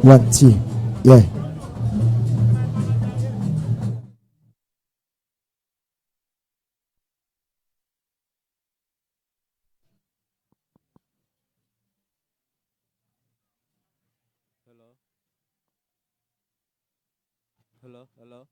One T, yeah. Hello.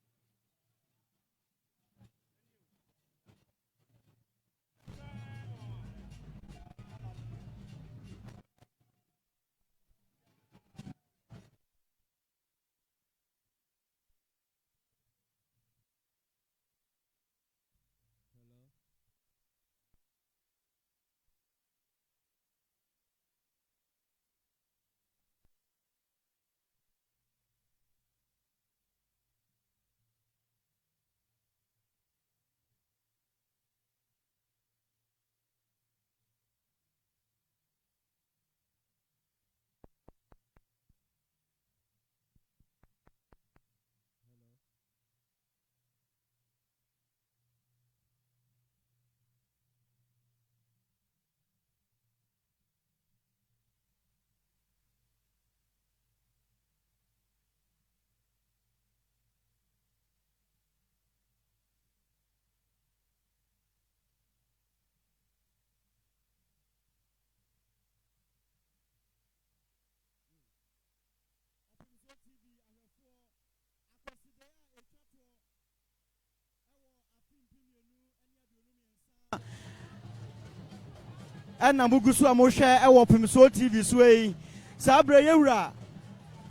And Namugusu Amosha, Opemsuo TV sway. Sabre Yura,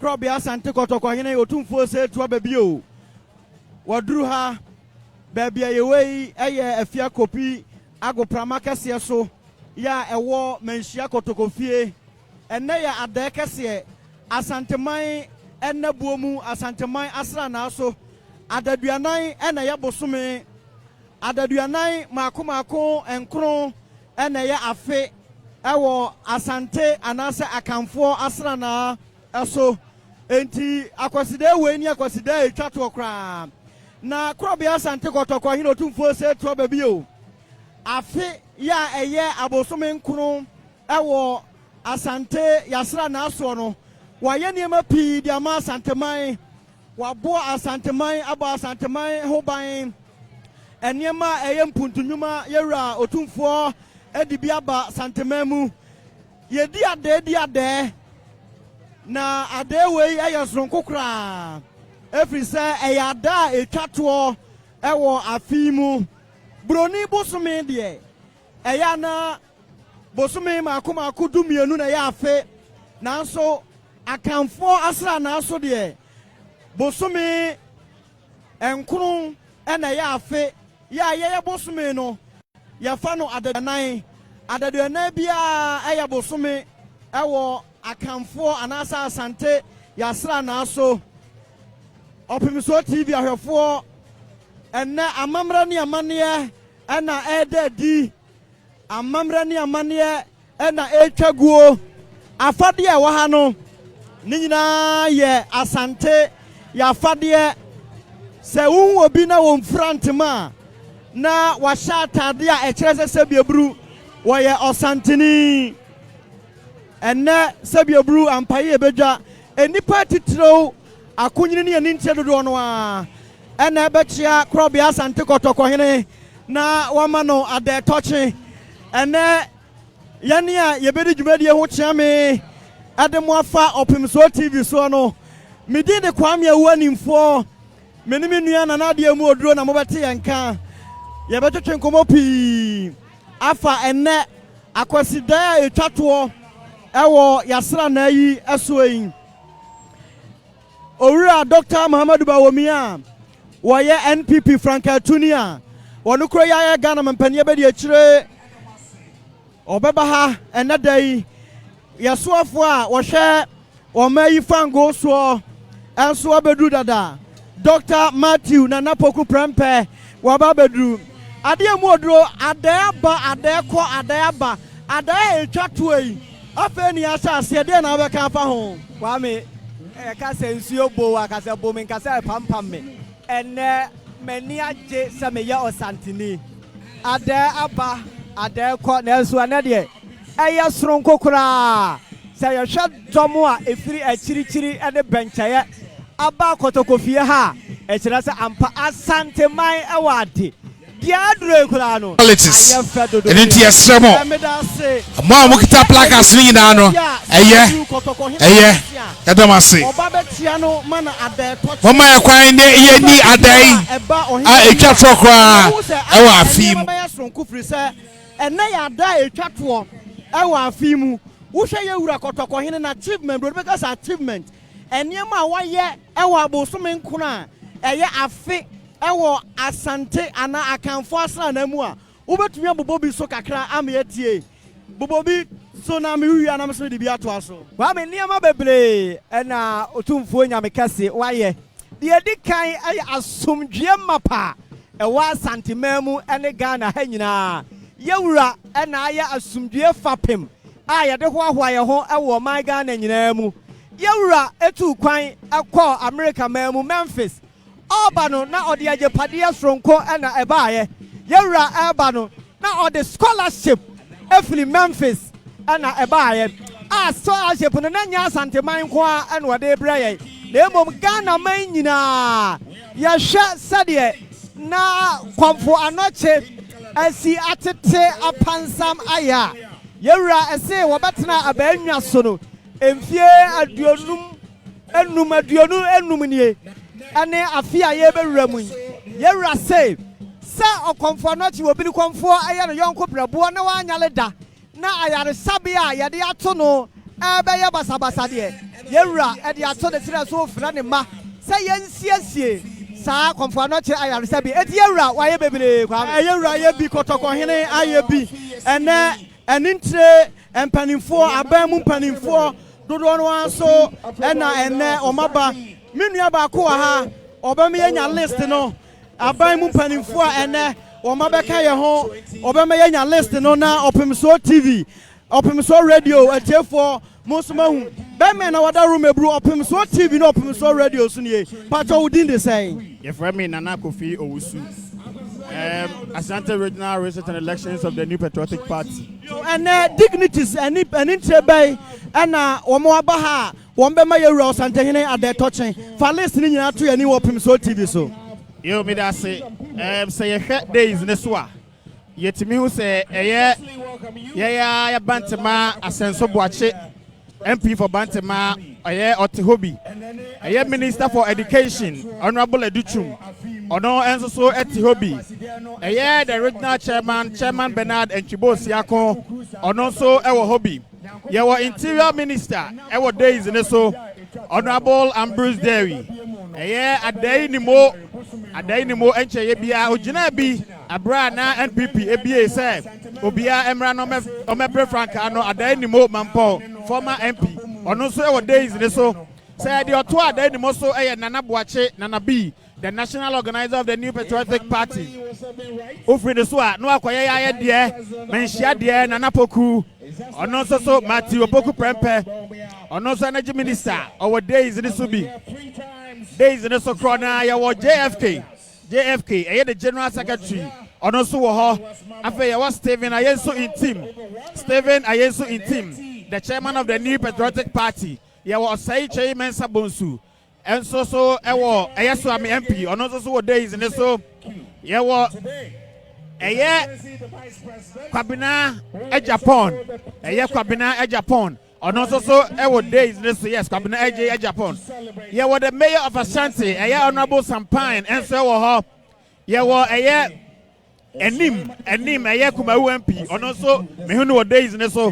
Crobia Santa Cotocoine, Otumfo said to a baby. Wadruha, baby away, a fair copy, Ago Pramaka so, ya a war, Menshia Kotokofie, and Naya Adekasie, Asantemai, and Nabumu, Asantemai, Asranaso, Adaduanai, and Ayabosume, Adaduanai, Makumako, and Kron. Ena ya afe ewo asante anase akamfo asrana eso enti Akwasidae we ni Akwasidae etwato okra na krobia asante kotokwa hino tumfo se to babi o afe ya eye abosome nkunu ewo asante yasrana aso no waye niema pi dia ma asanteman wabo asanteman abo asanteman hoban eniema eye mpuntunwuma yewra otumfo Edibiaba Santememu Yedi ade na ade we ayasronko kra every say ayada etwatwo ewo afimu broni bosome de eyana bosome makoma kudumienu na ya afe nanso akamfo asra na so de bosome enkron ena ya afe ya ye bosome no Yafano adaduanai bia eya bosome ewo akamfo anasa asante yasra na so Opemsuo TV ahwefo enne amamra ne amane ena edadi amamra ne amane ena etwaguo afade e wo ha no ni nyina ye asante yafade se wu obi na wo mfrantema na washa atade a ekyerese sebiebru woye osantini enne sebiebru ampaye ebedwa enipa titiro akunyini ne ani ntie dodo no a ena ebechia krobia asante kotoko hene na wama no ade toche enne yane a yebedi dwumadi ho chiame ademo afa Opemsuo TV so no medi de kwame awuanimfo menimi nua na na de mu oduro na mobete yanka Yabetwe nkomo pi afa enne Akwasidae etwato ewo yasra na yi esoyin Owura Dr. Muhammadu Bawumia woye NPP Franka Tunia wonukro ya Ghana mampanie be de akire obeba ha enne dai yasoafo a wo hwe o mayi fango so enso abedu dada Dr. Matthew na napoku prempe waba bedu ade amodro ade aba ade etwato yi afa ni asase de na be kan fa ho kwame ka sensuo bo akase bo men kase pampam me enne mania je sameya osantini ade aba ade ko na so anade eya soronko kura say yo hwe domo a efiri achirichiri ene benchaye aba kotokofie ha e kira se ampa asante man ewade diadre kura no enti esremo mo mukita placards ni na no eye edamase oba betia no mana ade to mama ya kwan ne ye ni adai a etwa trokra ewa afim sonko firi se ene ya da etwa to ewa afimu wo hwe ye wura kotoko hene na achievement do because achievement enema a waye ewa abosome nkuna eye afe ewo asante ana akanfo asra na mu a wobetumi abobobi so kakra ametie bobobi so na me wi ana mso de bi ato aso wa me niam bebre na otumfuo nyame kase waye de edikan ay asomdwe mapa ewa asante mamu ene Ghana ha nyina yewura na aya asomdwe fapem a yede hoahoa ye ho ewo man Ghana nyina mu yewura etu kwan akọ America mamu Memphis Oba no na odi agepade asronko na ebaaye yewura eba no na odi scholarship efili Memphis na ebaaye a scholarship no na nya asante man ko na odi braye na emom Ghana man nyina ya hwe sade na kwamfo anoche asi atete apansam aya yewura ese wobetena abaanwa so no emfie aduonum enum nie ane afia ye bewuramu yewura say sa okomfo no chi obi komfo aye no yonko brabo na wanyale da na ayare sabia ye de ato no ebe ye basabasa de yewura e de ato de tire so ofra ne ma say yensiesie sa komfo no chi ayare sabia eti yewura waye bebere kwa yewura ye bi kotoko hene aye bi ene enintire empanimfo abamu mpanimfo dodo no anso ene omaba minua ba ko ha obama yenya list no aban mu panimfo a ene omabeka ye ho obama yenya list no na Opemsuo TV Opemsuo radio atefo musumahu be me na wada room ebru Opemsuo TV no Opemsuo radio so ne pato within the saying ye for me Nana Kofi Owusu Asante Regional Research and Elections of the New Patriotic Party and dignities and trebe and omo aba ha Wombe ma yewura Asante hene ade touching for listening nyina to ani Opemsuo TV so yo me da say say ye days ne so a yetimi hu say eye ya bantema asenso boache MP for bantema eye otehobi eye Minister for Education Honorable Educhum ono enso so etihobi eye the regional chairman Bernard Enchibo Siako ono so ewo hobi your Interior Minister ewo days ne so Honorable Ambrose Derry adai ni mo enche ye bia ogina bi abra na NPP ebia say obia emra no me Franka no adai ni mo mampo former MP ono so ewo days ne so say the oto adai ni mo so Nana Boache Nana B the national organizer of the New Patriotic Party ofri de so a no akoye ya de menhia de Nana Poku ono so Matthew Opoku Prempe ono so energy minister our days in so be days in so crona ya wo JFK the general secretary ono so wo ho afa ya was Stephen Ayenso in team the chairman of the New Patriotic Party ya wo Osai Chairman Sabonsu and so ewo eyeso am MP ono so days in so ya wo Kwabena Japan ono so ewo days in so yes Kwabena Japan ya wo the mayor of Ashanti Honorable Sampine and so wo ya wo enim Kumawu MP ono so me hu no days in so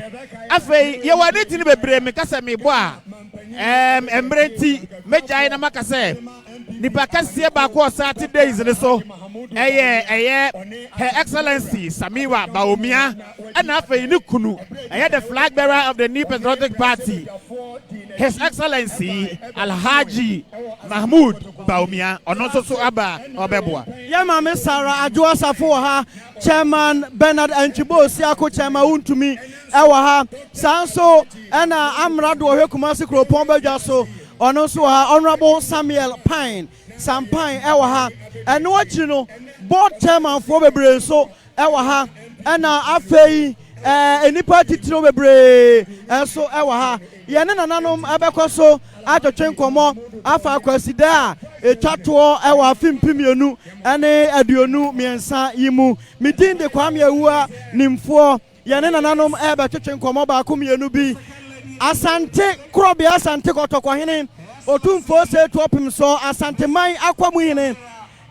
afei ya wo de tini bebre me kasa me bo a embrenti mejai na makase nipa kase ba ko Saturdays in so Her Excellency Samiwa Baumia and afei ni kunu the flag bearer of the New Patriotic Party His Excellency Alhaji Mahmoud Baumia ono so aba obeboa ya mama Sarah Adwoa Safo ha Chairman Bernard Enchibo Siako Chairman untumi ewa ha sanso na amrado ohwe Kumasi Kropon Badwa so ono so ha Honorable Samuel Pine sampan ɛwɔ ha ɛno akyi no board chairman foɔ bebree nso ɛwɔ ha ɛna afei enipa titiri bebree ɛnso ɛwɔ ha yɛne nananom ɛbɛkɔ so atwetwe nkɔmɔ afa Akwasidae a etwa toɔ ɛwɔ afi mpimienu ɛne aduonu mmiɛnsa yi mu midin de Kwame Awua nimfoɔ yɛne nananom ɛbɛtwetwe nkɔmɔ baako mmienu bi asante korɔbea asante kɔtɔkɔhene otumfoɔ sɛ to Opemsuo asanteman akwamu hene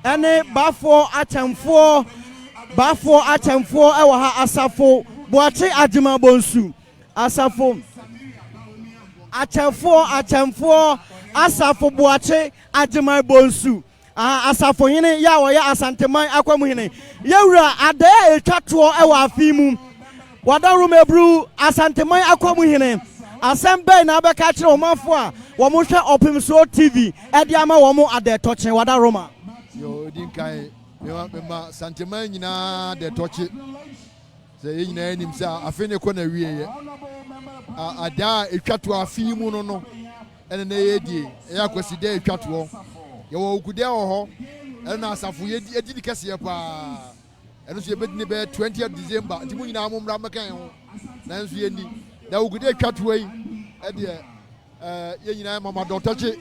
ɛne baafoɔ akyɛmfoɔ ɛwɔ ha asafo boakye adwuma bonsu asafo akyɛmfoɔ asafo boakye adwuma bonsu asafo hene ya wɔyɛ asanteman akwamu hene yɛwura adaya etwa toɔ ɛwɔ afi mu wadarom ebru asanteman akwamu hene asɛm bɛn na abɛka kyerɛ ɔmanfo a wɔn hwɛ Opemsuo TV ɛde ama wɔn adɛtɔkye wadaroma yo dinkai mema santeman nyinaa adɛtɔkye sɛ yɛ nyinaa nim sɛ afi ne kɔ na wieyɛ ada etwa to afi mu no ɛna na yɛdie ɛyɛ Akwasidae etwa toɔ yɛwɔ okude wɔ hɔ ɛna asafo yɛdi di kɛseɛ paa ɛno so yɛbɛdi ne bɛ 20th December nti mu nyinaa mo mmra mɛkan ho nanso yɛni na okude etwa toɔ yi ɛdeɛ yɛ nyinaa mama dɔtɔkye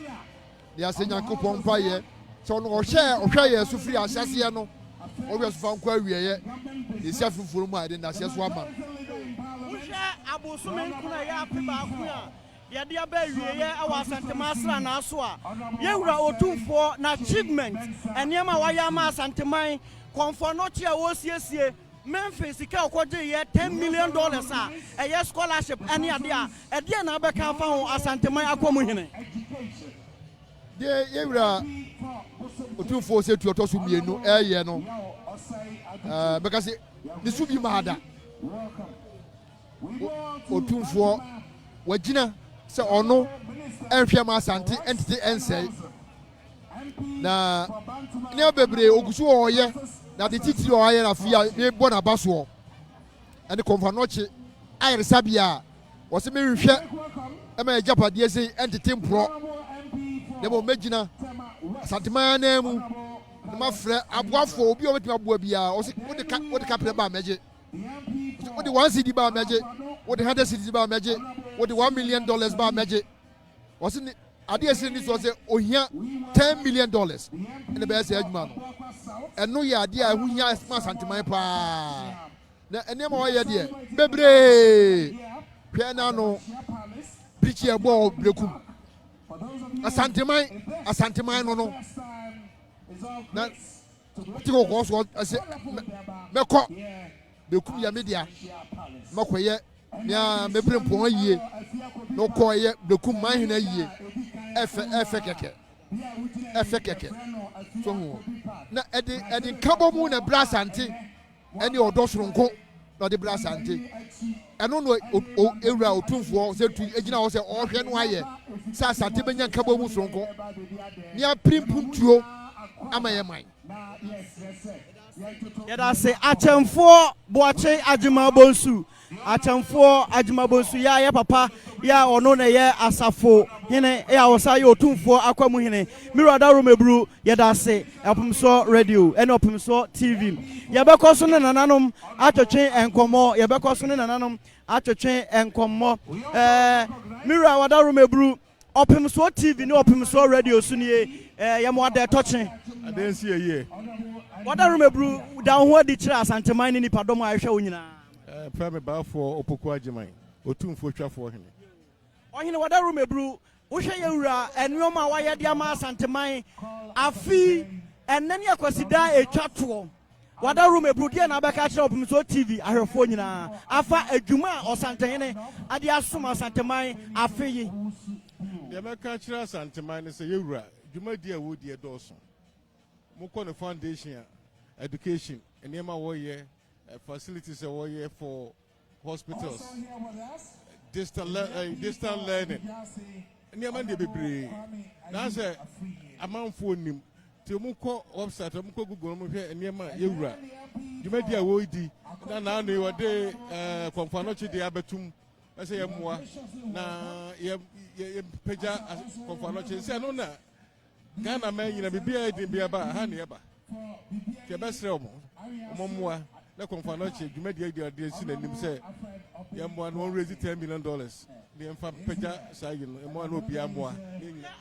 de asɛ Nyankopɔn mpa yɛ sɛ ɔno ɔhwɛ yɛ so firi ahyɛseɛ no ɔhwɛ so fa nkɔ awieyɛ yɛsi afufuro mu a yɛde ndaseɛ so ama wohwɛ abosome nkuna yɛ ape baako a yɛde aba awieyɛ ɛwɔ asantema asra naaso a yɛwura otumfoɔ na achievement ɛnneɛma a wɔayɛ ama asanteman kɔmfɔnɔkye a wɔsiesie Memphis sika ɔkɔgye yɛ $10 million a ɛyɛ scholarship ɛne ade a ɛdeɛ na abɛka afa ho asanteman akɔmu hene deɛ yɛwura otumfoɔ sɛ tu ɔtɔ so mmienu ɛyɛ no bɛka sɛ ne so bi ma ada otumfoɔ wagyina sɛ ɔno ɛnhwɛ ma asante ɛntete ɛnsɛe na nneɛma bebree ogu so ɔyɛ na de titiri ɔyɛ na fi a mebɔ n'aba soɔ ɛne kɔmfanɔkye ayaresabea a wɔsɛ mehwehwɛ ɛma agyapadeɛ sɛ ɛntete mporɔ na mo megyina asanteman na mu na mafrɛ aboafoɔ obi a wɔbɛtumi aboa biara ɔsɛ wode kapre ba mɛgye wode 1 cedi ba mɛgye wode 100 cedi ba mɛgye wode $1 million ba mɛgye ɔsɛ ne adeɛ sɛ ni so sɛ ohia $10 million ɛna bɛyɛ sɛ adwuma no ɛno yɛ adeɛ a ɛho hia ma asanteman paa na ɛnneɛma wɔyɛ deɛ bebree hwɛ na no pirikyi ɛbɔ brekum asanteman no na ti ko kɔ so ɛsɛ mɛkɔ bekum ya media makɔyɛ nea mɛpere mpɔn yie na ɔkɔyɛ bekum man hena yie ɛfɛ kɛkɛ so ho na ɛde nkabɔ mu na bra asante ɛne ɔdɔ soronko na ɔde bra asante ɛno no ewura otumfoɔ sɛ tu egyina hɔ sɛ ɔhwɛ no ayɛ sɛ asante bɛnya nkabɔ mu soronko nea pimpum tuo ama yɛ man yɛda se akyɛmfoɔ boakye adwuma bonsu akyɛmfoɔ adwuma bonsu yɛ papa yɛ ɔno na yɛ asafo hene yɛ ɔsa yɛ otumfoɔ akwamu hene mirada romebru yɛda se Opemsuo radio ɛne Opemsuo TV yɛbɛkɔ so ne nananom atwetwe nkɔmmɔ mira wada romebru Opemsuo TV ne Opemsuo radio so nie yɛmo ada tɔkye adansi yɛ wada romebru da ho adi kyerɛ asanteman ne nipadɔm a ɛhwɛ wo nyinaa prime baafo opoku agyeman otumfo twafoɔ hene ɔhene wada romebru wohwɛ yɛwura ɛnneɔma a wayɛ de ama asanteman afi ɛnɛ ne Akwasidae etwa toɔ wada romebru deɛ na abɛka kyerɛ Opemsuo TV ahwɛfoɔ nyinaa afa adwuma a ɔsantehene ade asom asanteman afe yi deɛ mɛka kyerɛ asanteman ne sɛ yɛwura dwumadi a wɔdi ɛdɔɔso mokɔ ne foundation a education nneɛma wɔyɛ facilities a wɔyɛ for hospitals distant learning nneɛma deɛ bebree na sɛ amanfoɔ nim nti mokɔ website mokɔ google mo hwɛ nneɛma yɛwura dwumadi a wɔdi na naano yi wɔde kɔmfanɔkye de abɛtum ɛsɛ yɛmmoa na yɛpagya kɔmfanɔkye sɛ no na Ghana man yina bibia de bia ba ha ne eba ke besre omo na konfa che dwuma de si nanim se yamboa no raise $10 million de emfa pagya sai no emo na obi amoa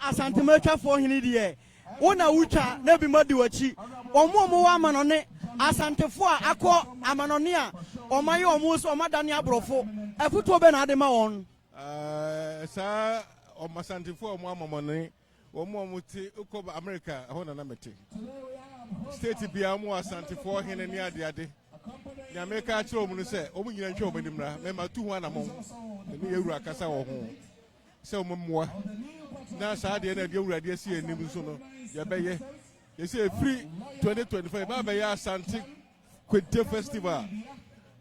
Asante matwafo hini de wona wucha na bi madi wachi omo wa amanone asantefo a akọ amanone a omaye omo so omadane abrofo efuto be na ade ma won sa omasantefo omo amamone omo ti ukoba America ho na mete state bia mo asantefo hene ni ade ni America achiro omo no se omo nyina ntwe omo nimra me ma tu ho anamon ni yewura kasa wo ho se omo moa na sa de na de yewura de si enim so no ye beye ye say free 2025 ba be ya asante kwete festival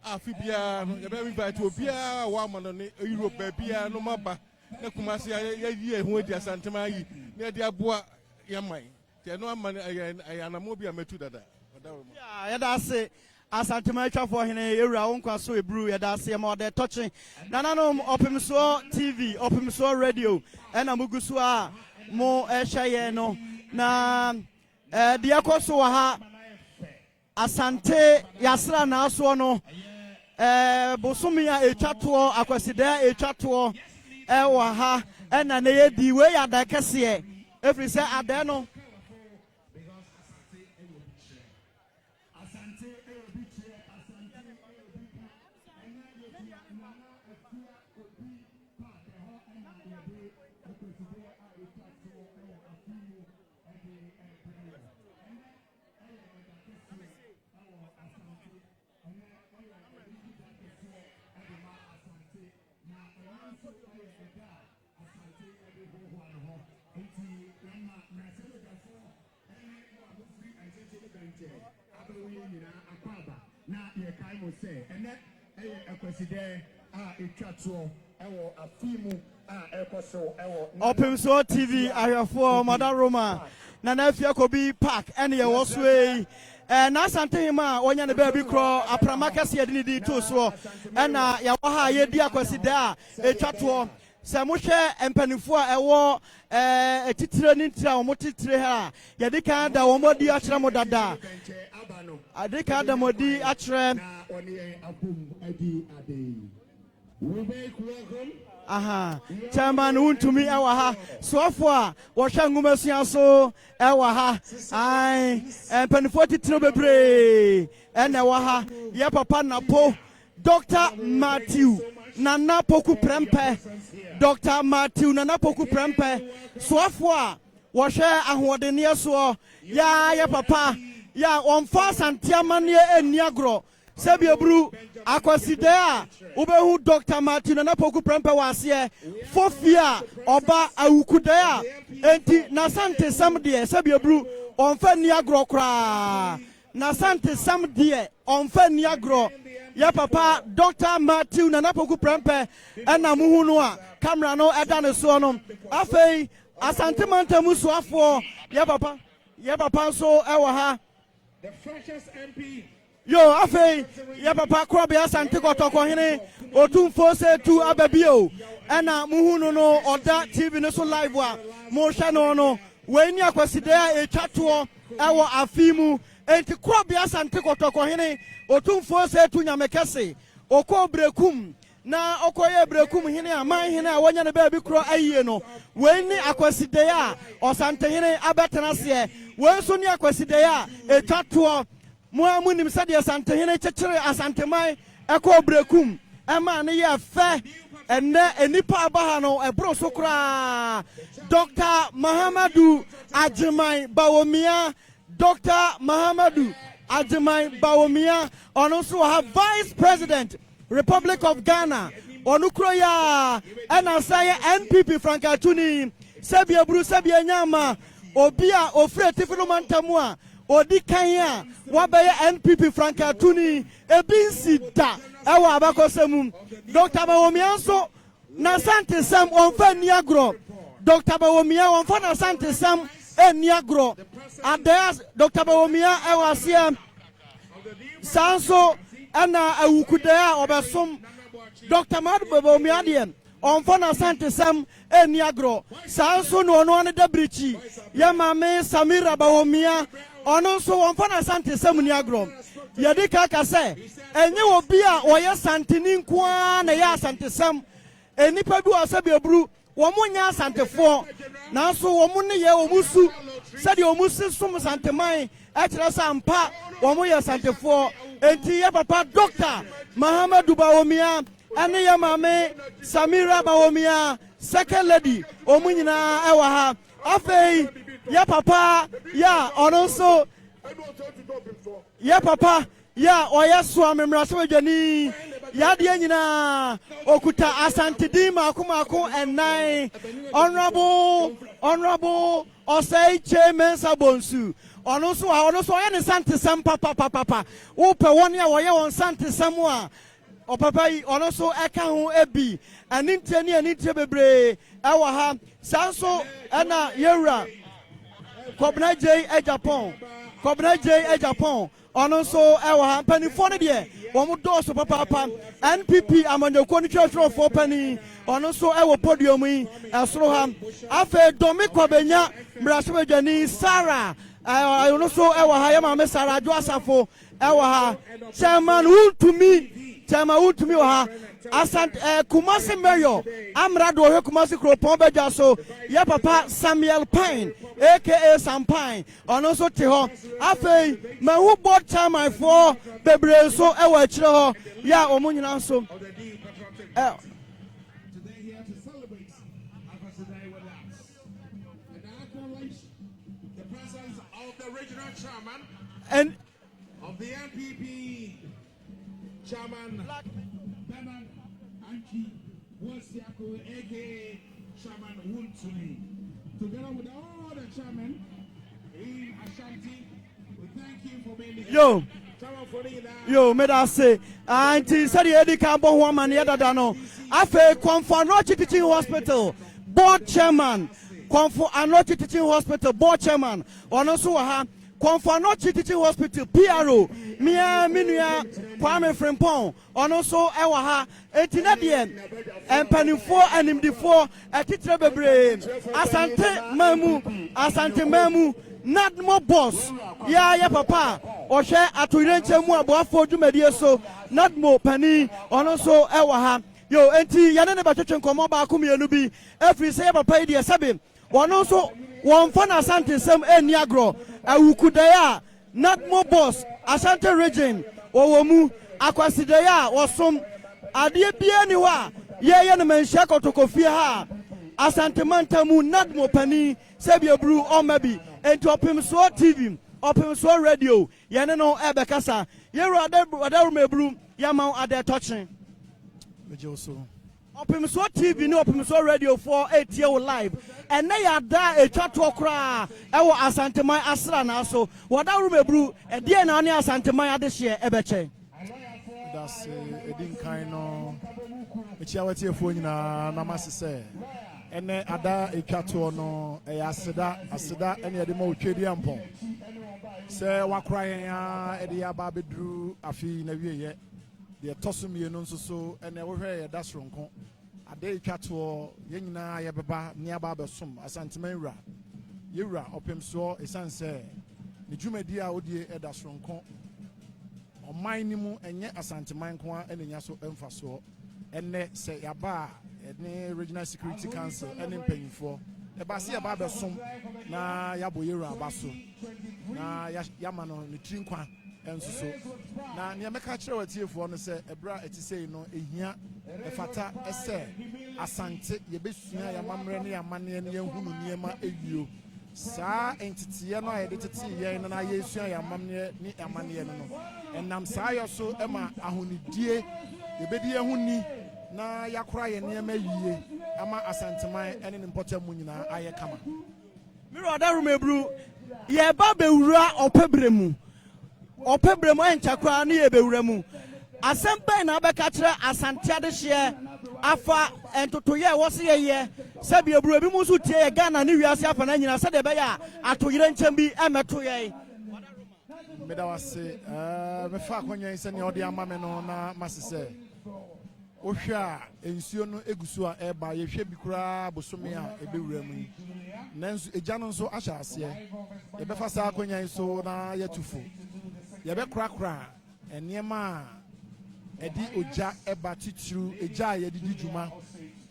afi bia no ye be invite obia wa amanone Europe ba bia no maba na kumasi ye ho di asantema yi na de aboa yaman te no amane ayanamo bia metu dada ya da se asantema twafo hene ewura wonkwa so ebru ya da se ma de touching nananom Opemsuo TV Opemsuo radio ena mugusu a mo ehye no na de akoso wa ha asante yasra na aso no bosumi a etwato Akwasidae etwato wa ha ena na ye di we ya da kese every say ade no na ye kai mo say ene Akwasidae etwato ewo afimu ekoso ewo Opemsuo TV ahwefo Mother Roma na na afia kobi park ene ye wo so yi na asante hima wonya ne ba bi kro aprama kase ye di to so na ya wo ha ye di Akwasidae etwato se mo hwe empanifo a ewo etitire ni ntira wo titire ha ye di kan da wo modi akere mo dada adika da modi akere aha chairman untumi ewa ha soafo a wo hwe ngumasuya so ewa ha ai empanifo titire bebre ene ewa ha ye papa napo Dr. Matthew Nana Poku Prempe Dr. Matthew Nana Poku Prempe soafo a wo hwe ahodene so ya papa ya onfa santiamane eniagro sebiebru Akwasidae ubehu Dr. Matthew Nana Poku Prempe wase fofia oba awukudae enti na sante samde sebiebru onfa niagro kra na sante samde onfa niagro ya papa Dr. Matthew Nana Poku Prempe ena muhunu a camera no eda ne so no afei asante mantamu so afo ya papa so ewa ha the freshest MP yo afei ya papa krobe asante kotoko hene otumfo se tu ababio ena muhunu no oda TV ne so live a mo hwe no we ni Akwasidae etwato ewo afimu enti krobe asante kotoko hene otumfo se tu nyamekese okọ brekum na okoye brekum hene aman hene a wonya ne ba bi kro ayie no we ni Akwasidae a osante hene abetena se we so ni Akwasidae a etwato mo amunim sade asante hene chekere asante mai ekọ brekum ema ne ye fe enne enipa abaha no ebro so kra Dr. Mahamadu Ajimai Bawomia Dr. Mahamadu Ajimai Bawomia onoso ha Vice President Republic of Ghana onukro ya ena saye NPP Frankatuni sebiebru sebianyama obia ofre tifunu mantamu a odi kan a wabaye NPP Frankatuni ebinsi da ewa abakosemu Dr. Bawomia so na sante sam onfa niagro Dr. Bawomia onfa na sante sam eniagro ades Dr. Bawomia ewa sia sanso ana awukudae obesom Dr. Bawomia de ɔmfa na asante sam eni agro saa nso no ɔno ane da brichi ya maame Samira Bawomia ɔno nso ɔmfa na asante sam ni agro yɛde ka sɛ enye obi a ɔyɛ santini nkoa na yɛ asante sam enipa bi wɔ sɛ biaburu wɔn nya asantefo nanso wɔn ne yɛ wɔn su sɛdeɛ wɔn si som santeman ɛkyerɛ sɛ ampa wɔn yɛ asantefo enti yɛ papa Dr. Mahamadu Bawomia ɛne yɛ maame Samira Bawomia second lady wɔn nyinaa ɛwɔ ha afei yɛ papa yɛ ɔno nso yɛ papa yɛ ɔyɛ so amemraso adwani yadeɛ nyinaa okuta asantedi maako ɛnan honorable Osei Mensa Bonsu ɔno nso ɔyɛ ne santesɛm papa wopɛ wɔn a wɔyɛ wɔn santesɛm a ɔpapa yi ɔno nso ɛka ho ebi anintie bebree ɛwɔ ha saa nso ɛna yɛwura Kɔbena J Japan ɔno nso ɛwɔ ha mpanimfoɔ no deɛ wɔn dɔɔso papaapa NPP amanyɔkuo no twɛtwerɛfoɔ panin ɔno nso ɛwɔ podium yi ɛsoro ha afei Dɔmi Kɔbenya mmarahyɛbadwani Sarah ɔno nso ɛwɔ ha yɛ maame Sarah Adwo Asafo ɛwɔ ha chairman Wultumi wɔ ha Kumasi Mayor Amrado ɔhwɛ Kumasi Kuropɔn bɛgya so yɛ papa Samuel Pine aka Sampine ɔno nso te hɔ afei mahu board chairman foɔ bebree nso ɛwɔ akyire hɔ yɛ a wɔn nyinaa nso and of the NPP chairman Bernard Anki Wasiako aka Chairman Wultumi, together with all the chairmen in Ashanti, we thank you for being here. Yo, me da say, anti said Eddie Cambo woman yada no. Afe Comfort Anochi Teaching Hospital board chairman, Comfort Anochi Teaching Hospital board chairman, onoso ha. Comfort Anochi Teaching Hospital PRO, Mia Minua Kwame Frimpong, onoso ewa ha. Etina die, empanifo animdifo, etitra bebre, asante mamu, not more boss. Ya papa, oshe atuirenche mu aboafo dwumadie so, not more pani, onoso ewa ha. Yo, enti yane ne batwetwe nkomo ba akomienu bi, efri se papa yi de sebe, onoso wonfa na asante sem eni agro, awukudaya, not more boss, Asante region, owomu, Akwasidae wasom adie bia ni wa ye no menhia kotokofie ha Asante mantamu nadmo pani sebia bru omabi enti Opemsuo TV Opemsuo radio ye ne no ebekasa ye wadaru mebru yama ade touching mejoso Opemsuo TV ni Opemsuo radio for 8 year live ene ya da etwa to kra ewo Asanteman asra na so wadaru mebru e die na ne Asanteman ade hye ebeche that's edin kind no echiawati efo nyina na masese ene ada etwato no aseda ene yede ma otwedi ampon se wakra yen ya ede ya ba bedru afi na wieye de tosumie no nso so ene wo hwe ye dasronko ada etwato ye nyina ye beba ne aba besom Asanteman wura yewura Opemsuo esanse ne dwumadi a odie edasronko ɔman ni mu enye Asanteman ko a enenya so emfa so enne se yaba ene regional security council ene mpanyimfo eba se yaba besom na yabo yeru abaso na yama no ne trinkwa enso so na ne meka kire watiefo no se ebra etisei no ehia efata ese Asante yebesua yamamre ne yamane ne yahunu niema ewio saa entitiye no ayede tete ye na yesua yamamne ni amane no enam saa yoso ema ahonidie yebedi ehuni na yakora ye niema yiye ama Asanteman ene ne mpota mu nyina aye kama miro adaru mebru ye ba bewura opebremu enchakwa na ye bewura mu asempe na abeka kire Asante ade hye afa entotoye wose ye sabia buru ebi mu so tie ye Ghana ni wiase afa na nyina sede be ya atoyire nkyem bi emeto ye meda wase me fa akonyan se ne odi ama me no na masese Osha nsuo no egusu a eba ye hwe bi kura bosome a ebewura mu nanso egya no nso ahyɛ aseɛ yɛbɛfa saa akonya nso na yɛtufo yɛbɛkorakora nneɛma a ɛde ogya eba titiriw egya a yɛde di dwuma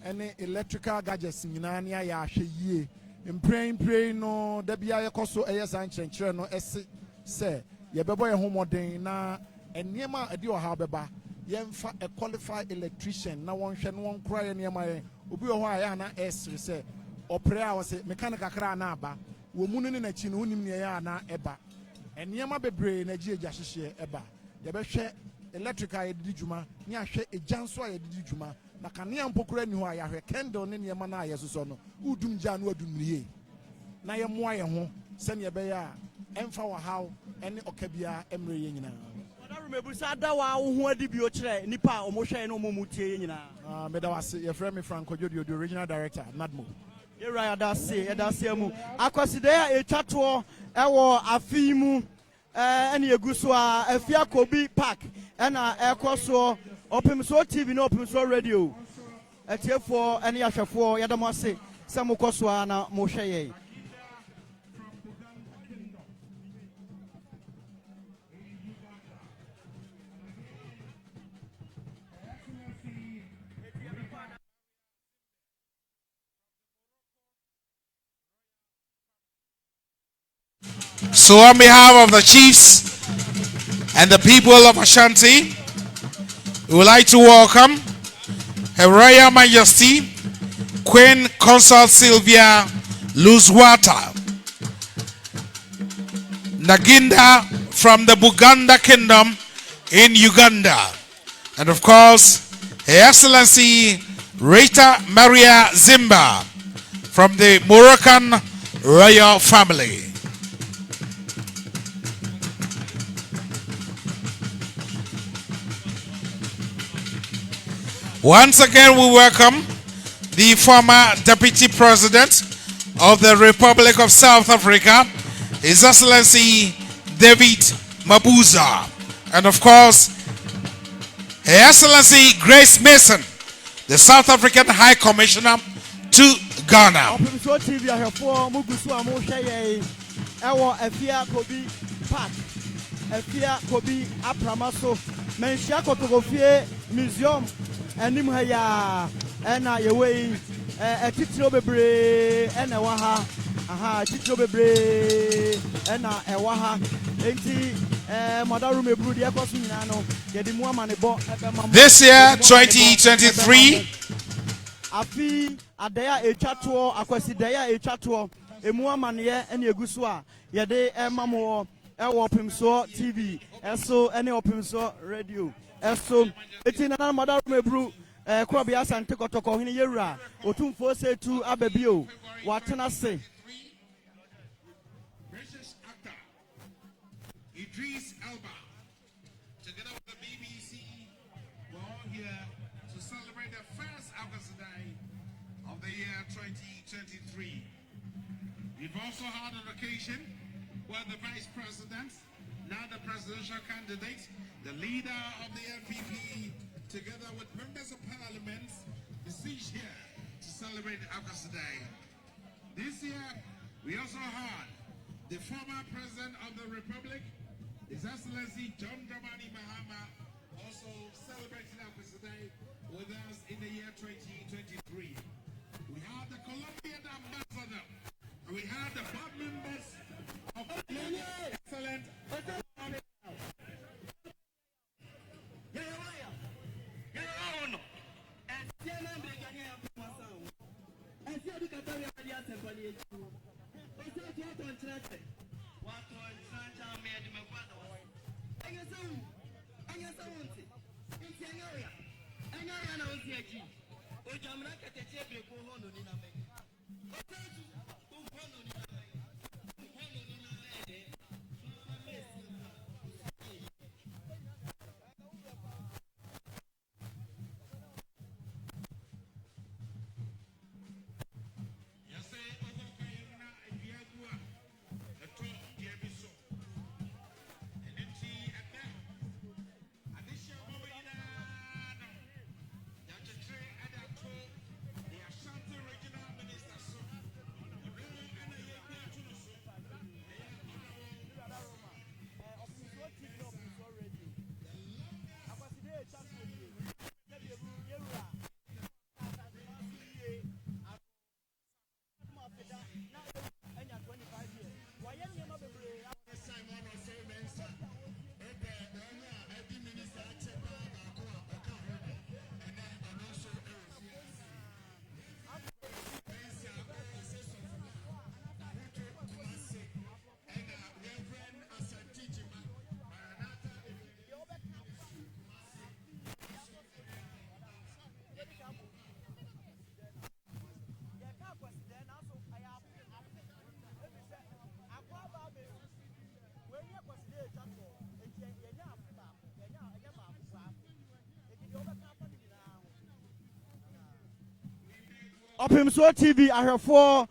ɛne electrical gadgets nyinaa ne ayɛ ahwɛ yie mprɛnprɛn no da bia yɛkɔ so ɛyɛ saa nkyerɛnkyerɛ no ɛse sɛ yɛbɛbɔ yɛn ho mmɔden na nneɛma a ɛde ɔhaw bɛba yɛmfa a qualified electrician na wɔnhwɛ no wɔnkora yɛ nneɛma yɛ obi wɔ hɔ a yɛ ana ɛsere sɛ ɔpere a wɔsɛ mechanic kakra na aba wɔ mu no ne n'akyi no wonim neɛ yɛ ana ɛba nneɛma bebree na gye agya hyehyeɛ ɛba yɛbɛhwɛ electrical a yɛde di dwuma ne ahwɛ egya nso a yɛde di dwuma na kanea mpokora ni hɔ a yɛahwɛ candle ne nneɛma no a yɛsosɔ no wodum gya no wadum yie na yɛmmoa yɛn ho sɛnea ɛbɛyɛ a ɛmfa wɔ ɛne ɔka biara ɛmmerɛ yɛ nyinaa Mebusa da wa wo ho adi bio kyerɛ nipa a ɔmo hwɛ no ɔmo mu tie nyinaa. Meda wase yɛfrɛ me Franco Jodio, the original director NADMO. Yɛra yɛda mu. Akwasidae a etwa toɔ ɛwɔ afi mu ɛne egu so a afia Kobi Park ɛna ɛkɔ so Opemsuo TV na Opemsuo Radio. Atiefoɔ ɛne ahwɛfoɔ yɛda mo ase sɛ mo kɔ so a na mo hwɛ yɛn. So on behalf of the chiefs and the people of Ashanti, we would like to welcome Her Royal Majesty Queen Consort Sylvia Luzwata Naginda from the Buganda Kingdom in Uganda, and of course Her Excellency Rita Maria Zimba from the Moroccan royal family. Once again, we welcome the former Deputy President of the Republic of South Africa, His Excellency David Mabuza, and of course, Her Excellency Grace Mason, the South African High Commissioner to Ghana. Opemsuo TV ahwɛfoɔ mugusu a mo hwɛ yɛn ɛwɔ afia Kobi Park, afia Kobi Apramaso, Menhyia Kotokofie Museum. Anim ha ya ɛna yɛwɔ yi titiro bebree ɛna ɛwɔ ha aha titiro bebree ɛna ɛwɔ ha enti madaru mebru deɛ ɛkɔ so nyinaa no yɛde mu ama ne bɔ ɛbɛma this year 2023 afi adaya etwa toɔ Akwasidae etwa toɔ emu amaneɛ ɛna egu so a yɛde ɛma mo ɛwɔ Opemsuo TV ɛso ɛne Opemsuo Radio so eti na madaru mebru krobi asante kotoko hini yewura otumfo setu ababio watena se British actor Idris Elba together with the BBC were all here to celebrate the first Akwasidae of the year 2023. We've also had an occasion where the Vice President, now the presidential candidate, the leader of the NPP, together with members of parliament, is here to celebrate Akwasidae. This year, we also had the former president of the Republic, His Excellency John Dramani Mahama, also celebrating Akwasidae with us in the year 2023. We had the Colombian ambassador, and we had the board members of the excellent. Opemsuo TV ahwɛfoɔ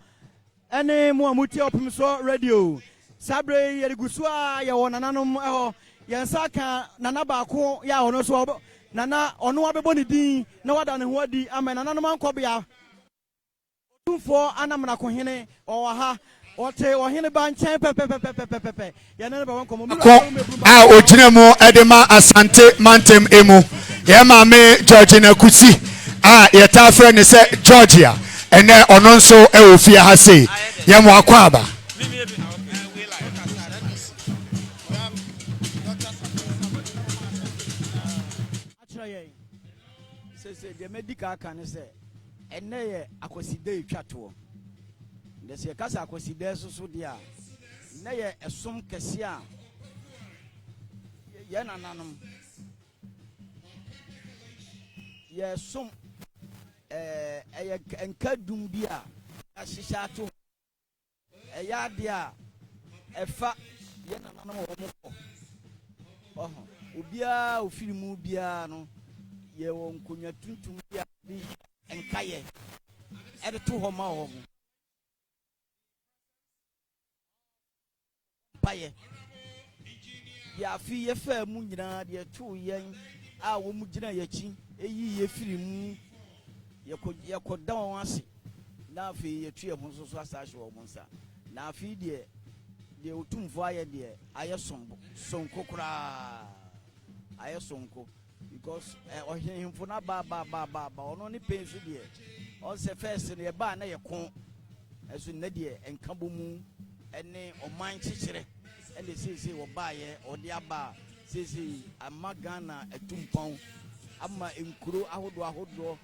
ɛne mo a motie Opemsuo radio. Sabre yɛregusu a yɛwɔ nananom ɛhɔ. Yɛnsa ka nana baako yɛ a ɔno so nana ɔno abɛbɔ ne din na wada ne ho adi ama nananom ankɔbea. Otumfoɔ Anamna Kohene ɔwɔ ha. Ɔte ɔhene ba nkyɛn pɛpɛpɛpɛpɛpɛ. Yɛne ne ba wɔn kɔmɔ. A ogyina mu edema Asante Mantem emu. Yɛ maame Georgina Kusi a yɛta frɛ ne sɛ Georgia. Ɛnɛ ɔno nso ɛwɔ fie ha sei. Yɛ mo akɔ aba. The medical can say, and nay, Akwasidae Chato. The Sekasa Akwasidae Sudia, nay, a sum Cassia Yananum. Yes, some and Kadumbia, a Shishato, a Yadia, a fat Yananamo. Oh, Ubia, Ufilmubiano. Ye won kunya tuntum ya bi enkaye ede to ho ma ho paye ya fi ye fa mu nyina de to yen a wo mu gina yachi eyi ye firi mu ye koda won ase na fi ye tu ye ho so asahye wo munsa na fi de otumfo aye de aye sonko kura aye sonko. Because him for not ba on only pays with you. On the first in the bar, na con as in Nadia and Kabumu and name or mine teacher, and they say, or buy or the bar, says he, a magana, a 2 pound, Amma in crew, I would do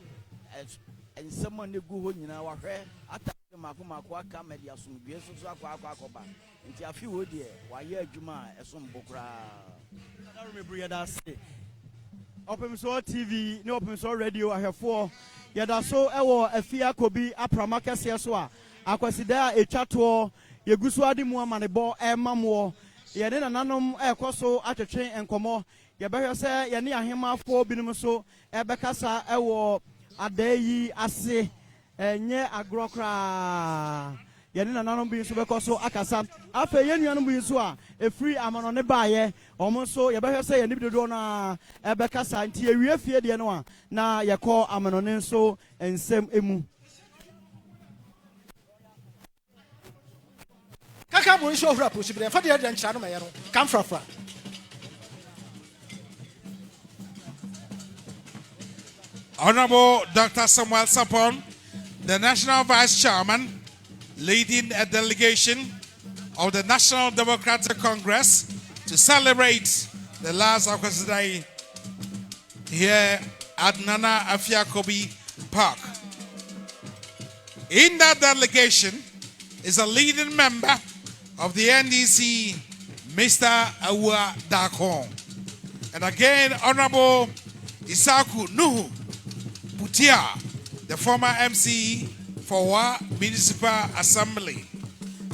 as and someone the good in our hair, attack the Makuma Quaka Media, some beers of Aquacoba, and a few dear, why Juma, as some bokra. I remember that say. Opemsuo TV, no Opemsuo radio. I have 4. Yada so ewo afia kobi aprama kese so a Akwasidae etwato yegusu adi mu amanebo emamwo ye ne nananom ekoso atwetwe enkomo ye behwe se ye ne ahemafo binum so ebekasa ewo adayi ase enye agrokra ye ne nananom bi so bekoso akasa afa ye nuanom bi so a efri amano ne baaye omo so ye behwe se ye ne bidodo na ebekasa nti ewie fie de no a na ye ko amano ne so ensem emu kaka mo nso hura pusi bi fa de de nkyira no me ye no kam frafra Honorable Dr. Samuel Sapon, the National Vice Chairman, leading a delegation of the National Democratic Congress to celebrate the last Akwasidae here at Nana Afiakobi Park. In that delegation is a leading member of the NDC, Mr. Awa Dakon. And again, Honorable Isaku Nuhu Putia, the former MC for Wa Municipal Assembly,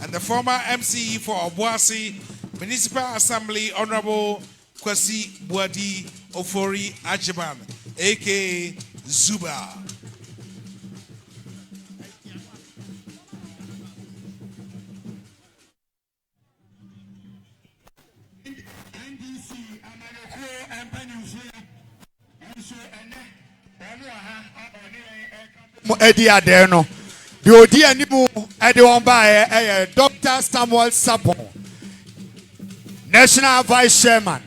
and the former MC for Obuasi Municipal Assembly, Honorable Kwasi Buadi Ofori Ajiman, aka Zuba. Edi Adeno. The Odi Animu Edion Bae, Dr. Samuel Sapon, National Vice Chairman,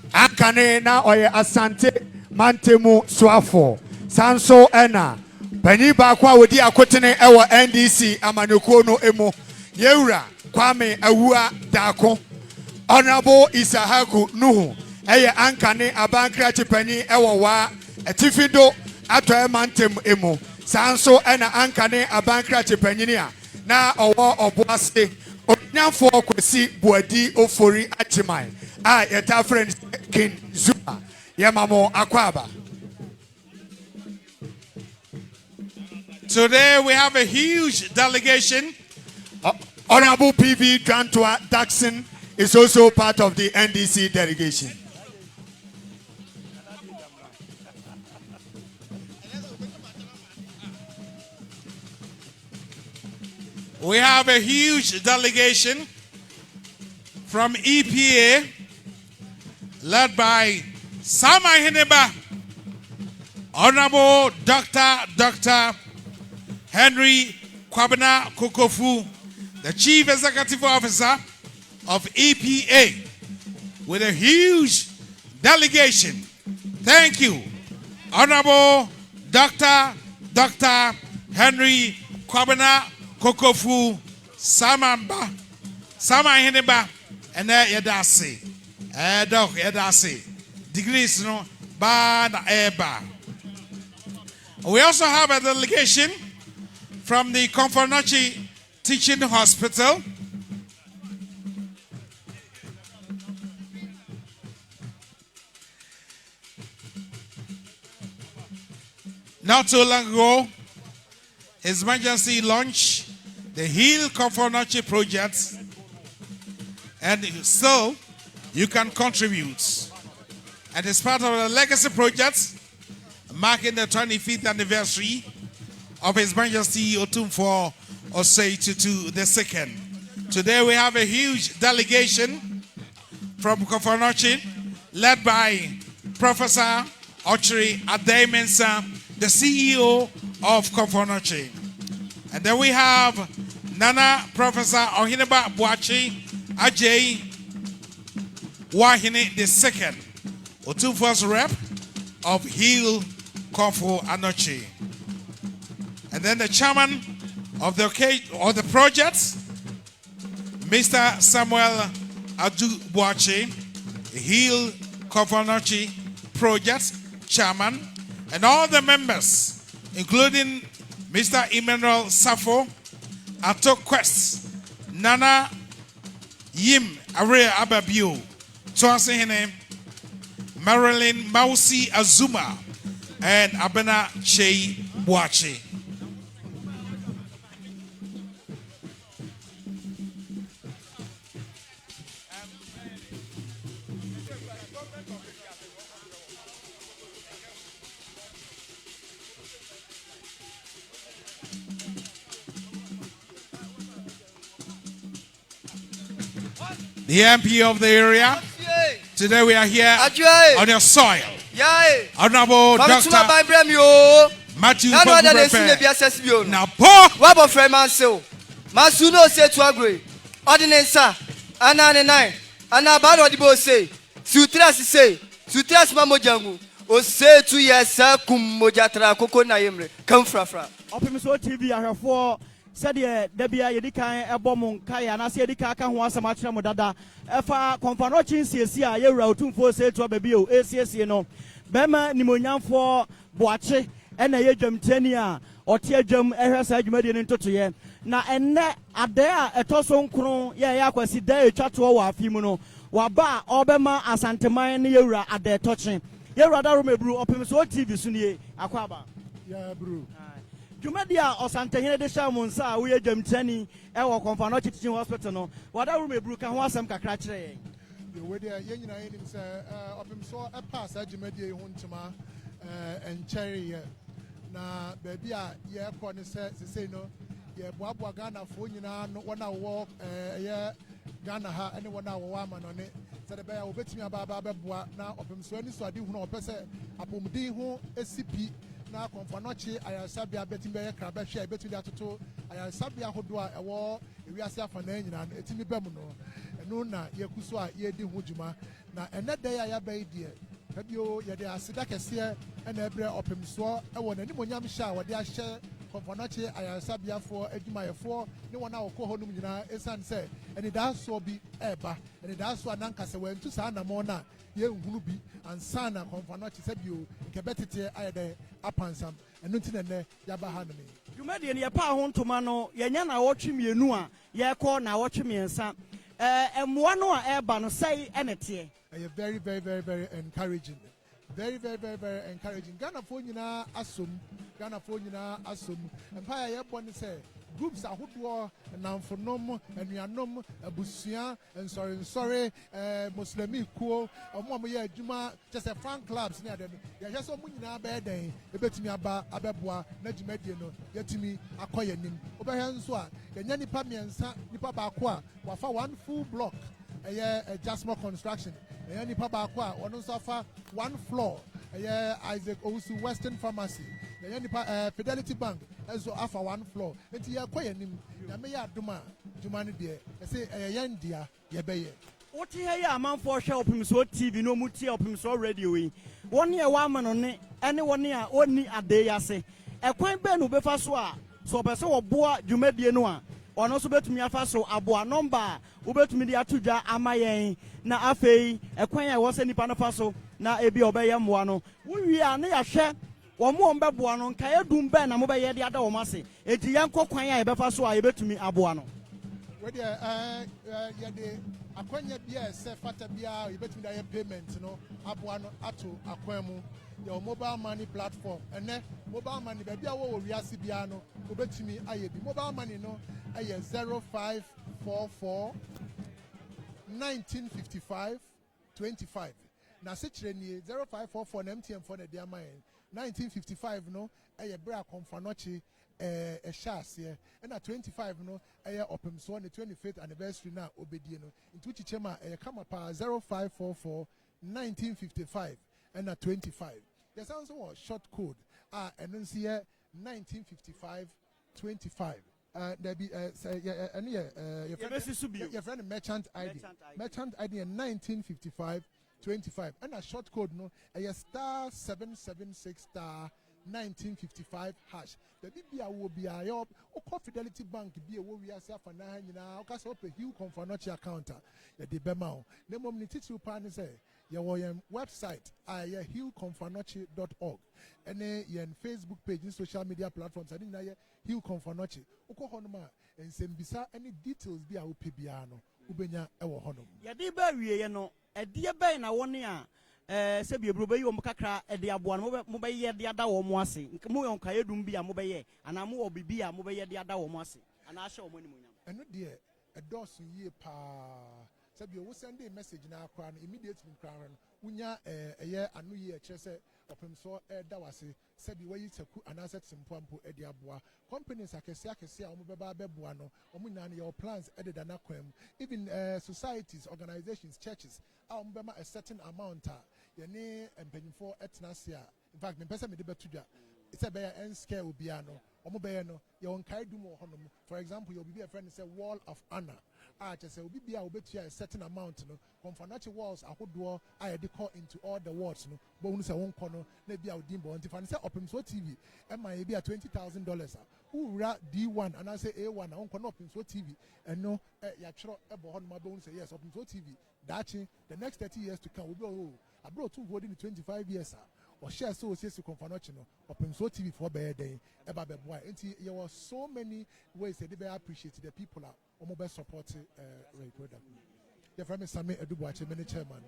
Akane na Oye Asante Mantemu Swafo, Sanso Ena, Peniba Kwa Wodi Akotene Ewa NDC, Amanuko no Emo, Yeura, Kwame Awua Dako, Honorable Isahaku Nuhu, Eye Ankane Abankra Chipeni Ewa Wa, Etifido, Atoe Mantem Emo. Sanso ena ankane abankra chepanyinia na owo oboase onyanfo Kwasi Buadi Ofori Achiman a yeta friend King Zuma yemamo akwaba. Today we have a huge delegation. Honorable PV Grantua Daxon is also part of the NDC delegation. We have a huge delegation from EPA led by Sama Hineba, Honorable Dr. Henry Kwabena Kokofu, the Chief Executive Officer of EPA, with a huge delegation. Thank you, Honorable Dr. Henry Kwabena Kokofu Sama Hineba, and Yadasi. Dog Yadasi. Degrees no bad eba. We also have a delegation from the Konfonochi Teaching Hospital. Not too long ago, His Majesty launched the Heal Konfonochi project, and so you can contribute. And it's part of the legacy project marking the 25th anniversary of His Majesty Otumfuo Osei Tutu II. Today we have a huge delegation from Konfonochi led by Professor Ochiri Ademensa, the CEO of Konfonochi. And then we have Nana Professor Ohineba Buachi Ajay Wahine II, Otumfuo's rep of Heal Konfo Anochi. And then the chairman of the project, Mr. Samuel Adu Buachi, Heal Konfo Anochi project chairman, and all the members, including Mr. Emmanuel Safo, Ato Quest, Nana Yim Are Ababio, Tuasihene, Marilyn Mausi Azuma, and Abena Che Buachi. The MP of the area. Today we are here on your soil. Honorable Dr. Matthew Pogubrepe. Now, Wabo Fremanso. Masuno say to agree. Ordinansa. Anane Anabano Dibo say. Sutras say. Sutras Mamojangu. O say 2 years kum mojatra koko na yemre. Come fra. Opemsuo TV I have 4. Sadia Debia Yedika Ebomon Kaya Nasia Dika can once a match Modada. Efa Konfonochi Sia Yera Otumfuo say to Ababio, ACS no. Bema Nimonian for Boache, and a Yajam Tenia, or Tiajam Ehasa Median into Toye. Na and Adea a Toson Kron, Akwasidae Chatwa Fimuno, Waba, Obema, Asantamai Yera at their touching. Yera Darumebru, Opemsuo TV Sunie, Akwaba. Yeah, bro. Jumadia or Santa Hene de Shamonsa, we are Jemteni, our Konfonochi Teaching Hospital. No, what I remember can want some cacrache. The way they are young names Opemsuo a pass at Jumadia Huntuma and Cherry. Na baby, yeah, corner says, say no, yeah, Bobo Ghana for you now, no 1 hour walk, yeah, Ghana ha, any 1 hour woman on it. So the bear will bet me about Babua now Opemsuo, so I do know, person, Apomdi, who SCP. Na Konfonochi Ayasabia betting be crab share between that to Ayasabia Hodua a war we are self and etimi bemuno no na yakuso a ye di hujuma na ene day ya ba die kabio ye de asida kese e na ebre Opemsuo e won ani monyam sha wo de ahye Konfonochi Ayasabia for adwumayefo ne wona wokọ honum nyina esan se ene da so bi eba ene da so ananka se wantu sa na mo na ye nhunu bi ansana Konfonochi sabio nkebetete ayede apansam enu ntinene yaba ha no me Jumadi ne pa ho ntoma no yenya na wotwe mienu a ye kọ na wotwe miensa emwa no a eba no sei enete very encouraging. Very encouraging. Ghana for nyina asom. Empire ye born say groups ahodoɔ namfonom anuanom abusua nsɔre muslimi kuo ɔmo a moyɛ adwuma kyɛ sɛ fan clubs ne ade no yɛhwɛ sɛ ɔmo nyinaa bɛyɛ dɛn ɛbɛtumi aba abɛboa na dwumadie no yɛtumi akɔ yɛnim wobɛhwɛ nso a yɛnya nipa mmiɛnsa nipa baako a wafa one full block ɛyɛ Jasmine construction ɛyɛ nipa baako a ɔno nso afa one floor ɛyɛ Isaac Owusu Western Pharmacy ɛyɛ nipa Fidelity Bank ɛnso afa one floor nti yɛkɔ yɛnim nyame yɛ adom a dwuma no deɛ ɛsɛ ɛyɛ yɛn dea yɛbɛyɛ wote ha yi amanfoɔ hwɛ Opemsuo TV na ɔmu tie Opemsuo radio yi wɔne ɛwɔ ama no ne ɛne wɔne a ɔnni ade yi ase ɛkwan bɛɛ no wobɛfa so a sɛ ɔpɛ sɛ wɔboa dwumadie no a ɔno nso bɛtumi afa so aboa nɔmba a wobɛtumi de ato dwa ama yɛn na afei ɛkwan a ɛwɔ sɛ nipa no fa so na ebi ɔbɛyɛ mmoa no wowie a ne yɛhwɛ wɔn bɛboa no nkaeɛ dum bɛn na mobɛyɛ de ada wɔn ase eti yɛnkɔ kwan a yɛbɛfa so a yɛbɛtumi aboa no wɔdeɛ yɛde akwanya bi a ɛsɛ fata biara yɛbɛtumi de ayɛ payment no aboa no ato akwan mu yɛwɔ mobile money platform ɛnɛ mobile money baabi a wɔwɔ wiase biara no wobɛtumi ayɛ bi mobile money no ɛyɛ 0544 1955 25 na sekyerɛ nie 0544 na MTN fo na de ama yɛn 1955 no ɛyɛ bere a kɔmfanɔkye ɛhyɛ aseɛ ɛna 25 no ɛyɛ Opemsuo ne 25th anniversary na obedie no nti kyikyɛm a ɛyɛ kama paa 0544 1955 ɛna 25 yɛsan nso wɔ short code a ɛno nso yɛ 1955 25 dabi ɛno yɛ yɛfrɛ no merchant ID merchant ID yɛ 1955 25 ɛna short code no ɛyɛ star 776 star 1955 hash dabi bia wo bia yɛ okɔ Fidelity Bank bi e wo wiase afa na ha nyinaa ɔka sɛ ɔpɛ Hill Confanochi account a yɛde bɛma wo na mmom ne titiri pa ne sɛ yɛwɔ yɛn website a yɛ hillconfanochi.org ɛne yɛn Facebook page ne social media platforms ɛne nyinaa yɛ Hill Confanochi wokɔ hɔ nom a nsɛmbisa ne details bi a wopɛ biara no wobɛnya ɛwɔ hɔ nom yɛde ba wie no ɛdeɛ bɛn na wɔne a sɛ biebro bɛyi wɔn kakra ɛde aboa no mobɛyɛ de ada wɔn ase mo yɛ nkaeɛ dum bi a mobɛyɛ anaa mo wɔ bibi a mobɛyɛ de ada wɔn ase anaa ahyɛ wɔn animonyam ɛno deɛ ɛdɔɔso yie paa sɛ bi wo send a message na akora no immediately nkra no wonya ɛyɛ ano yie ɛkyerɛ sɛ Opemsuo ɛda wase sɛ bi wayi saku anaasɛ tempoampo ɛde aboa companies akɛse a wɔn bɛba abɛboa no wɔn nyinaa yɛ plans ɛdeda na kwan mu even societies organizations churches a wɔn bɛma a certain amount a yɛne mpanyinfoɔ ɛtena ase a in fact mpɛ sɛ mede bɛto dwa sɛ bɛyɛ ɛnskɛ obiara no wɔn bɛyɛ no yɛwɔ nkae dum wɔ hɔnom for example yɛ obi bi a yɛfrɛ no sɛ wall of honor a kyerɛ sɛ obi bi a obetua a certain amount no Confanochi walls ahodoɔ a yɛde kɔ into all the wards no bɔhunu sɛ wɔn kɔ no na ebi a odin bɔ nti fa ne sɛ Opemsuo TV ɛma yɛ bi a $20,000 a wura D1 anaasɛ A1 a wɔn kɔ na Opemsuo TV ɛno yɛatwerɛ ɛbɔ hɔnom a bɔhunu sɛ yes Opemsuo TV daakye the next 30 years to come obi a aburo tu wɔ di ne 25 years a ɔhyɛ sɛ osiesie Confanochi no Opemsuo TV for bɛyɛ dɛn ɛba bɛboa nti yɛwɔ so many ways yɛde bɛ appreciate the people a wɔn bɛ support program yɛfrɛ me Sami Adubuache mene chairman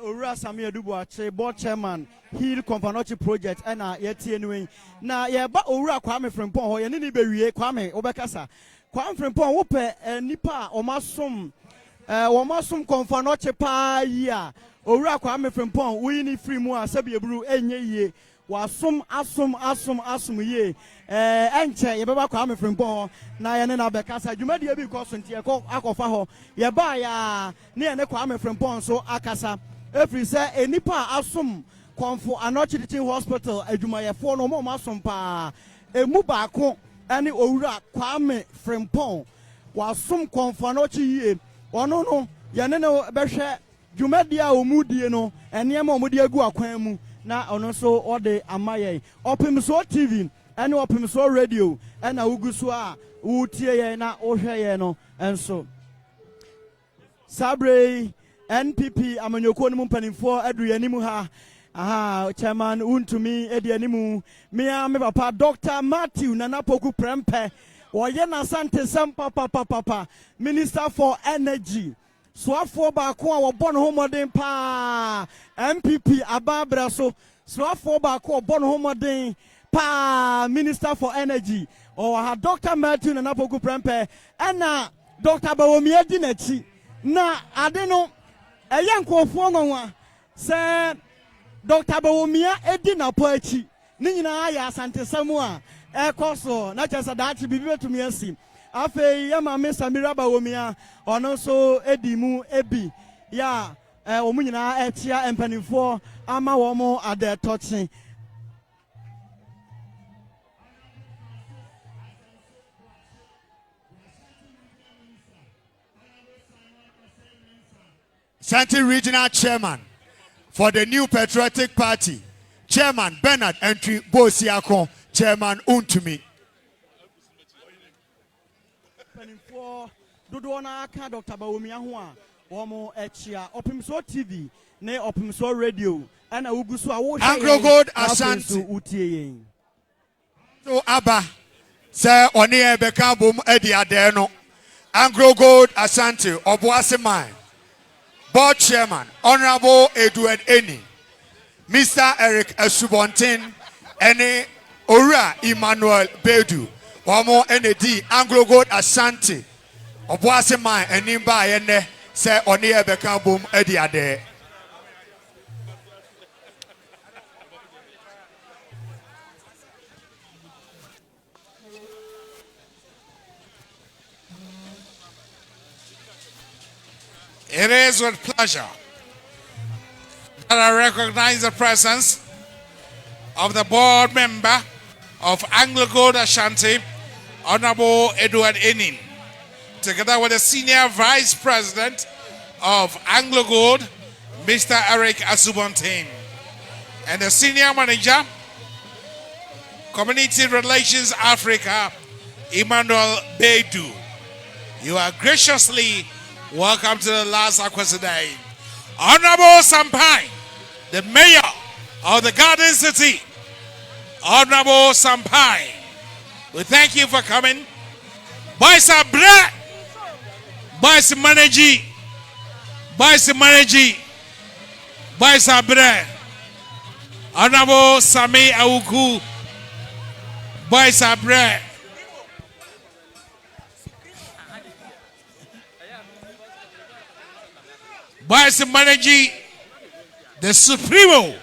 Owura Sami Adubuache board chairman Hill Confanochi project ɛna yɛtie no yi na yɛba Owura Kwame Frimpong hɔ yɛne ne bɛwie Kwame wobɛkasa Kwame Frimpong wopɛ nipa a ɔmasom Confanochi paa yi a Owura Kwame Frimpong woyi ne firi mu a sɛbi eburu enye yie wasom asom yie ɛnkyɛ yɛbɛba Kwame Frimpong na yɛne na bɛkasa dwumadie bi kɔ so nti yɛkɔ akɔfa hɔ yɛbaa ya ne yɛne Kwame Frimpong so akasa efiri sɛ enipa asom Confanochi Teaching Hospital adwumayɛfoɔ no ɔmo asom paa emu baako ɛne Owura Kwame Frimpong wasom Confanochi yie ɔno no yɛne no bɛhwɛ dwumadie a ɔmu die no nneɛma a ɔmo de agu akwan mu na ɔno nso ɔde ama yɛn Opemsuo TV ɛne Opemsuo radio ɛna wogu so a wotie yɛn na wohwɛ yɛn no nso sabre NPP amanyɔkuo no mu mpanimfoɔ aduru yɛn anim ha chairman untumi edi animu mea me papa Dr. Matthew Nana Poku Prempe wɔyɛ na sante sɛm papa Minister for Energy soafoɔ baako a wɔbɔ ne ho mmɔden paa MPP ababra so soafoɔ baako a wɔbɔ ne ho mmɔden pa Minister for Energy or ha Dr. Matthew Nanapoku Prempe and Dr. Bawumia Dinechi na adeno eyankofo ngonwa se Dr. Bawumia edina poechi ni nyina ya asante samu a ekoso na chesa dachi bibi betumi asi afi ya mama Samira Bawumia ono so edimu ebi ya omu nyina etia empanifo ama womo ade tochi Ashanti Regional Chairman for the New Patriotic Party, Chairman Bernard Entry Bosiako, Chairman Untumi. Dr. Bawumia Hua, Womo Echia, Opemsuo TV, ne Opemsuo Radio, and Ugusu Anglo Gold Ashanti. So Abba, Sir Oni Ebeka Boom Eddie Adeno, Anglo Gold Ashanti, Obuasemai. Board Chairman, Honorable Edward Eni, Mr. Eric Asubontin, and Ora Emmanuel Bedu, Wamo ND, Anglo Gold Ashanti, Obuasemai, and Nimba Ene, Sir Onia Bekabum Ediade. It is with pleasure that I recognize the presence of the board member of Anglo Gold Ashanti, Honorable Edward Enin, together with the senior vice president of Anglo Gold, Mr. Eric Asubontin, and the senior manager, Community Relations Africa, Emmanuel Bedu. You are graciously welcome to the last Akwasidae. Honorable Sampai, the mayor of the Garden City. Honorable Sampai, we thank you for coming. Vice Bre, Vice Manager, Vice Manager, Vice Bre, Honorable Sami Awuku, Vice Bre. Vice Manager, the Supremo.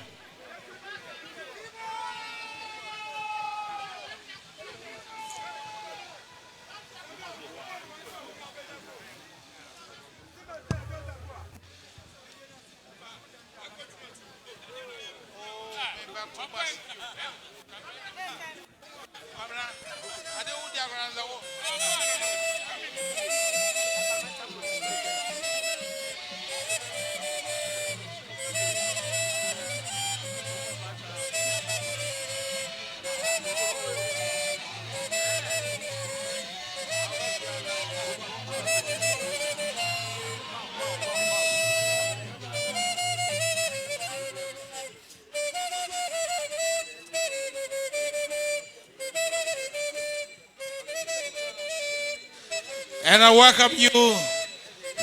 And I welcome you,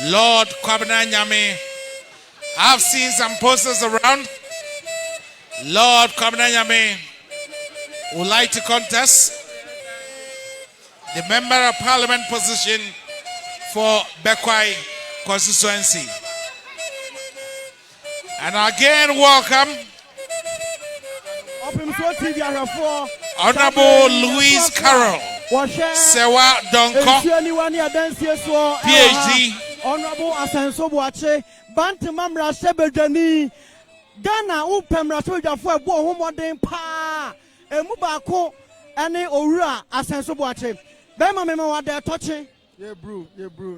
Lord Kwabena Nyame. I've seen some posters around. Lord Kwabena Nyame would like to contest the Member of Parliament position for Bekwai constituency. And again, welcome Honorable Louise Carroll, Sewa Donko, PhD. Honorable Asenso Boache, Bantamamra Sebedani, Ghana, Opemra Soja Bo Homoden Pa, Mubako, and Ora Asenso Boache. Bema Memo, they're touching. Yeah, bro.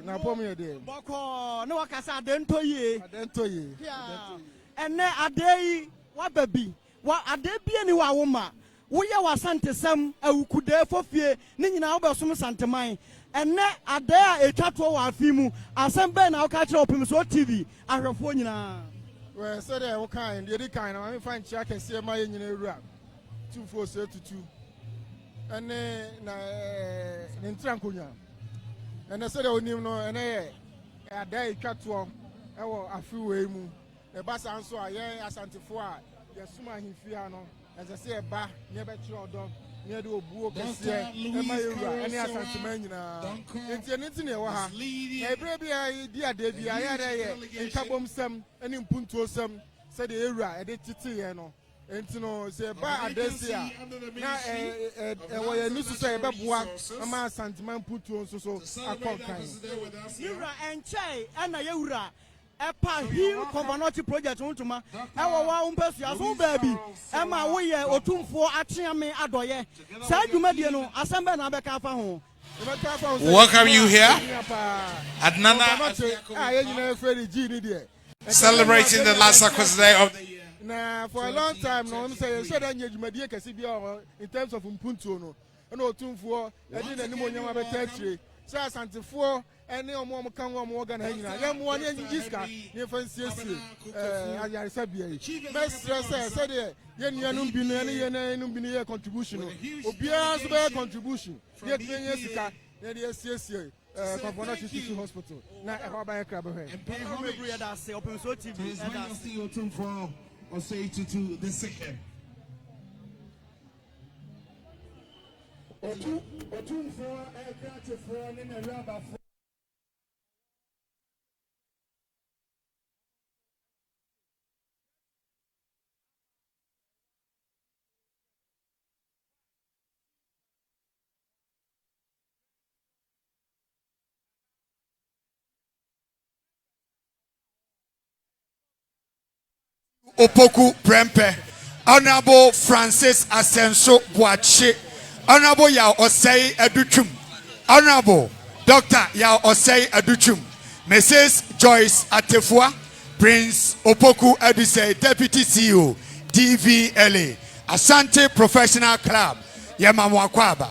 Now, pour me a day. Boko, no, I can't dento ye. Dento ye. And then a day, what baby? What a day be any woman. We are Santa Sam, a could therefore fear, Nina Albasum Santa Mine. And now a day a chat to our film, as some Ben, I'll catch up in so TV, and Rafonina. Well, so they're all kind, the other kind. I find Jack and see my in a rap 2-4-2. And then in Trancunia. And I said, I don't know, and a day cut to a few way. The bus answer, yeah, as Antifoa, yɛsoma ahemfie no ɛsɛ sɛ ɛba ne yɛbɛkyerɛ ɔdɔ ne yɛde obuo kɛseɛ ɛma yɛwura ɛne asantema nyinaa enti ɛno nti ne ɛwɔ ha na ɛberɛ bi a yɛdi ade bi a yɛdɛ yɛ nkabomsɛm ne mpuntuosɛm sɛdeɛ yɛwura ɛde teteyɛ no enti no sɛ ɛba adesi a na ɛwɔ yɛn ni so sɛ yɛbɛboa ama asantema mpuntuo nso so akɔ nkan yɛwura ɛnkyɛe ɛna yɛwura ɛpa hill convention project ntoma ɛwɔ wa mpɛsua so baabi ɛma woyɛ otumfoɔ ateame adɔyɛ saa dwumadie no asɛm bɛ na abɛka afa ho Welcome you here at Nana celebrating the last Akwasidae of the year. Now, for a long time, no one say said that you can see in terms of Mpuntu no, and Otumfuo, I didn't know you have a territory. So I sent for any more can one more than hanging. I am one in Jiska, near Francis, I said, best said, Yanum Binia contribution, Obia's contribution, yet 10 years ago, yes, Convention Teaching Hospital. Now, I buy a crab of Opemsuo TV. Otumfuo or say to the second. Otumfuo aircraft for in a rubber. Opoku Prempe, Honorable Francis Asenso Boache, Honorable Yao Osei Aduchum, Honorable Dr. Yao Osei Aduchum, Mrs. Joyce Atefua, Prince Opoku Aduse, Deputy CEO, DVLA, Asante Professional Club, Yamamwakwaba.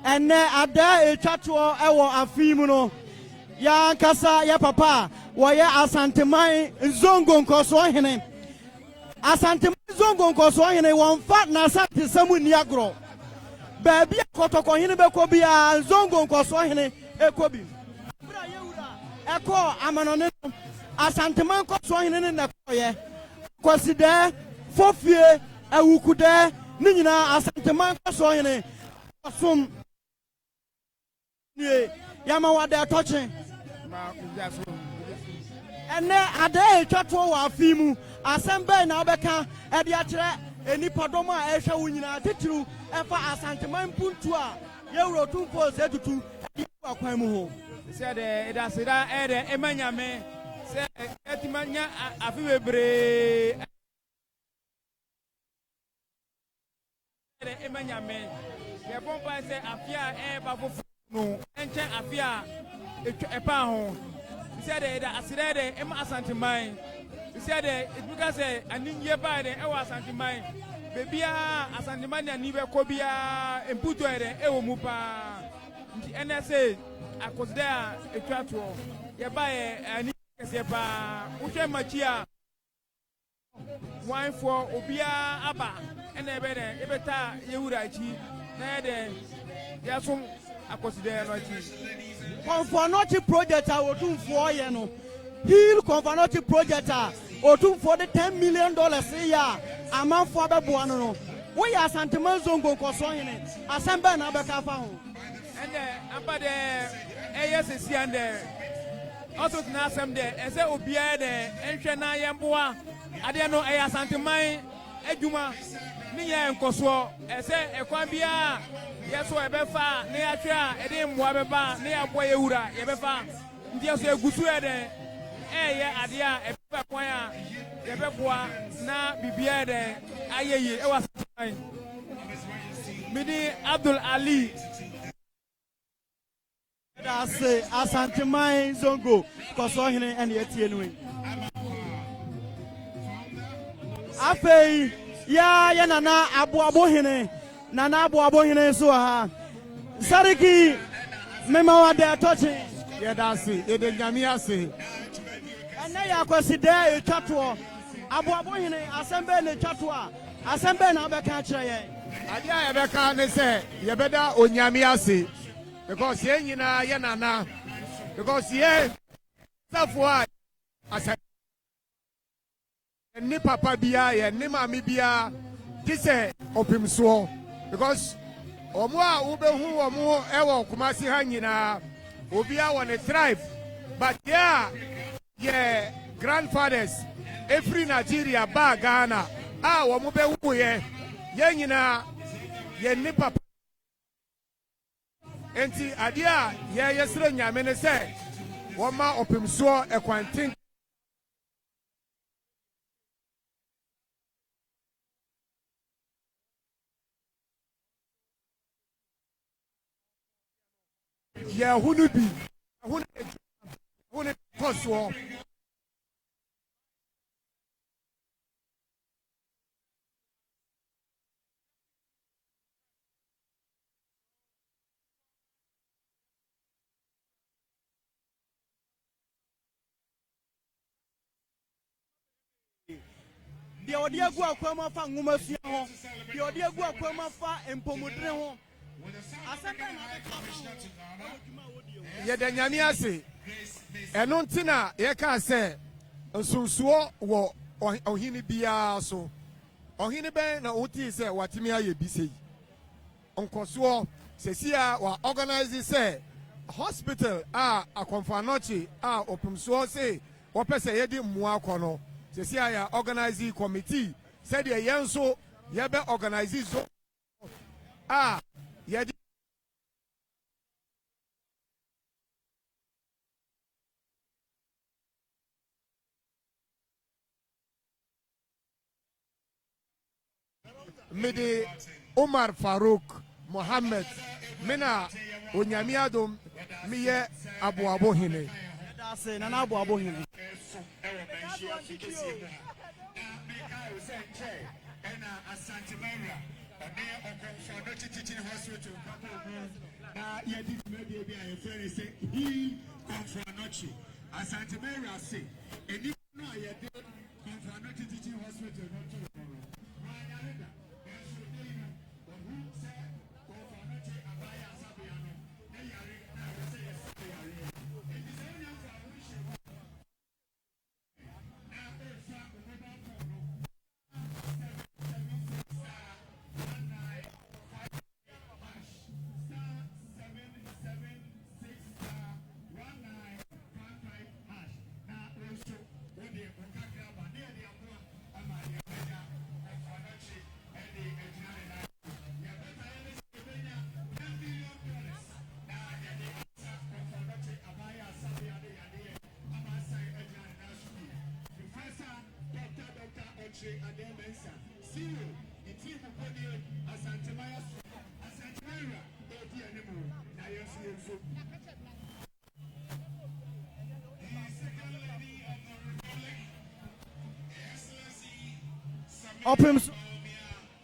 And ada etwatwo ewo afimu no ya nkasa ya papa wo ya asanteman nzongo nkoso hene asanteman nzongo nkoso hene won fa na asante samu ni agro baabi akotoko hene beko bia nzongo nkoso hene ekobi bra yewura eko amanone asanteman nkoso hene ne nakoye Akwasidae fofie awukude ni nyina asanteman nkoso hene asum Yama wade touching. And a day chat for a fimu, assemble now becca at the atre, any padoma, Esha Winina, Titu, Efa Asantaman Puntua, Euro 2 for Z2, Aquamu. Said it has said, Emanyame, said Etimania, Afibre Emanyame, the bomba said, Afia, Eba. No, enche afia epa ho. He said that Akwasidae em asanteman. He said it because aninye ba de e wa asanteman. Bebia asanteman na ni be ko bia emputo ere e wo mu pa. Nti NSA Akwasidae etwato. Ye ba ye ani kese pa. Uhwe machia. Wine for obia aba. Ene be de e beta yewura achi. Na de yasum Akwasidae no chi Convention project a otumfuo ye no Hill Convention project a otumfuo de $10 million ya amanfo abeboa no we ya santeman zongo nkoso hene asembe na abeka fa ho ende amba de ASC and also na asem de ese obia de enhwe na yemboa ade no e ya santeman adwuma Niya nkoso ese ekwan bia yeso ebefa ne atwa ede mmoa beba ne aboye wura yebefa ndi yeso egusu ede eye ade a ebefa kwan a yebeboa na bibia ede ayeye e wasan midi Abdul Ali that's Asante Mai Zongo koso hene ene etie no afei ya nana abo hene nana abo hene so ha sariki mema wade tochi ya dasi ede nyame ase ene ya Akwasidae etwato abo hene asembe ne twato a asembe na abeka kire ye ade a yebeka ne se yebeda onyame ase because ye nyina ye nana because ye safo a asa ni papa bia ye ni mami bia dise Opemsuo because omo a ubehu omo ewo Kumasi ha nyina obi a won a tribe but yeah grandfathers every Nigeria ba Ghana a omo behu ye nyina ye ni papa enti ade a ye yesre nyame ne se wo ma Opemsuo ekwantin yeah, who would be? Who would cost war? the odiagu akwama fa nguma sua ho the odiagu akwama fa empomudre ho asembe na ye da nyame ase eno ntina ye ka se nsunsuo wo ohini bia so ohini ben na oti se watimi aye bi sei onkoso sesia wa organize se hospital a akonfanochi a Opemsuo se wo pese ye di mmoa kono sesia ya organize committee said ye yenso ye be organize so a ye mede Omar Farouk Mohammed mina onyame adom miye aboabo hene that's na na aboabo hene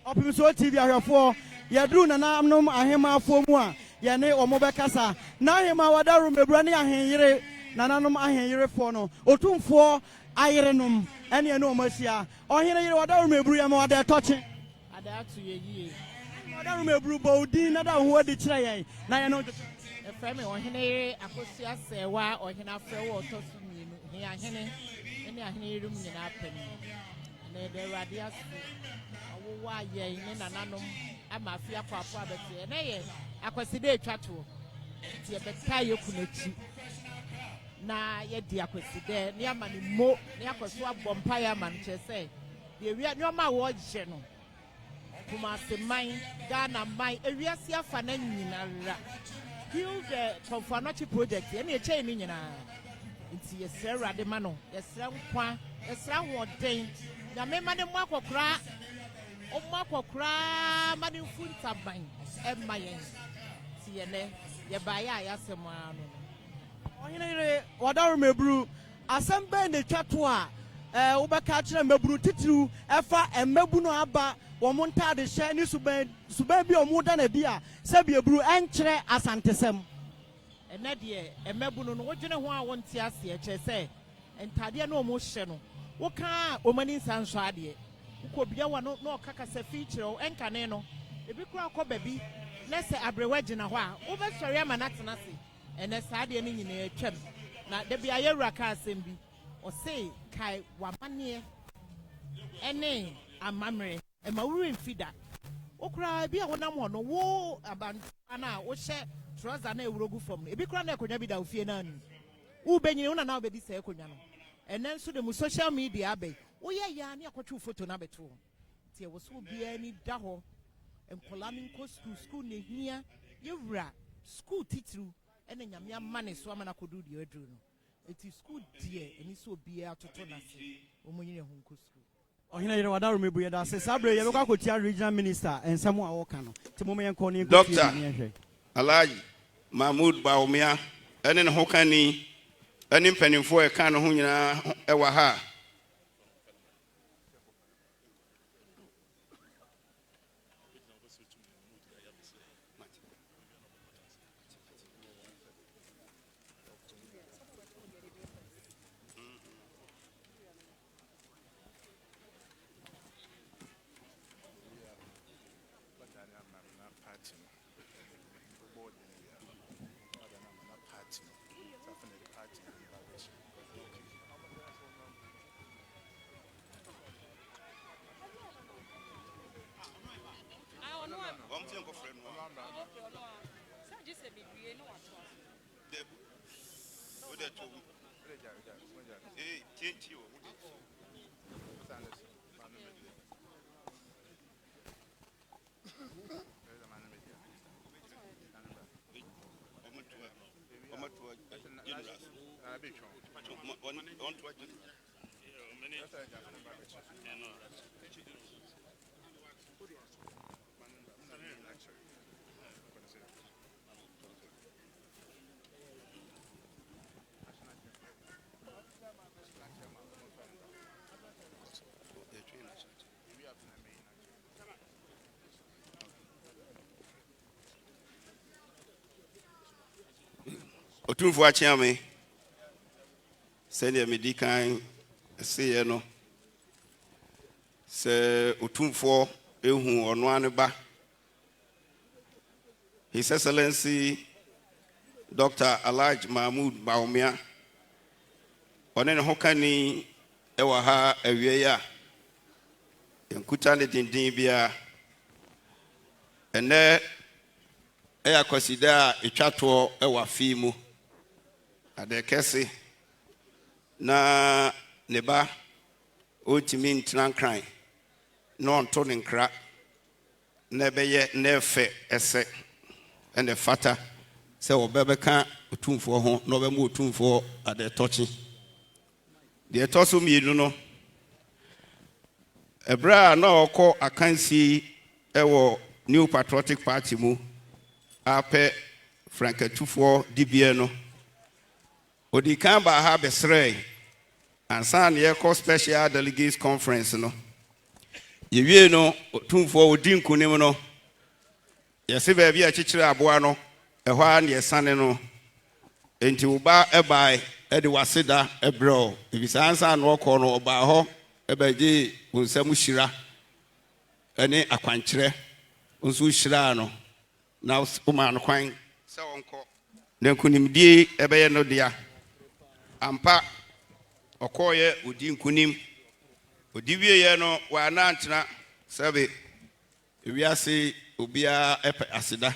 Opemsuo TV ahwefo yadru nana amnom ahema afo mu a ye ne omo bekasa na ahema wadaru mebura ne ahenyere nananom ahenyere fo no otumfo ayerenom ene ene omahia ohene yere wadaru meburu ya ma wada toche ada atu ye yie wadaru meburu bodi na da ho adi kire yen na ye no efreme ohene yere Akwasidae wa ohene afre wo otosu minu he ahene ene ahene yere mu nyina apani na de radia wo wa ye ne nananom amafia kwapo abete na ye Akwasidae twato tie beta ye kunachi na ye di Akwasidae ne amani mo ne Akwasidae abompa ya man chese de wi anyoma wo je no Kumasi mine, Ghana mine, Ewiasia Fananina. Heal the Confanachi project, any chain in It's a Sarah de Mano, a Sram Quan, a Sram Ward Dane, the Mamma Marco Cra, or Marco Cra, Madu Food Tabine, and my end. CNA, Yabaya Yasamano. Wada remebru asembe ne twatoa wobeka kire mebru titru efa emmebu no aba wo monta de hye ni suban bi omuda na bia se biebru enkire asantesem ene de emmebu no wodwene ho a wonte ase e kire se entade na omo hye no woka omani nsanso ade ko bia wa no okaka se feature o enkane no ebi kura akoba bi na se abrewa gina ho a wobesori ama na tena se ene saade ni nyina atwam na de bia yewura ka asem bi o say kai wamane ene amamre e ma wuru mfida okura bia wonam ho no wo abana wo hye trouser na ewurogu fam ebi kura na ekonya bi da ofie na anu wo benyi wona na obedi se ekonya no ene nso de mu social media abai wo ye ya na akotwe photo na beto tie wo so bia ni da ho enkola mi nko school ne hia yewura school titru ene nyamia mane so amana kodu de adru no eti school die eni so bia atoto na se omunyine hu nko school ohina yere wada remebu ye da se sabre ye bekwa kotia regional minister ensemu a woka no ti mo me nko ne nko Dr. Alhaji Mahmoud Baumia ene ne hokani ene mpanimfo e ka no ho nyina e wa ha Otumfu achiame send me kan say no se otumfu ehu ono ane ba His Excellency Dr. Alhaji Mahmoud Baumia onen hokani ewa ha awie ya enkuta ne dindin bia ene Akwasidae etwato ewa fimu adekese na neba otimi ntrankran no onto ne nkra na beye nefe ese ene fata se obebeka otumfo ho no be mu otumfo adetochi de toso mienu no ebra na okọ akansi ewo New Patriotic Party mu ape frankatufo dibie no odi kan ba ha besrey ansan ye ko special delegates conference no yewie no otumfo odi nkunim no yesi ba bia chichire aboa no ehwa na yesane no enti uba ebai edi wasida ebro ebisa ansan no okọ no oba ho ebaje unsam hira ene akwankyere unsu hira no na woman kwan se wonko na nkunimdie ebeye no dia ampa okoye odi nkunim odi wieye no wa na antena sebe ewiase obia epe asida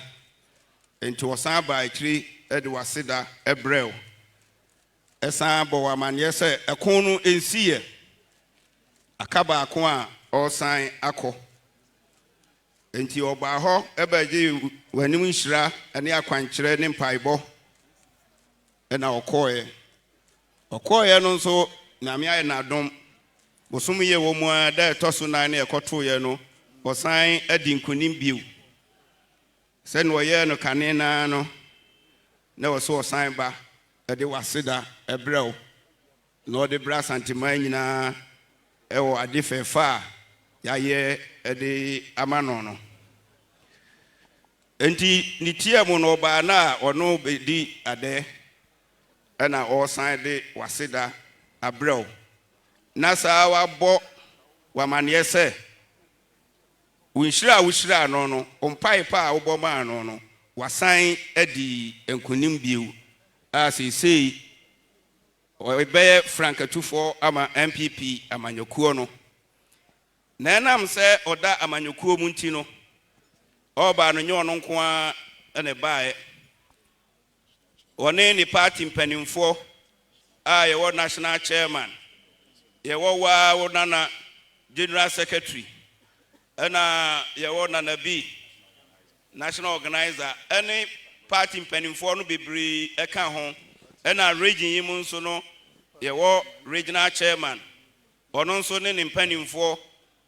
enti wosan ba akiri edi wasida ebrel esan bo wa manye se ekon no ensiye akaba akon a osan akọ enti ọba hɔ ɛbɛgye w'anim nhyira ne akwankyerɛ ne mpaebɔ ɛna ɔkɔɔeɛ no nso nyame ayɛ n'adom bosom yɛ wɔ mu a da ɛtɔ so 9 ne ɛkɔtoeɛ no ɔsan adi nkonim bio sɛne ɔyɛɛ no kane naa no na ɔsɛ ɔsan ba ɛde waseda ɛbrɛ wo na ɔde brɛ asanteman nyinaa ɛwɔ ade fɛfa a yɛayɛ ɛde ama no enti ne tie mu no ɔbaa no a ɔno bɛdi adɛ ɛna ɔsan de waseda abrɛ wo na saa wabɔ wamanneɛ sɛ wonhyira a wohyira no no mpaepa a wobɔ maa no wasan adi nkonim bio a seesei ɔbɛyɛ frankatufoɔ ama MPP amanyɔkuo no na ɛnam sɛ ɔda amanyɔkuo mu nti no ɔbaa no nyɛ ɔno nko a ɛne baeɛ ɔne ne party mpanimfoɔ a yɛwɔ national chairman yɛwɔ waa wo nana general secretary ɛna yɛwɔ nana bi national organizer ɛne party mpanimfoɔ no bebree ɛka ho ɛna region yi mu nso no yɛwɔ regional chairman ɔno nso ne mpanimfoɔ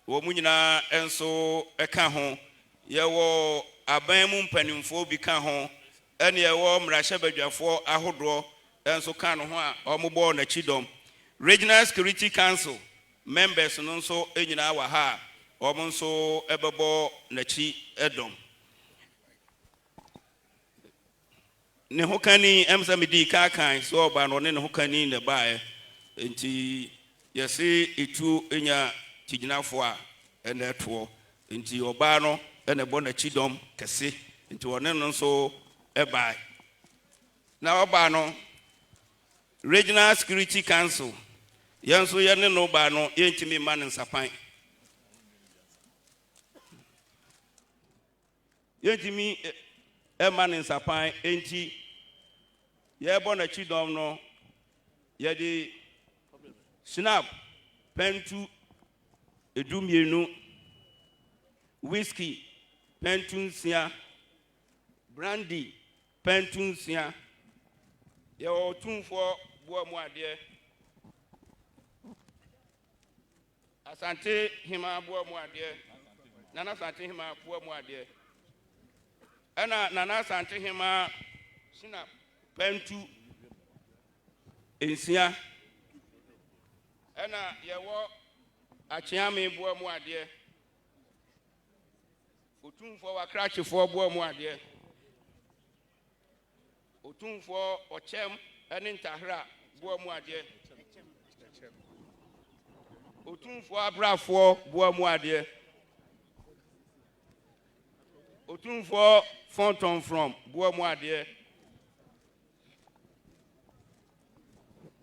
wɔ mu nyinaa nso ɛka ho yɛwɔ aban mu mpanimfoɔ bi ka ho ɛne yɛwɔ mmarahyɛbadwafoɔ ahodoɔ nso ka no ho a ɔmobɔ n'akyi dɔm regional security council members no nso nyinaa wɔ ha a ɔmo nso ɛbɛbɔ n'akyi ɛdɔm ne ho kani ɛmsa medi kakan so ɔba no ne ho kani ne bae enti yɛse etu enya tigyinafoɔ a ɛna ɛtoɔ enti ɔba no ɛna bɔ n'akyi dɔm kɛse enti ɔne no nso ɛbae na ɔba no regional security council yɛn nso yɛne no ba no yɛntimi ma ne nsapan yɛntimi ɛma ne nsapan enti yɛbɔ n'akyi dɔm no yɛde snap pentu edumienu whiskey pentu nsia brandy pentu nsia yɛwɔ tumfoɔ boa mu adeɛ asante hima boa mu adeɛ nana asante hima boa mu adeɛ ɛna nana asante hima snap pentu nsia ɛna yɛwɔ akyeame boa mu adeɛ otumfoɔ wakrakyefoɔ boa mu adeɛ otumfoɔ ɔkyɛm ɛne ntahra boa mu adeɛ otumfoɔ abrafoɔ boa mu adeɛ otumfoɔ fonton from boa mu adeɛ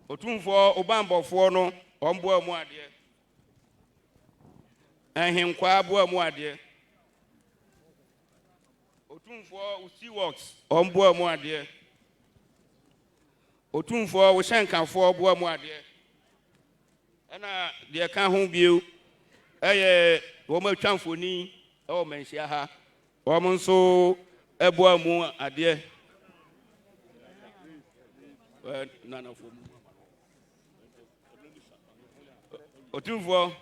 otumfoɔ obambɔfoɔ no ɔmboa mu adeɛ ɛhenkwaa boa mu adeɛ otumfoɔ usiworks ɔmboa mu adeɛ otumfoɔ wohyɛnkafoɔ boa mu adeɛ ɛna deɛ ka ho bio ɛyɛ wɔn atwa mfoni ɛwɔ manhyia ha wɔn nso ɛboa mu adeɛ nanafo mu otumfoɔ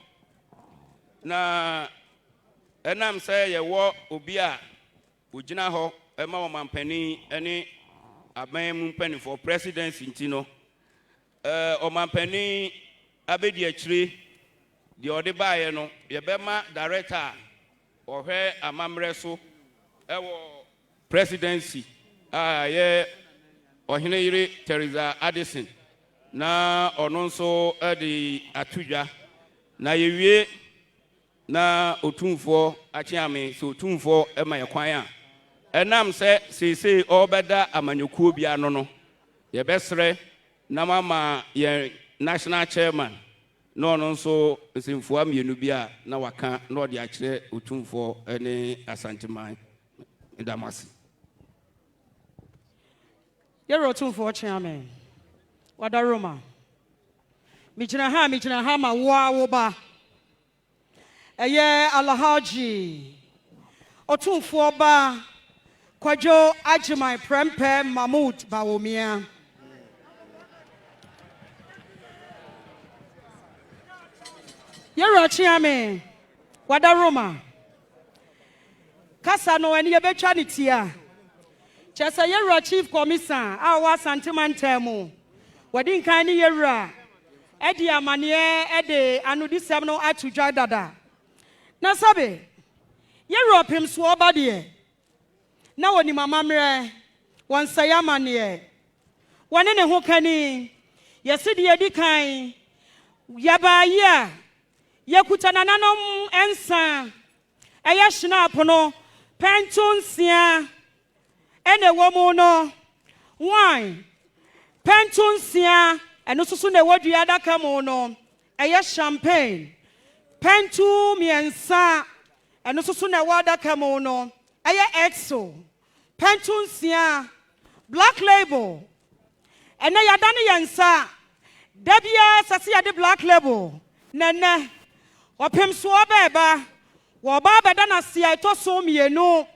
na ɛnam sɛ yɛwɔ obi a ogyina hɔ ɛma ɔmampanin ɛne aban mu mpanimfoɔ presidency nti no ɔmampanin abɛdi akyire deɛ ɔde baeɛ no yɛbɛma director a ɔhwɛ amammerɛ so ɛwɔ presidency a yɛ ɔhene yere Teresa Addison na ɔno nso ɛde ato dwa na yɛwie na otumfoɔ akyeame sɛ otumfoɔ ɛma yɛ kwan a ɛnam sɛ seesei ɔbɛda amanyɔkuo bia no yɛbɛsrɛ na mama yɛn national chairman na ɔno nso nsɛmfua mmienu bi a na waka na ɔde akyerɛ otumfoɔ ne asanteman ndamase yɛrɛ otumfoɔ chairman wada Roma migyina ha ma wo ba ɛyɛ Alhaji Otumfuo ba Kwajo Ajimai Prempe Mahmoud Bawumia. Yerochiame Wada Roma Kasa no eni yebetwa ne tia Chesa Yero Chief Commissioner awa Santimantemu Wadi nkan ne Yera Edi amane ede anudisem no atudwa dada Na sabe Yero Opemsuo ba de Na woni mamamre won sayamane woni ne ho kani yesidi edi kan yabaya Yakuta nananom ensa eya hina apono pentunsia ene womu no wine pentunsia eno susu ne wadua adaka mu no eya champagne pentu miensa eno susu ne wadaka mu no eya exo pentunsia black label ene yadane yensa dabia sase yade black label nene Opemsuo beba wo ba beda na sia itoso mienu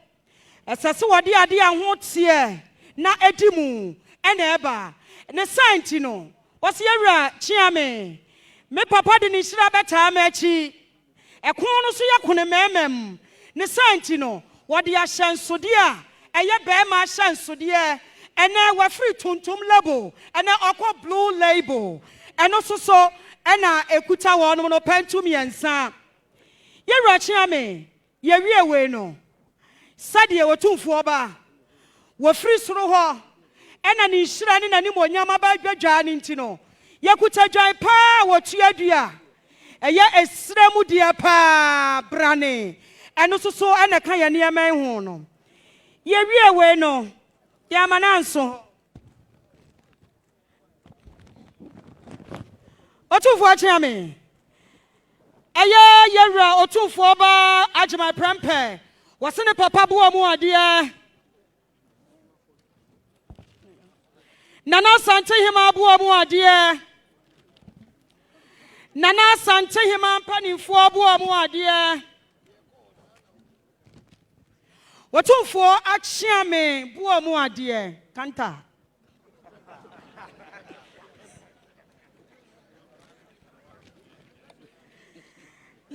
esese wode ade ahotie na edimu ena eba ne sainti no wose yewura chiame me papa de ni hira beta amachi ekon no so yakone memem ne sainti no wode ahyansode a eye be ma ahyansode ene wa free tuntum label ene okọ blue label eno so ena ekuta wono no pentum yensa Yewura chiame yewie we no sade wotumfuo ba wo free soro ho ena ni hira ni nanim onyama ba dwadwa ni ntino yekuta dwan pa wotuadua eye esremu dia pa brane eno so ena kan ye ne man hu no yewie we no ya mananso Otumfuo chiame Aya Yewura Otumfuo ba Ajimai Prempe wasene papa bo mu ade Nana Sante hima bo mu ade Nana Sante hima panimfo bo mu ade Otumfuo achiame bo mu ade kanta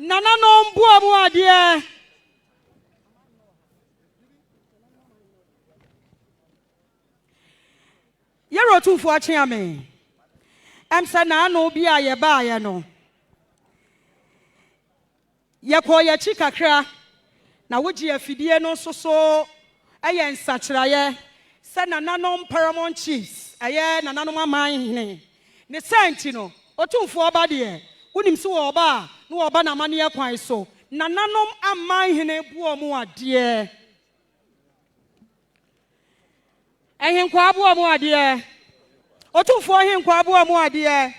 Nana no mbu mu ade Yero Otumfuo achiame emsa na no bia ye ba ye no ye ko ye chi kakra na woji afidie no soso eye nsachiraye se nananom paramount chiefs aye nananom aman ne sainti no Otumfuo ba de wonim se wo ba no wo ba na mane kwan so nananom aman hene buo mu ade ehinkwa buo mu ade Otumfuo hinkwa buo mu ade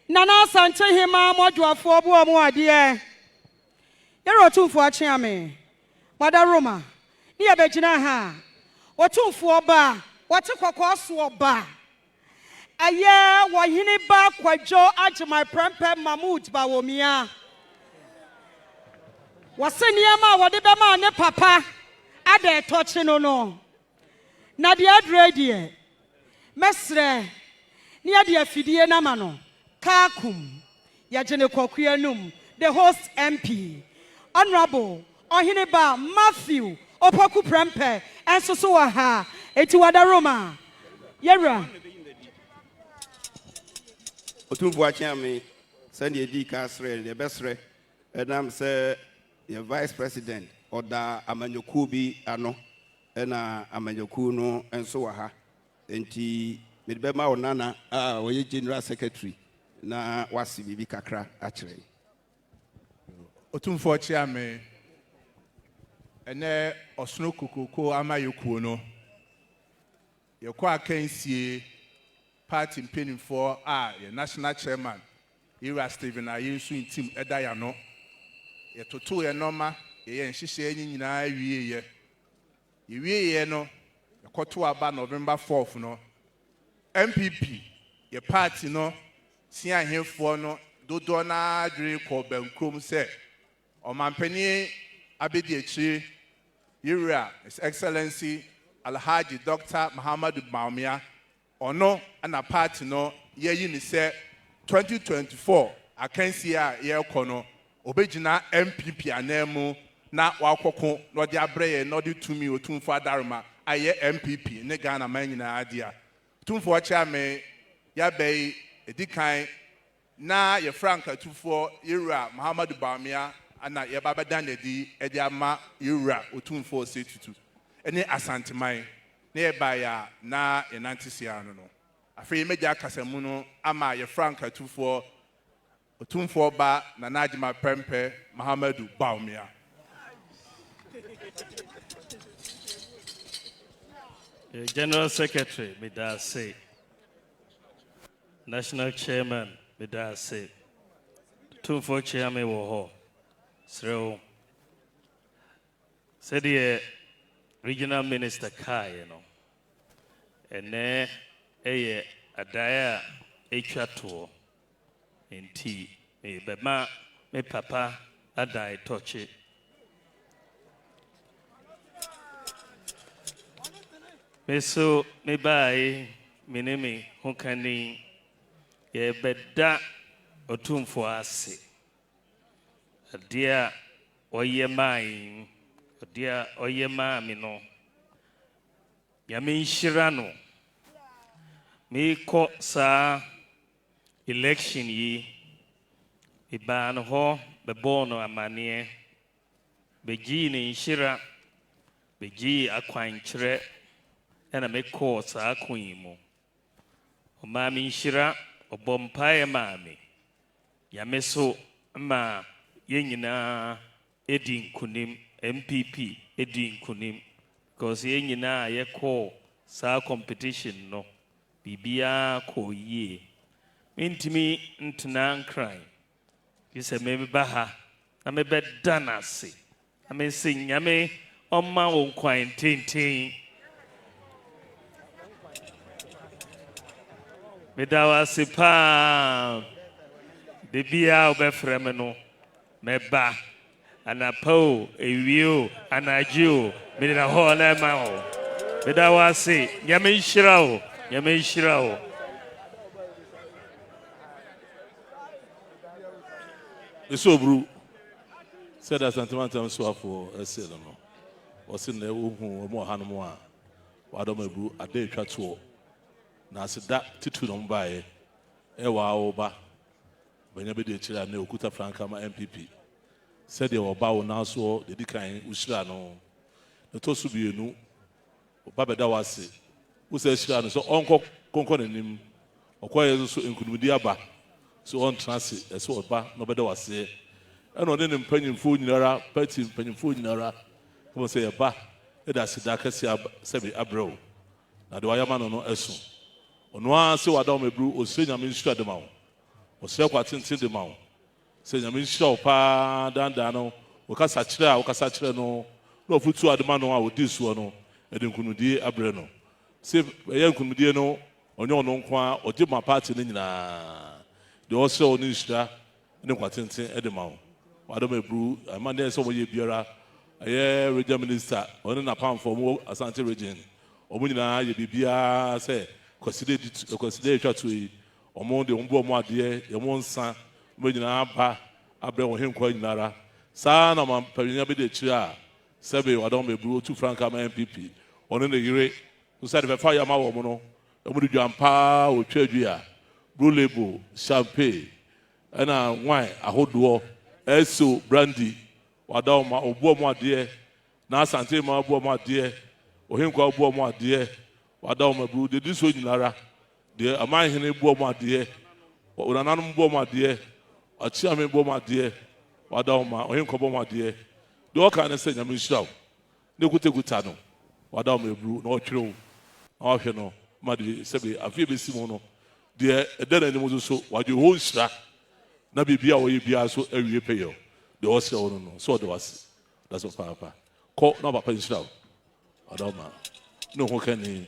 Nana Sante hima modwafo buo mu ade Yero Otumfuo achiame Mada Roma ni abegina ha Otumfuo ba wote kokoso ba Aye wahini ba Kwajo Ajimai Prempe Mahmoud Bawumia Waseniama wode be ma ne papa ade tochi no na de adredie mesre ni ade afidie na ma no kakum ya jene kwakuanum the host MP Honorable Ohini ba Matthew Opoku Prempe enso so wa ha eti Wada Roma Yewura Otumfuo achiame send ye di kasre the bestre enam se the vice president oda amanyoku bi ano ena amanyoku no enso wa ha enti me be ma onana oye general secretary na wasi bibi kakra akire Otumfuo achiame ene osno kokoko amayoku no yekwa akansie party mpenimfo your national chairman Ira Stephen Ayensu in team edaya no ye toto ye norma ye nhihye enyi nyina ye no yekoto aba November 4th no MPP ye party no sia ahemfo no dodo na adwere ko bankrom se omampani abedi Yura, His Excellency Alhaji Dr. Muhammad Baumia, ono and a party no ye say 2024 I can see a ye kono obejina MPP anemu na wakoko no de abreye no de tumi otumfo adarma aye MPP ne Ghana man nyina adia tumfo cha me ya bei edikan na ye franka tufo Yura Muhammad Baumia ana ye baba danedi edi ama Yura otumfo setutu ene asanteman na ye baya na ye nantisia no afei meja kasamu no ama ye franka tufo otumfo ba na najima pempe Muhammadu Baumia. General Secretary Midase, National Chairman Midase, Tumfo Chairman Woho, Sreo, said the Regional Minister Kai, and there a Adaya Echato in tea, me bema, me papa, Adai Tochi. Meso me bai minimi hukani ye beda otumfo ase adia oye mai adia oye maami no yame nhyira no me ko sa election yi iba no ho bebo no amane beji ni nhyira beji akwankyere and I make course a queen. O mammy shira or bompire mammy. Yameso ma yenina Edin Kunim MPP Edin Kunim. Because yenina ye call sa competition no. Bibia ko ye. Intimi intanan crying. You say maybe baha. I may bet danasi. I may sing yame on my own quine. Medawa sipa de bia obefremeno meba anapo ewiu anajiu medina ho na ma ho medawa si nyame nhyira o Esobru said that sentimental swafo eselo no osi na ohun omo hanom a wadomabru ade twato na asida titu no mbae ewa oba banya be de kira na okuta franka ma MPP said the oba wo na so de dikan usira no to so bienu oba beda wase wo se shira no so onko konko nanim okoye so enkudumudi aba so on transit so oba no beda wase eno ne mpanyimfo nyinara party mpanyimfo nyinara ko se eba e da sida kase sebi abro na de wayama no eso ono a se wada omebru ose nyame nhyira de ma wo ose kwa tenten de ma wo se nyame nhyira wo pa danda no wo kasa kire no no futu adema no a wo di suo no e de nkunudie abre no se ye nkunudie no onye ono nko a oje ma party ne nyina de wo se oni nhyira ne kwa tenten e de ma wo wada omebru amande se wo ye biara aye regional minister ono na pamfo mo Asante region omo nyina ye bibia se Akwasidae twato yi omo de ombo omo ade ye mo nsa mo nyina ba abre wo henkwa nyinara saa na ma pawenya be de kira sebe wadon mebru otu franka ma MPP ono ne yire so say the fire ma wo mo no omo de dwampa o twadua blue label champagne ana wine ahodo eso brandy wadon ma obo omo ade na Asante ma obo omo ade o henkwa obo omo ade wada mabru de diso nyinara de amanhene bo mo ade onananum bo mo ade achiame bo mo ade wada ma ohenko bo mo ade de o ka na se nyame nhyiraw ne kuteguta no wada mabru na o twrew na o hwe no ma de sebe afie besi mo no de edana ni mo so waje ho nhyira na bibia wo ye bia so awie peyo de o se ono no so de wase that's what papa ko na papa nhyiraw wada ma no ho kani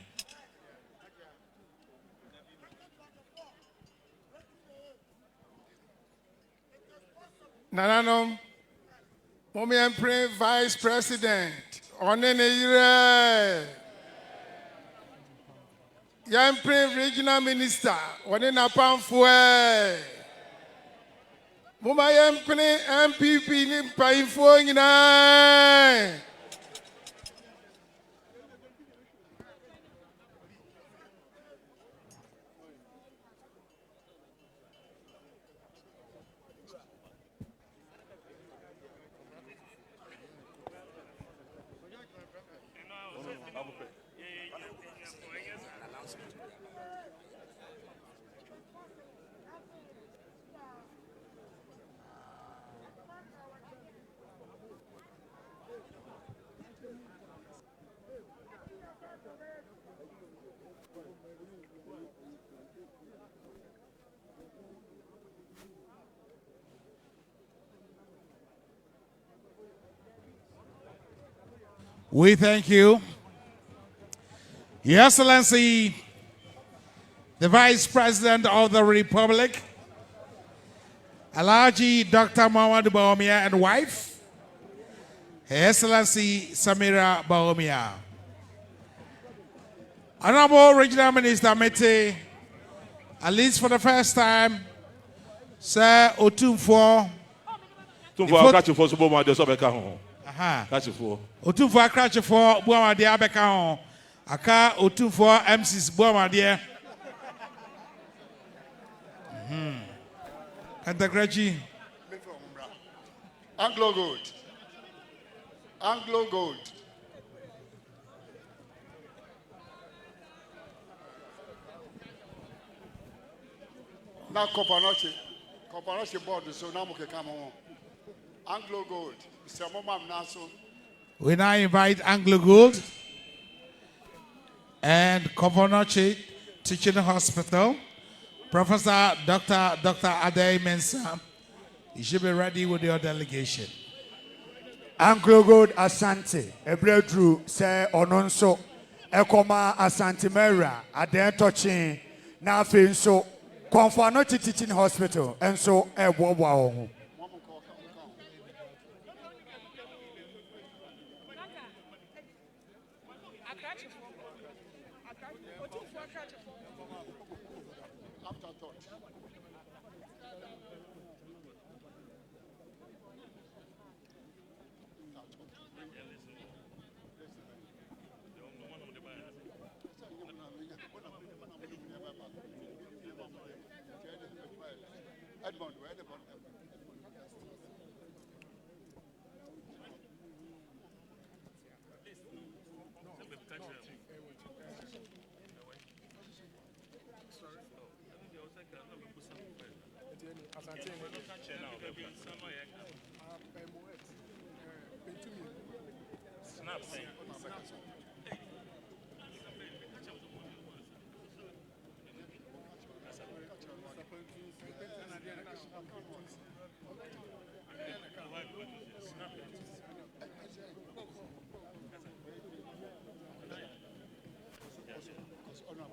Nananom, Mommy and Prince Vice President, Onene Young Prince Regional Minister, Onena Pamfue. Mama Young Prince MPP ni Painfo nyina. We thank you. Your Excellency, the Vice President of the Republic, Alhaji Dr. Muhammad Bawumia and wife, Her Excellency Samira Bawumia. Honorable Regional Minister Mete, at least for the first time, Sir Otumfuo. Otumfuo so bo de so beka ho. Aha. Kachifo. Otumfuo Akrachifo Buamade abeka ho. Aka Otumfuo MCs Buamade. Kantakrachi. Anglo Gold. Anglo Gold. Now Kopanoche board so now we come on. Anglo Gold. Mr. Momam Naso. We now invite Anglo Gold and Kopanoche Teaching Hospital. Professor Dr. Akwasidae Mensah. You should be ready with your delegation. Anglo Gold Asante, Ebredru, Se Ononso, Ekoma Asante Mera, Aden Tochin, Nafin so, Konfanochi Teaching Hospital, and so Ebobo.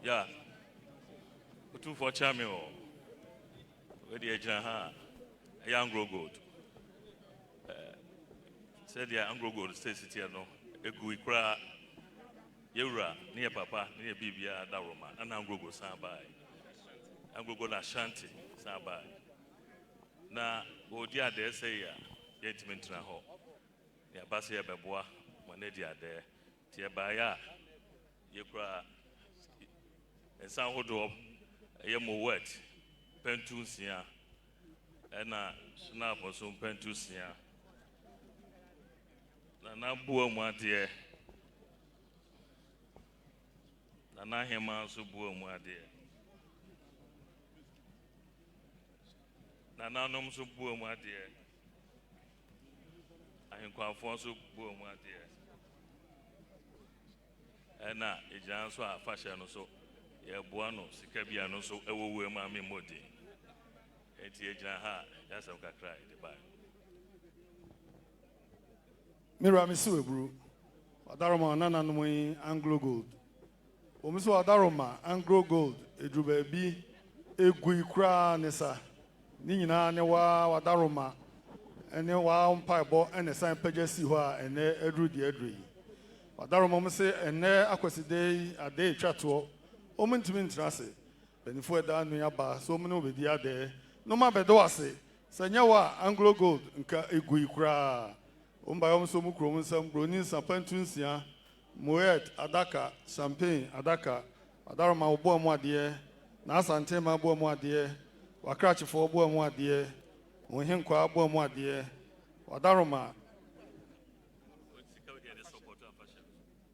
Yeah. Otumfuo Chami o. We dey agina ha. Anglo Gold. Said the Anglo Gold State City no. Egu ikra yewura ne papa ne bibia da Roma. Ana Anglo Gold san bai. Anglo Gold Ashanti san bai. Na odi ade say ya yentiment na ho. Ya base ya beboa mo ne di ade. Tie ba ya yekura San Hodo, a yamo wet, pentusia, and a snap or some pentusia. Nana boom, my dear. Nana him also boom, my dear. Nana nom so boom, my dear. I am conform so boom, my dear. And now, a chance for fashion so. Ya buano sikabiano so ewo ma me modi enti ejina ha ya sam kakra de ba Mira me so ebru Adaroma nana no mo Anglo Gold o mi so Adaroma Anglo Gold edruba bi egu ikra ne sa ni nyina ne wa Adaroma ɛne waa mpaebɔ ɛne san pagya si hɔ a ɛnɛ aduru deɛ aduru yi wadaroma m sɛ ɛnɛ Akwasidae yi ade etwa toɔ ɔmo ntumi ntena ase bɛnifo ɛda anu aba so ɔmo ne obedi adɛ noma bɛdɔ ase sɛ nyɛ wɔ a Anglo Gold nka egu yi koraa ɔmo ba ɔmo so ɔmo kurom nsɛm broni nsapa ntu nsia moet adaka champagne adaka wadaroma ɔbɔ ɔmo adeɛ na asante ma bɔ ɔmo adeɛ wakrakyefo bɔ ɔmo adeɛ Ohinkwa abụọ mụ adịẹ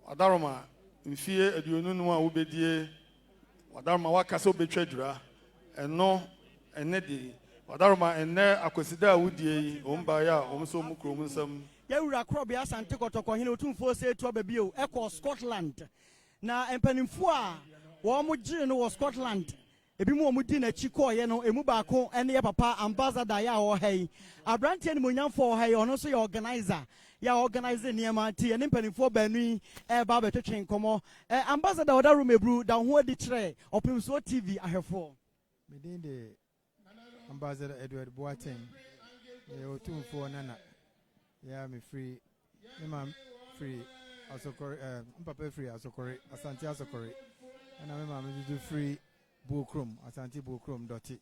wadaroma mfie aduonu no a wobedie wadaroma wakasa obetwa dwura ɛno ɛne de wadaroma ɛnɛ Akwasidae a wodie yi omba ya omso mu krom nsam yɛwura korɔbea asante kɔtɔkɔ hene otumfoɔ sɛ etua baabi o ɛkɔ Scotland na mpanimfoɔ a wɔn gyere no wɔ Scotland ebi mu omu di n'akyi kɔɔyɛ no emu baako ɛne yɛ papa ambassador yɛ a ɔha yi aberanteɛ ne monyamfo ɔha yi ɔno nso yɛ organizer yɛ a organize nneɛma ti ɛne mpanimfoɔ baanu yi ɛreba abɛtwetwe nkɔmɔ ambassador ɔda room ebru da ho adi kyerɛ Opemsuo TV ahwɛfoɔ. Medin de ambassador Edward Boateng yɛ otumfoɔ nana yɛ me free me ma free asokore mpapa free asokore asante asokore ɛna me ma me do free Bukrum, Asante Bukrum doti.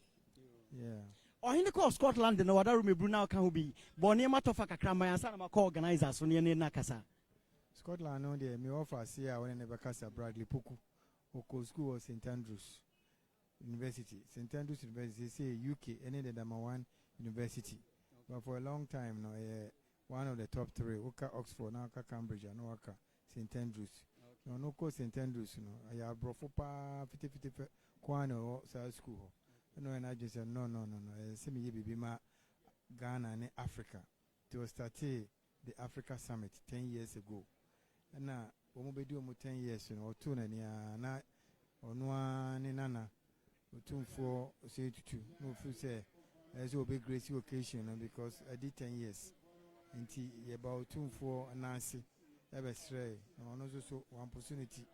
Yeah. Ɔhene kɔ Scotland na wada room ebru na ɔka ho bi. Bɔ nneɛma tɔfa kakra ma yansa na makɔ organizer so ne na kasa. Scotland no de me offer see a when ne bekasa Bradley Poku. Oko school of St Andrews University. St Andrews University say UK any the number 1 university. But for a long time no one of the top 3 Oka Oxford na Oka Cambridge and Oka St Andrews. No no ko St Andrews no. I brofo pa 50 Kwano South School. No, and I just said, no. Semi baby ma Ghana and Africa. To start the Africa Summit 10 years ago. And now, we will do 10 years, or 2 and na or no nana, or 2 4 say 2. No, if you say, as will be great occasion because I did 10 years. And about 2 4 Nancy, ever stray, and also one opportunity.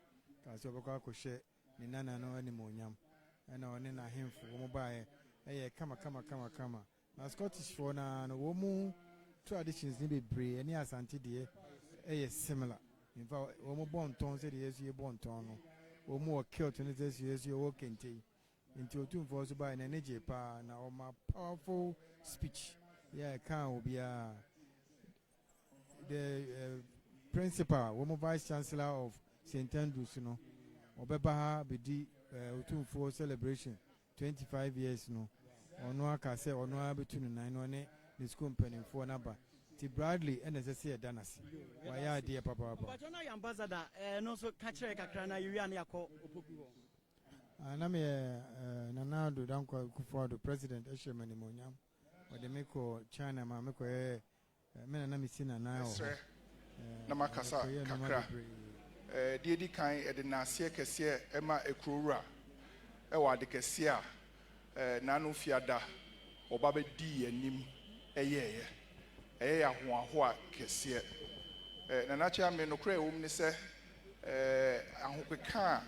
Because you have a share. Ni nana no any monyam and on in a him for mobile kama na Scottish for na no womu traditions ni bebre any asante de similar in fact womu born ton say yes you born ton no womu kill to this yes you work kente into two for so by energy pa na o ma powerful speech can be the principal womu vice chancellor of St Andrews no Obebaha bidi utumfo celebration 25 years no ono aka se ono abetunu nan no ne the school mpanimfo naba ti Bradley NSS danasi wa ya de papa but ona ambassador no so ka kire kakra na yiri an yakọ opoku ho na me nanado dankwa kufuado president ehemani monyam o de meko China ma meko me na me sina na o na makasa kakra Diedi kan edinasie kese ema ekrowura ewa de kese a nanu fiada oba be di anim eyeye ahoaho kese na na cha me nokra ewum ni se ahopeka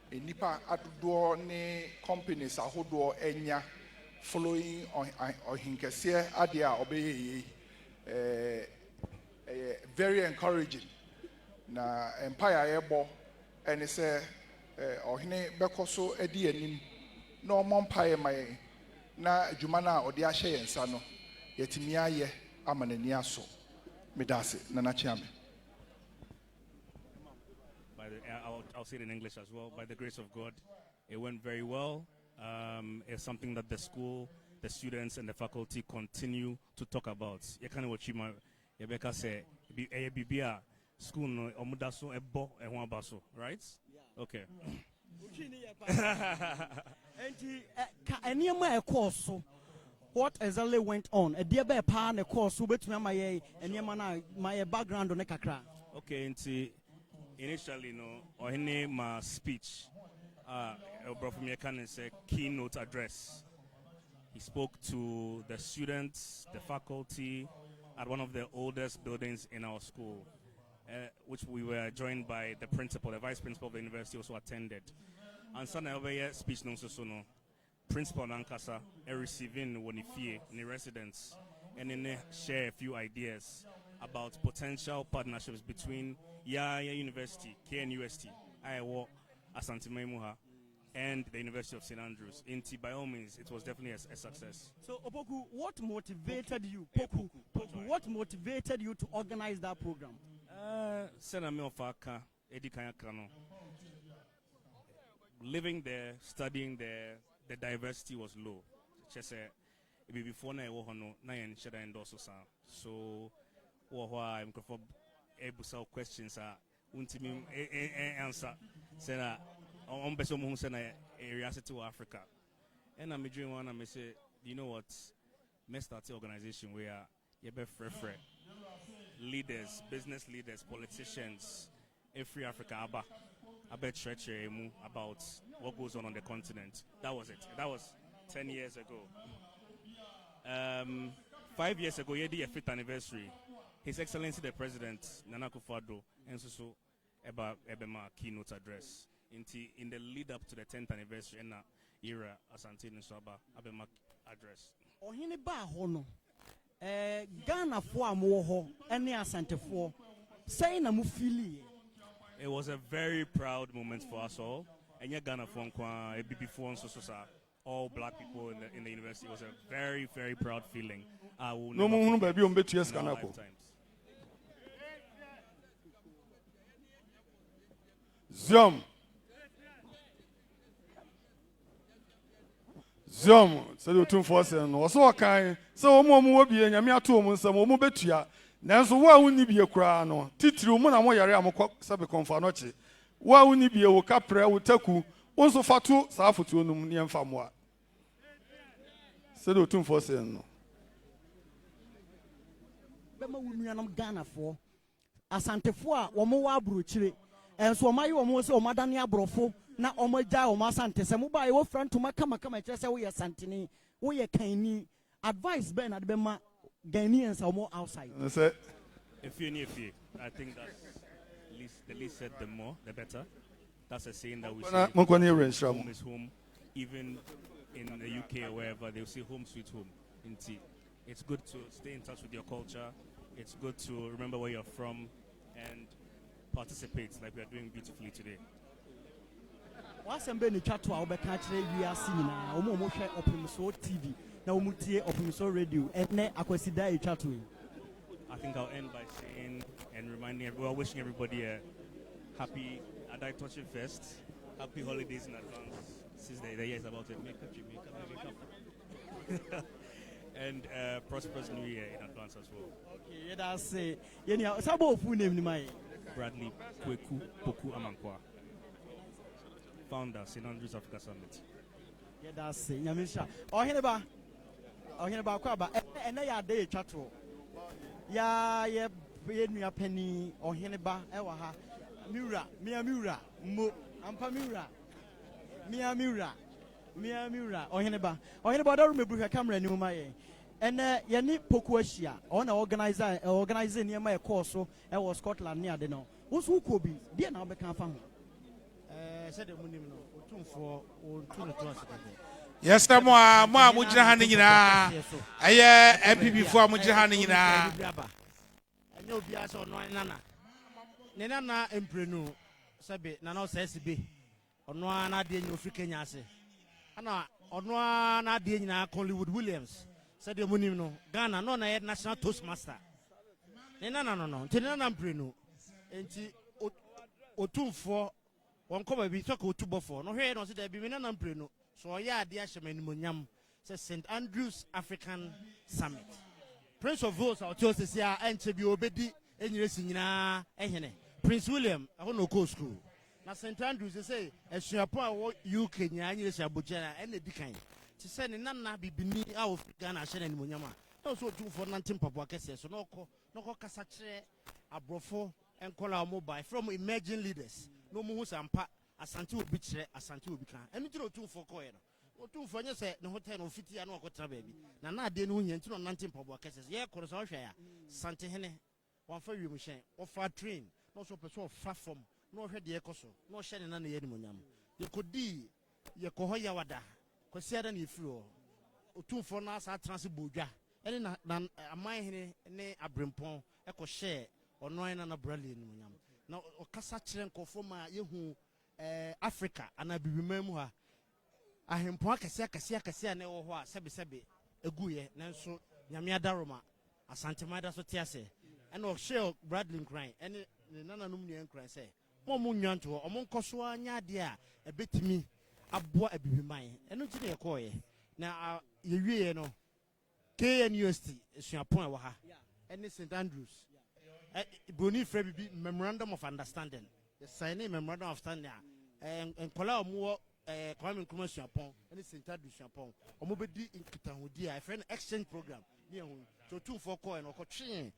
enipa adodo ne companies ahodo enya following ohinkese ade a obeyeye very encouraging. Na empire ebo ene se ohene bekoso edi anim na omompae mai na adwuma na odi ahye yensa no yetimi aye amanani aso medase na na chiame. I'll say it in English as well. By the grace of God, it went very well. It's something that the school, the students, and the faculty continue to talk about. You can't watch him. Rebecca say, "Bibia school no omudaso ebo ehun abaso." Right? Okay. What exactly went on? A dear bear pan a course with my background on a kakra. Okay, initially, no, or name my speech. It's a keynote address. He spoke to the students, the faculty, at one of the oldest buildings in our school, which we were joined by the principal, the vice principal of the university also attended. And Sunday over here, speech no so no. Principal Nankasa, receiving Wonifie, the residents, and then share a few ideas about potential partnerships between Yaya University, KNUST, Iowa, Asante Maimuha, and the University of St. Andrews. By all means, it was definitely a success. So, Opoku, what motivated you? Poku, what motivated you to organize that program? Living there, studying there, the diversity was low. Just before I was endorse so I'm able to questions answer. Say on person area to Africa, and I'm doing one. I say, you know what? Let's start an organization where you be free leaders, business leaders, politicians, every Africa about what goes on the continent. That was it. That was 10 years ago. 5 years ago, the 5th anniversary. His Excellency the President Nana Akufo-Addo and so about Ebema keynote address. In the lead up to the 10th anniversary and era Asante Nsaba Abema address. Ohini ba hono Ghana fo amoho ene Asante fo say na mu feel. It was a very proud moment for us all. And Ghana fo nkwa before so all black people in the university. It was a very, very proud feeling. I will never forget in our lifetimes. Zom, so the 247 was so kind. So, Momo will be in Yamiatum, some more betua. Nanso, why wouldn't be a crown? Titru Mona Moyara Moko Sabe Confanoche. Why wouldn't be a Wokapre with Taku? Also, Fatu, Safutu, Niam Famwa. So the 247. Bema Wumianum Ghana for Asante Foa, Wamoa Bruchiri, and so my almost or Madania Brofo. Na omoja o masante se muba e wo friend to maka chese wo ye santini wo ye kanni advice ben at bema Ghanaians are more outside. If you I think that the least said the more the better. That's a saying that we say home is home. Even in the UK or wherever they'll say home sweet home. It's good to stay in touch with your culture. It's good to remember where you're from and participate like we are doing beautifully today. Wasembe ni chat wa obeka kire wiase nyina omo hwe Opemsuo TV na omo tie Opemsuo radio ene Akwasidae chat we. I think I'll end by saying and reminding everyone, wishing everybody a happy Adai Touching Fest, happy holidays in advance since the year is about to make up. And prosperous New Year in advance as well. Okay, that's it. Yenya sabo full name ni mai. Bradley Kweku Poku Amankwa, founder St. Andrews Africa Summit. Yeah, that's it. Nyamisha. Oheneba kwa ba ene ya dey chatro. Ya ye nua pani oheneba ewa ha. Miura mo ampa miura oheneba da rumebu hwa camera ni mu maye. Ene ye ni poku ahia ona organize ni ma e course so e was Scotland ni ade no. Wo so ko bi de na obeka fa ho. Said the munim no otumfo o tunu to asakade. Yes, mo a mujina ha ni nyina aye MPP fo a mujina ha ni nyina enye obi aso no nana ne nana emprenu sabe nana osesibe ono ana de enye ofri Kenya ase ana ono ana de nyina Hollywood Williams said the munim no Ghana no na head national toastmaster ne nana no nti nana emprenu enti otumfo won ko ba bi so ko tubofo no hwe no se da bi me nana emprenu so ya ade ahyemanimonyam say St. Andrews African Summit. Prince of Wales out here say enche bi obedi enyiresi nyina ehene. Prince William no go school. Na St. Andrews say esuapo a UK nya enyiresi abojana ene dikan. Ti say ne nana bibini a of Ghana ahyemanimonyam a. No so tu for 19 papa kese so no ko kasa kire abrofo enkola mobile from emerging leaders. No mu sampa Asante obi kire Asante obi kan. Enu tiro tu for ko ye no. Otumfo nye se ne hotel no fiti anu akotara baabi na ade no hu ntino nante mpabo akese ye koro so hwe ya sante hene wonfa wiem hyen ofa train no so person ofa from no hwe de ekoso no hye ne na ye nimonyam ye kodi ye ko hoya wada kwasi ada na efiri o otumfo na asa trans bodwa ɛne na aman hene ne abrempɔn ɛkɔ hyɛ ɔno na Bradley no nyam na ɔkasa kyerɛ nkɔfo ma yehu Africa ana bibiman mu ha ahempɔn akɛse na ɛwɔ hɔ a sɛbesɛbe eguye nanso nyame adaroma asantemada so te ase ɛna ɔhyɛ Bradley nkran ɛne ne nananom nua nkran sɛ mo nwanto ɔmo nkɔso anya ade a ɛbɛtumi aboa abibiman ɛno nti na yɛkɔɔyɛ na yɛwie no KNUST esuapɔn ɛwɔ ha ɛne St Andrews Bruni frɛ bibi memorandum of understanding the signing memorandum of understanding a nkɔla ɔmo Kwame Nkrumah suapɔn ɛne St Andrews suapɔn ɔmo bɛdi nkitahodi a ɛfrɛ no exchange program ne ɛho so tumfo kɔɛ no ɔkɔtwe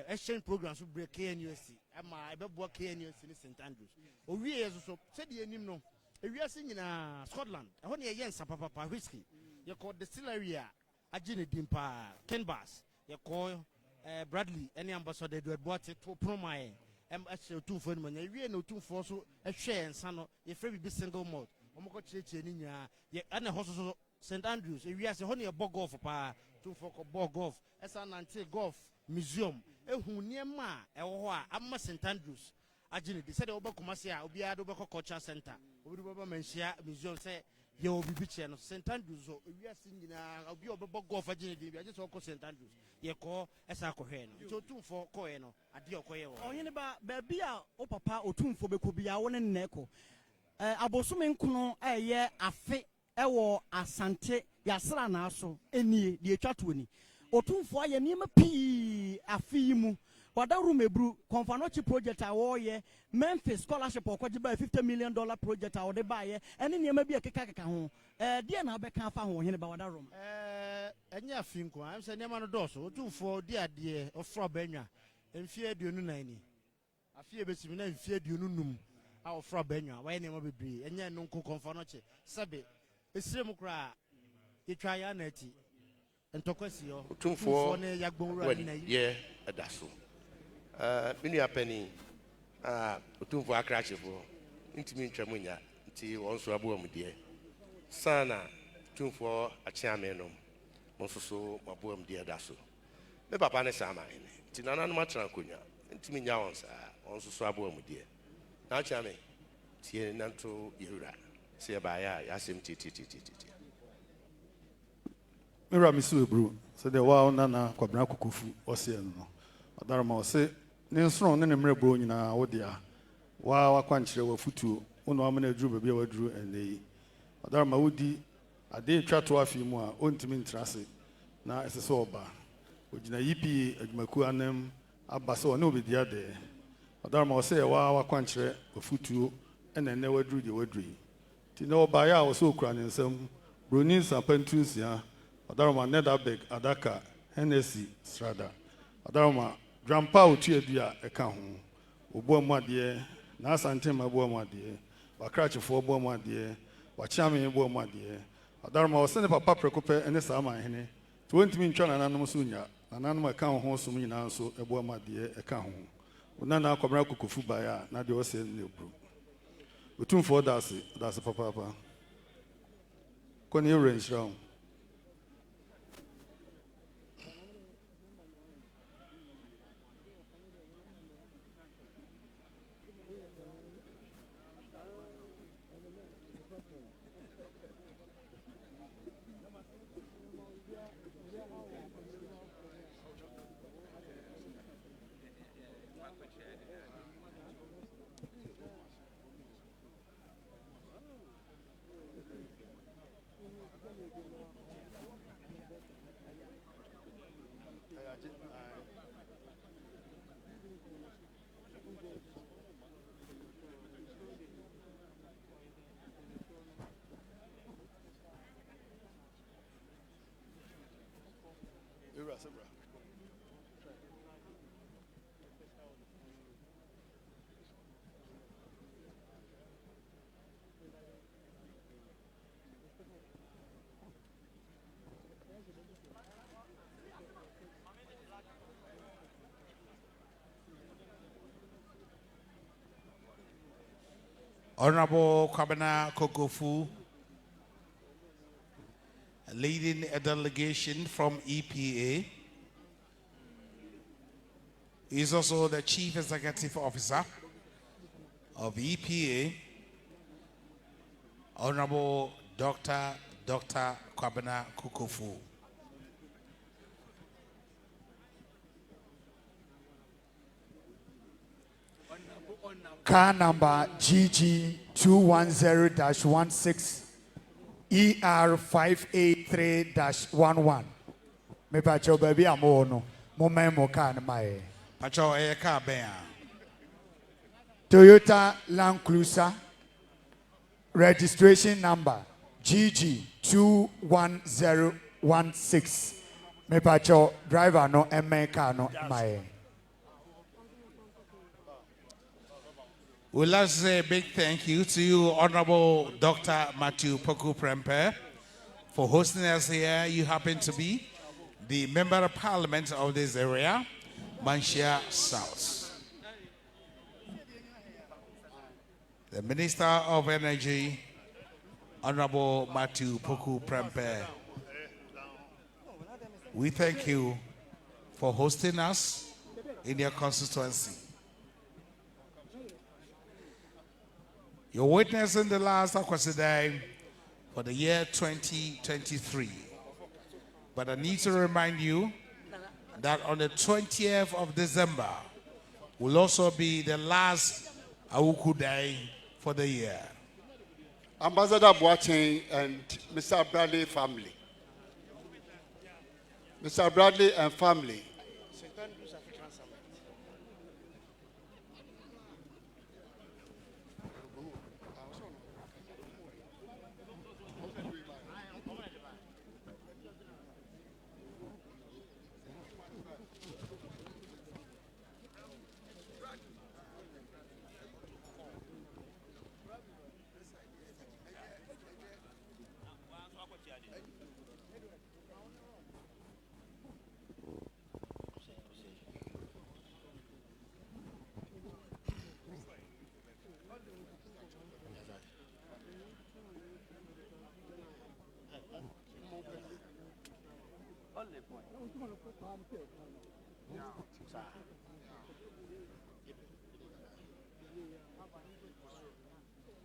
exchange program so break KNUST ama ɛbɛboa KNUST ne St Andrews owie yɛ so sɛdeɛ anim no ewiase nyinaa Scotland ɛhɔ ne yɛyɛ nsa papapa whisky yɛkɔ distillery a agye ne din paa Kenbars yɛkɔ Bradley ɛne ambassador Edward Boate to promae ɛhyɛ otumfo no manya ewie na otumfo so ɛhwɛ nsa no yɛfrɛ bibi single malt ɔmokɔ kyerɛkyerɛ ne nyinaa ɛna ɛhɔ so St Andrews ewiase hɔ ne yɛbɔ golf paa otumfo kɔbɔ golf ɛsa nante golf museum ehu nneɛma a ɛwɔ hɔ a ama St Andrews agye ne di sɛdeɛ wobɛ Kumasi a obiara de wobɛkɔ culture center obi de bɛba manhyia museum sɛ yɛwɔ bibi kyerɛ no St Andrews so ewiase nyinaa obi a ɔbɛbɔ golf agye ne di bi agye sɛ ɔkɔ St Andrews yɛkɔ ɛsa akɔhwɛ no nti otumfo kɔɛ no adeɛ ɔkɔyɛ wɔ ɔhene ba baabi a wo papa otumfo bɛkɔ bi a wo ne nnɛ kɔ abosome nkono ɛyɛ afe ɛwɔ Asante yɛasra naaso ɛnie deɛ atwa toɔ ni otumfo ayɛ nneɛma pii afe yi mu wada room ebru Konfanochi project a wɔyɛ Memphis scholarship ɔkɔgye ba $50 million project a wɔde baayɛ ɛne nneɛma bi a keka ho deɛ na bɛka afa ho ɔhene ba wada room ɛnyɛ afe nko a sɛ nneɛma no dɔɔso otumfo di adeɛ ɔfrɔ bɛnwa mfie 29 ni afie besimi na mfie 25 a ɔfrɔ bɛnwa wɔyɛ nneɛma bebree ɛnyɛ no nko Konfanochi sɛbe esire mu kora yɛtwa ya na ati ntɔkwasi yo otumfo ne yagbonwura ni na yi ye ɛdaso mini apani otumfo akrachefo ntimi ntwamu nya nti wɔn so abo am deɛ sana otumfo akyeame no mo so abo am deɛ daso me papa ne sama ene nti nananom atran konya ntimi nya wɔn sa wɔn so abo am deɛ na akyeame tie nanto yewura se ba ya yasem titi Mira misu ebru so de wa nana kwabena kokofu ɔse no adarama ɔse ne nsono ne mmerɛ bro nyina wo dia wa kwankyerɛ wa futuo wono amana aduru baabi a waduru ene yi adarama wodi ade twa to afi mu a ontimi ntrase na ɛsɛ sɛ ɔba ogina yipi adwumaku anam aba sɛ ɔne obedia de adarama ɔse wa kwankyerɛ wa futuo ɛna ne waduru de waduru ti na ɔba ya ɔsɛ okura ne nsam broni nsampantu nsia adarama nedabeg adaka Hennessy strada adarama grandpa otu edu a ɛka ho obo amu adeɛ na Asante ma bo amu adeɛ wakrachefo bo amu adeɛ wachiame bo amu adeɛ adarama ɔsɛ ne papa prekope ene saa ma hene to wontimi ntwa nananom so nya nananom ɛka ho som nyina nso ɛbo amu adeɛ ɛka ho onana akwabra kokofu ba ya na de ɔsɛ ne bro otumfo dase papa kɔne yɛwura nhyira ho Honorable Kwabena Kokofu, leading a delegation from EPA. He is also the Chief Executive Officer of EPA, Honorable Dr. Kwabena Kukofu. Car number GG 210-16 ER 583-11. Me pacho baby amono. Mo car my. Pacho e car ben. Toyota Land Cruiser registration number GG 21016. Me pacho driver no car no my. We'd like to say a big thank you to you, Honorable Dr. Matthew Poku Prempe, for hosting us here. You happen to be the Member of Parliament of this area, Manshia South. The Minister of Energy, Honorable Matthew Poku Prempe. We thank you for hosting us in your constituency. You're witnessing the last Akwasidae for the year 2023. But I need to remind you that on the 20th of December will also be the last Awuku Day for the year. Ambassador Boateng and Mr. Bradley family. Mr. Bradley and family.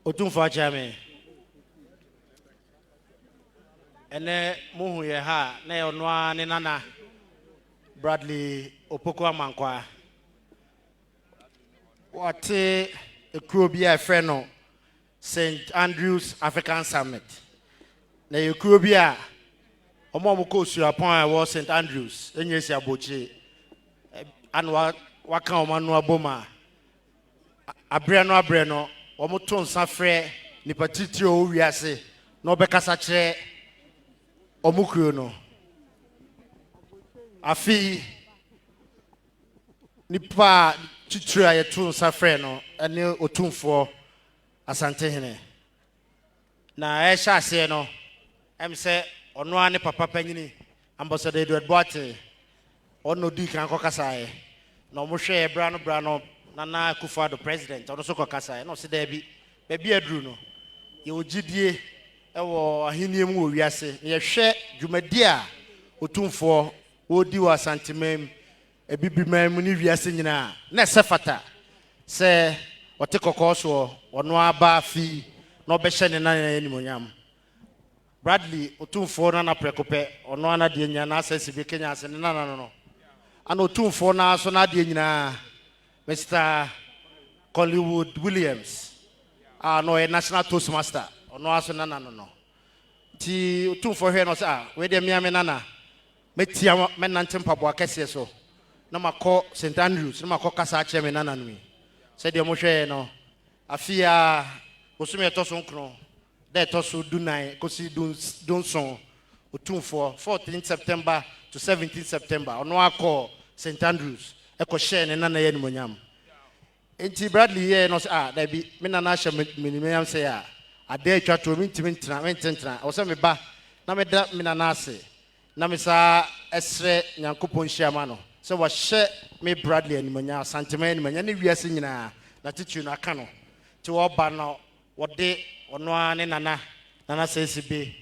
Otumfa chame ene muhu ye ha na ye onwa ne nana Bradley Opoku Amankwa wate ekuro bi a friend no St. Andrews African Summit na ekuro bi a omo ko suapon a wo St. Andrews enyesi abochi anwa waka omanu aboma abre no omo to nsa frɛ nipa titio wiase na obekasa kyerɛ omukuro no afi nipa titio a yeto nsa frɛ no ene otumfo asante hene na ɛhyɛ ase no em sɛ ɔno ane papa panyini ambassador Edward Boate ɔno di kan kɔkasa na ɔmo hwɛ bra no Nana Akufo-Addo president ɔno so kɔkasa na ɔse daabi baabi aduru no yɛwɔ gyidie ɛwɔ ahenni mu wɔ wiase na yɛhwɛ dwumadi a otumfoɔ wɔdi wɔ asantemam ebibiman mu ne wiase nyinaa na ɛsɛ fata sɛ ɔte kɔkɔɔ soɔ ɔno aba fi na ɔbɛhyɛ ne nan animonyam Bradley otumfoɔ nana prɛkopɛ ɔno ana deɛ nyinaa na asɛ sibe Kenya ase ne nana no ana otumfoɔ na so na deɛ nyinaa Mr. Collywood Williams, no a national toastmaster, or no as nana no. Ti two for her no sa, where the miami nana, metia menantem pabwa so. No ma call St. Andrews, no ma call Casache nana me. Said the Moshe no. Afia Osumia Tosonkno, there Tosu Dunai, Kosi Dunson, Utum for 14th September to 17th September, or no call St. Andrews. Eko share ne nana ye nimonyam enti Bradley ye no da bi me nana hye minimum say a ade atwa to mintimi ntina o se me ba na me da me nana ase na me sa esre nyankopon hyiama no se wo hye me Bradley animonyam santema animonyam ne wiase nyina na titu no aka no ti wo ba no wo de ono ane nana sesibe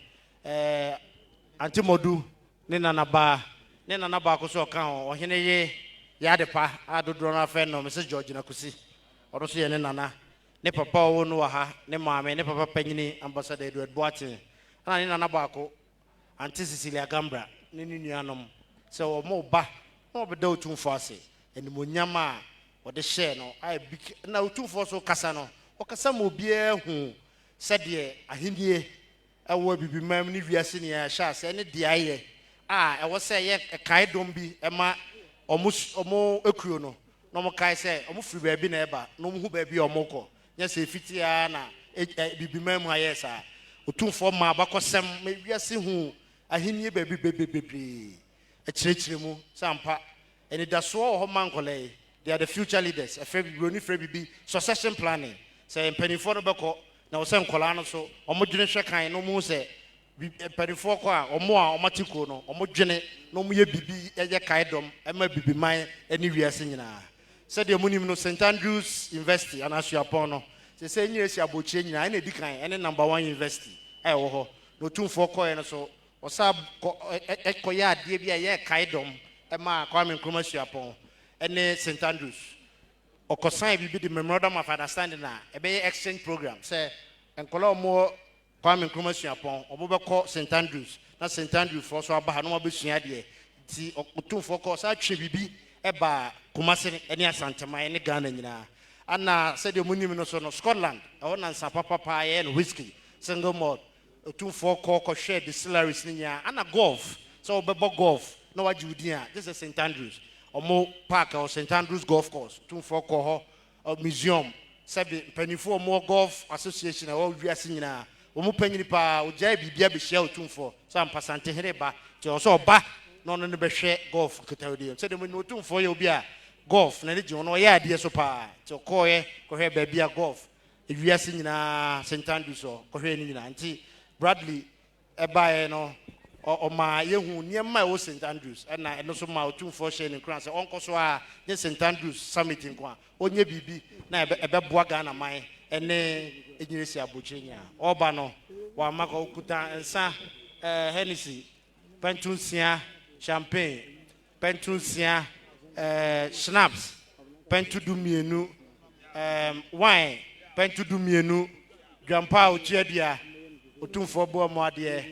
Antimodu ne nanaba ne nanaba ko so ka ho ohene ye yadepa adodro na fe no Mrs George na kusi oro so ye ne nana ne papa wo no ha ne maame ne papa panyini ambassador Edward Boatin na ne nanaba ko Auntie Cecilia Gambra ne nuanom se o mo ba na obeda otumfo ase enimonyama o de share no ai na otumfo so kasa no o kasa mo bia hu se de ahindie ewo bibimam ni wiase ne ya sha se ne de aye ewo se ye kai dom bi ema omo ekuo no no mo kai se omo firi ba bi na eba no mo hu ba bi omo ko nya se fitia na bibimam aye sa otumfo ma abakosem me wiase hu ahinie ba bi bebebebe echirechire mu sampa eni daso ho mankole they are the future leaders broni bibi succession planning say mpanifo no beko na wo se nkola no so omodwene hwekan no mu se mpanifo ko a omatiko no omodwene no mu ye bibi eye kaidom ema bibi man eni wiase nyina said the munim no St Andrews University anasu apon no se nyiresi abochie nyina na edikan ene number 1 university wo ho no tumfo ko no so osab ekoya ade bia ye kaidom ema Kwame Nkrumah suapon ene St Andrews okosan bibi the memorandum of understanding na ebe exchange program say enkola omo Kwame Nkrumah suapon obobeko St Andrews na St Andrews for so aba no mabesua de ti otumfo ko sa twe bibi eba Kumasi ene Asantema ene Ghana nyina ana said the munim no so no Scotland na nsa papa ye no whiskey single malt otumfo ko share distilleries nya ana golf so obebo golf no wajudia this is St Andrews omo park or St Andrews golf course otumfo ko ho museum sabi penifo mo golf association o wiase nyina omo panyini pa ojai bibia be share otumfo so ampasante hereba ti o so ba no no be hwe golf ketawde so de mo otumfo ye obi a golf na leji no ya ade so pa ti o ko ye ko hwe ba bia golf wiase nyina St Andrews ko hwe ni nyina nti Bradley ebae no o ma yehu niema e wo St Andrews na eno so ma otumfo share ni kran se onko so a ye St Andrews summit nko a onye bibi na ebeboa Ghana man ene enyiresi abochenya oba no wa maka okuta nsa Hennessy pentunsia champagne pentunsia schnapps pentudumienu wine pentudumienu grandpa ochiadia otumfo bo moade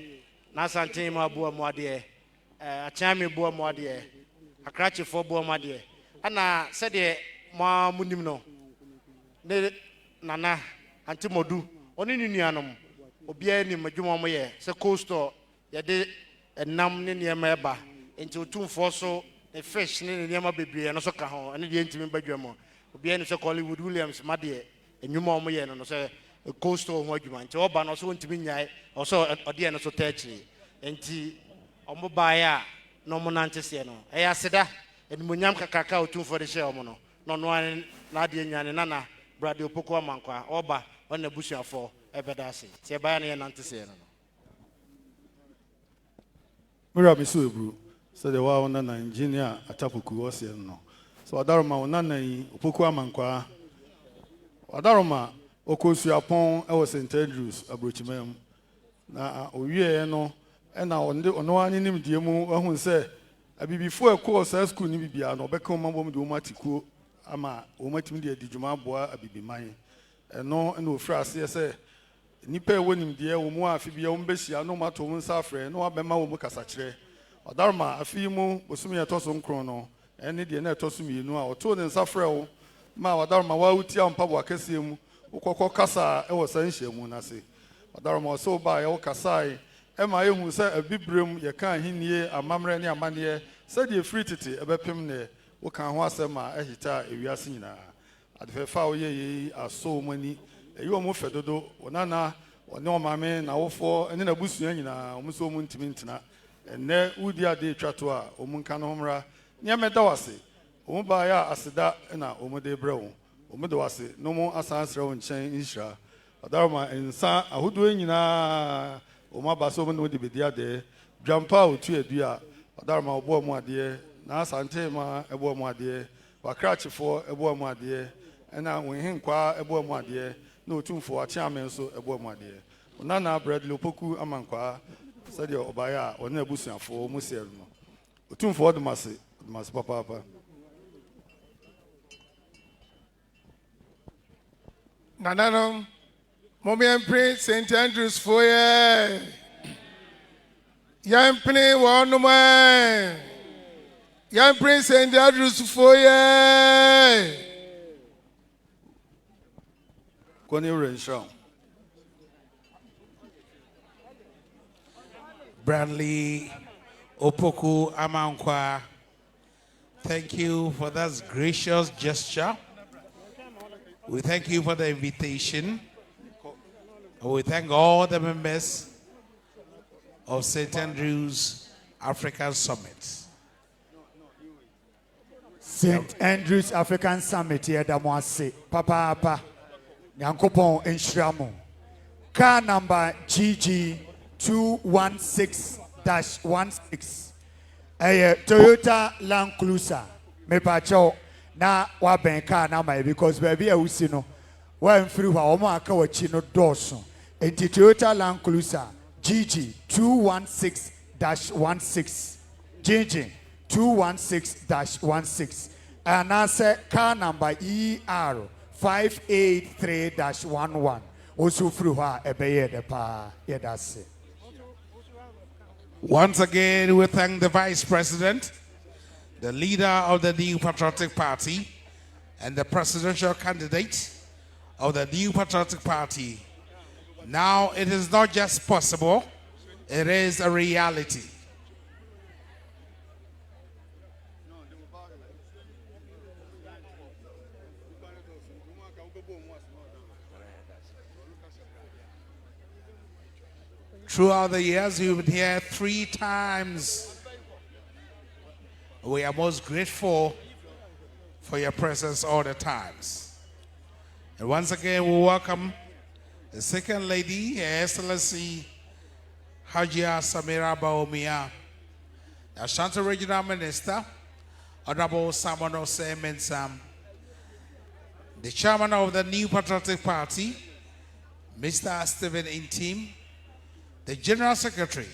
na santen ma bo moade achami bo moade akrache fo bo moade ana sede ma munim no ne nana antimodu oni nuanom obia ni madwuma mo ye se coastal ye de enam ne niema eba enti otumfo so the fish ne niema bebre no so ka ho ene de ntimi badwam obia ni se Hollywood Williams made enwuma mo ye no se coastal ho adwuma nti oba no so ntimi nyae so ode no so tachi enti omo baaya no mo nante se no e aseda enimonyam kakaka otumfo de share omo no no no na de nyane nana brade opoko amankwa oba on abusuafo ebeda ase ti baaya ne nante se no Mira miso ebru so the wa ona na engineer atapuku ose no so adaroma ona na yi opoko amankwa adaroma okosuapon e wo St Andrews abrochimam na owie no e na ono ani nim die mu ahun se abibifo ekọ sa school ni bibia no obeka omambo de omatiko ama omatimi de adijuma aboa abibiman eno na ofra se se nipa ewo nim die wo mu afi bia wo mbehia no mato mu safre no abema wo mu kasakire odarma afi mu bosumi etoso nkron no ene de na etoso mienu a oto ne safre wo ma odarma wa uti ampabo akese mu ukoko kasa ewo sanhye mu na se odarma so ba ye wo kasai e ma yehu se abibrem ye kan hinie amamre ne amane se de free tete ebepem ne wo kan ho asema ehita ewiase nyina adefefa wo ye aso mani eyi wo mu fedodo wonana wone o mame na wofo ene na busua nyina omuso mu ntimi ntina enne udi ade twato a omunka no homra nya meda wase omu ba ya aseda na omude brewo omude wase no mu asansre wo nchen nhira odarma ensa ahodo nyina oma baso mu de bedia de dwampa otu adua odarma obo mu ade na asante ma ebo mu ade wakrachefo ebo mu ade ena wenhinkwa ebo mu ade na otumfo achiame nso ebo mu ade onana Bradley opoku amankwa said your Obaya or Nebusian for Musel. Two for the Mass Papa. Nanano, Mobian Prince St. Andrews Foyer. Young Prince one man. Young Prince St. Andrews Foyer. Bradley Opoku Amankwa, thank you for that gracious gesture. We thank you for the invitation. We thank all the members of St. Andrews African Summit. St. Andrews African Summit here, Damwase, Papa, Nyankopon Enshiramo. Car number GG 216-16. Toyota Land Cruiser. Me pacho na wa ben car number because baby a usi no wa mfiri hwa omo aka wachi no doso. Enti Toyota Land Cruiser GG 216-16. GG 216-16. And I say car number ER 583-11. Also through her ebeye de pa yedase. Once again, we thank the Vice President, the leader of the New Patriotic Party, and the presidential candidate of the New Patriotic Party. Now it is not just possible, it is a reality. Throughout the years, you've been here 3 times. We are most grateful for your presence all the times. And once again, we welcome the second lady, Her Excellency Hajia Samira Baumia, the Ashanti Regional Minister, Honorable Samono Mensam, the Chairman of the New Patriotic Party, Mr. Stephen Intim, the General Secretary,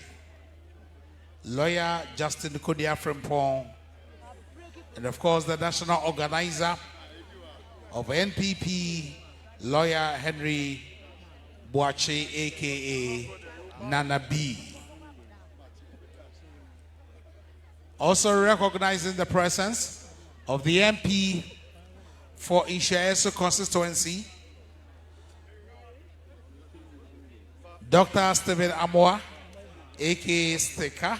Lawyer Justin Kodia Frimpong, and of course the National Organizer of NPP, Lawyer Henry Boache, aka Nana B. Also recognizing the presence of the MP for Ishaeso constituency, Dr. Stephen Amoa, aka Sticker.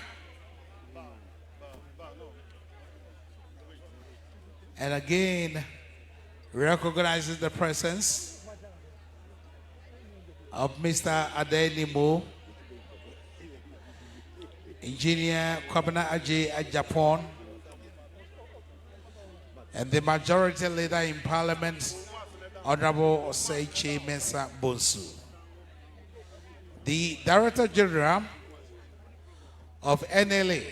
And again, recognizing the presence of Mr. Adenimo, Engineer Kwabena Ajay at Japan, and the majority leader in Parliament, Honorable Oseiche Mensah Bonsu. The Director General of NLA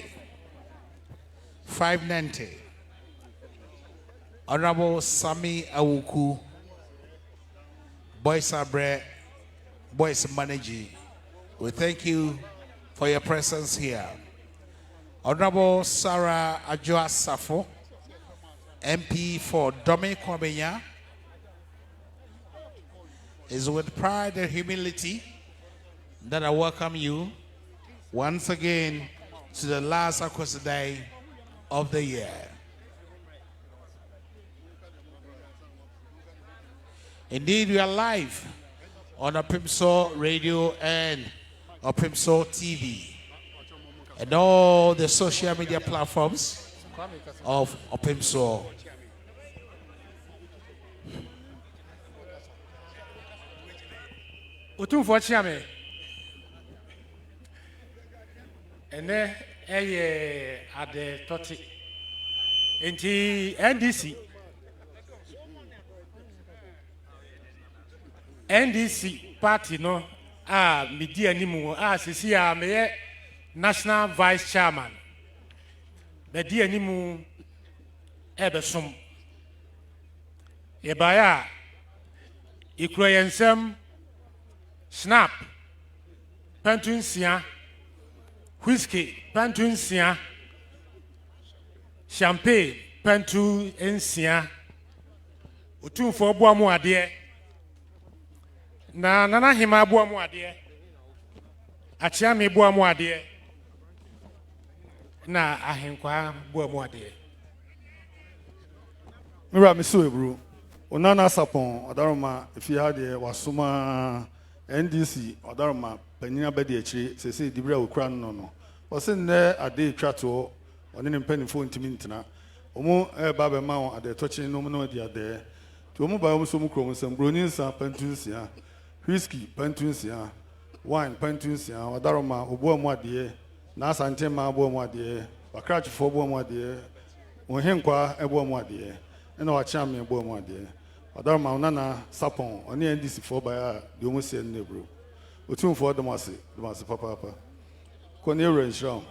590, Honorable Sami Awuku, Boys Abre, Boys Manager, we thank you for your presence here. Honorable Sarah Adjoa Safo, MP for Dome Kwabenya, is with pride and humility that I welcome you once again to the last Akwasidae of the year. Indeed, we are live on Opemsuo Radio and Opemsuo TV and all the social media platforms of Opemsuo. Otumfo Chiame. Ene eye ade toti. Enti NDC party no midi animu sisi meye national vice chairman. Medi animu ebesom. Yebaya ikroyensem snap pentunsia whiskey pantu nsia champagne pantu nsia otumfo boa mu ade na nana hima boa mu ade achia me boa mu ade na ahenkwa boa mu ade Mira miso ebru onana sapon odaroma if you had wasuma NDC odaroma panina bedi akiri sese dibra okura no wose nne ade twato one ne mpanifo ntimi ntina omo ba be ma ade tochi no mo no di ade to omo ba omo so mu krom nsam broni nsa pantunsia whiskey pantunsia wine pantunsia odaroma obo amu ade na asante ma obo amu ade bakrachfo obo amu ade ohenkwa ebo amu ade ena wacha me obo amu ade odaroma onana sapon oni NDC for ba de omo se ne bro otumfo domase papa kone renshram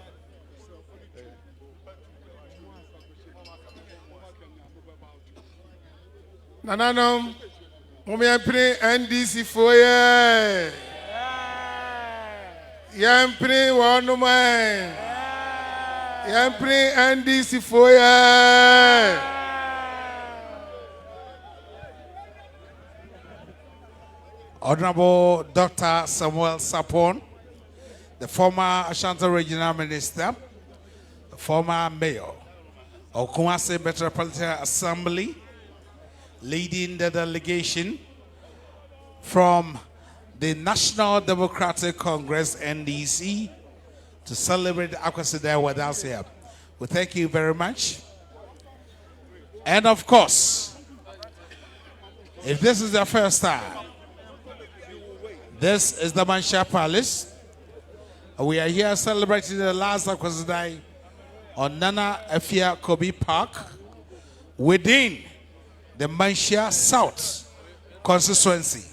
Nananom, Mumiapri NDC for ye. Yampri one man. Yampri NDC for ye. Honorable Dr. Samuel Sapon, the former Ashanti Regional Minister, the former Mayor of Kumasi Metropolitan Assembly, leading the delegation from the National Democratic Congress, NDC, to celebrate Akwasidae with us here. We thank you very much. And of course, if this is your first time, this is the Mansha Palace. We are here celebrating the last Akwasidae on Nana Afia Kobe Park within the Mansha South constituency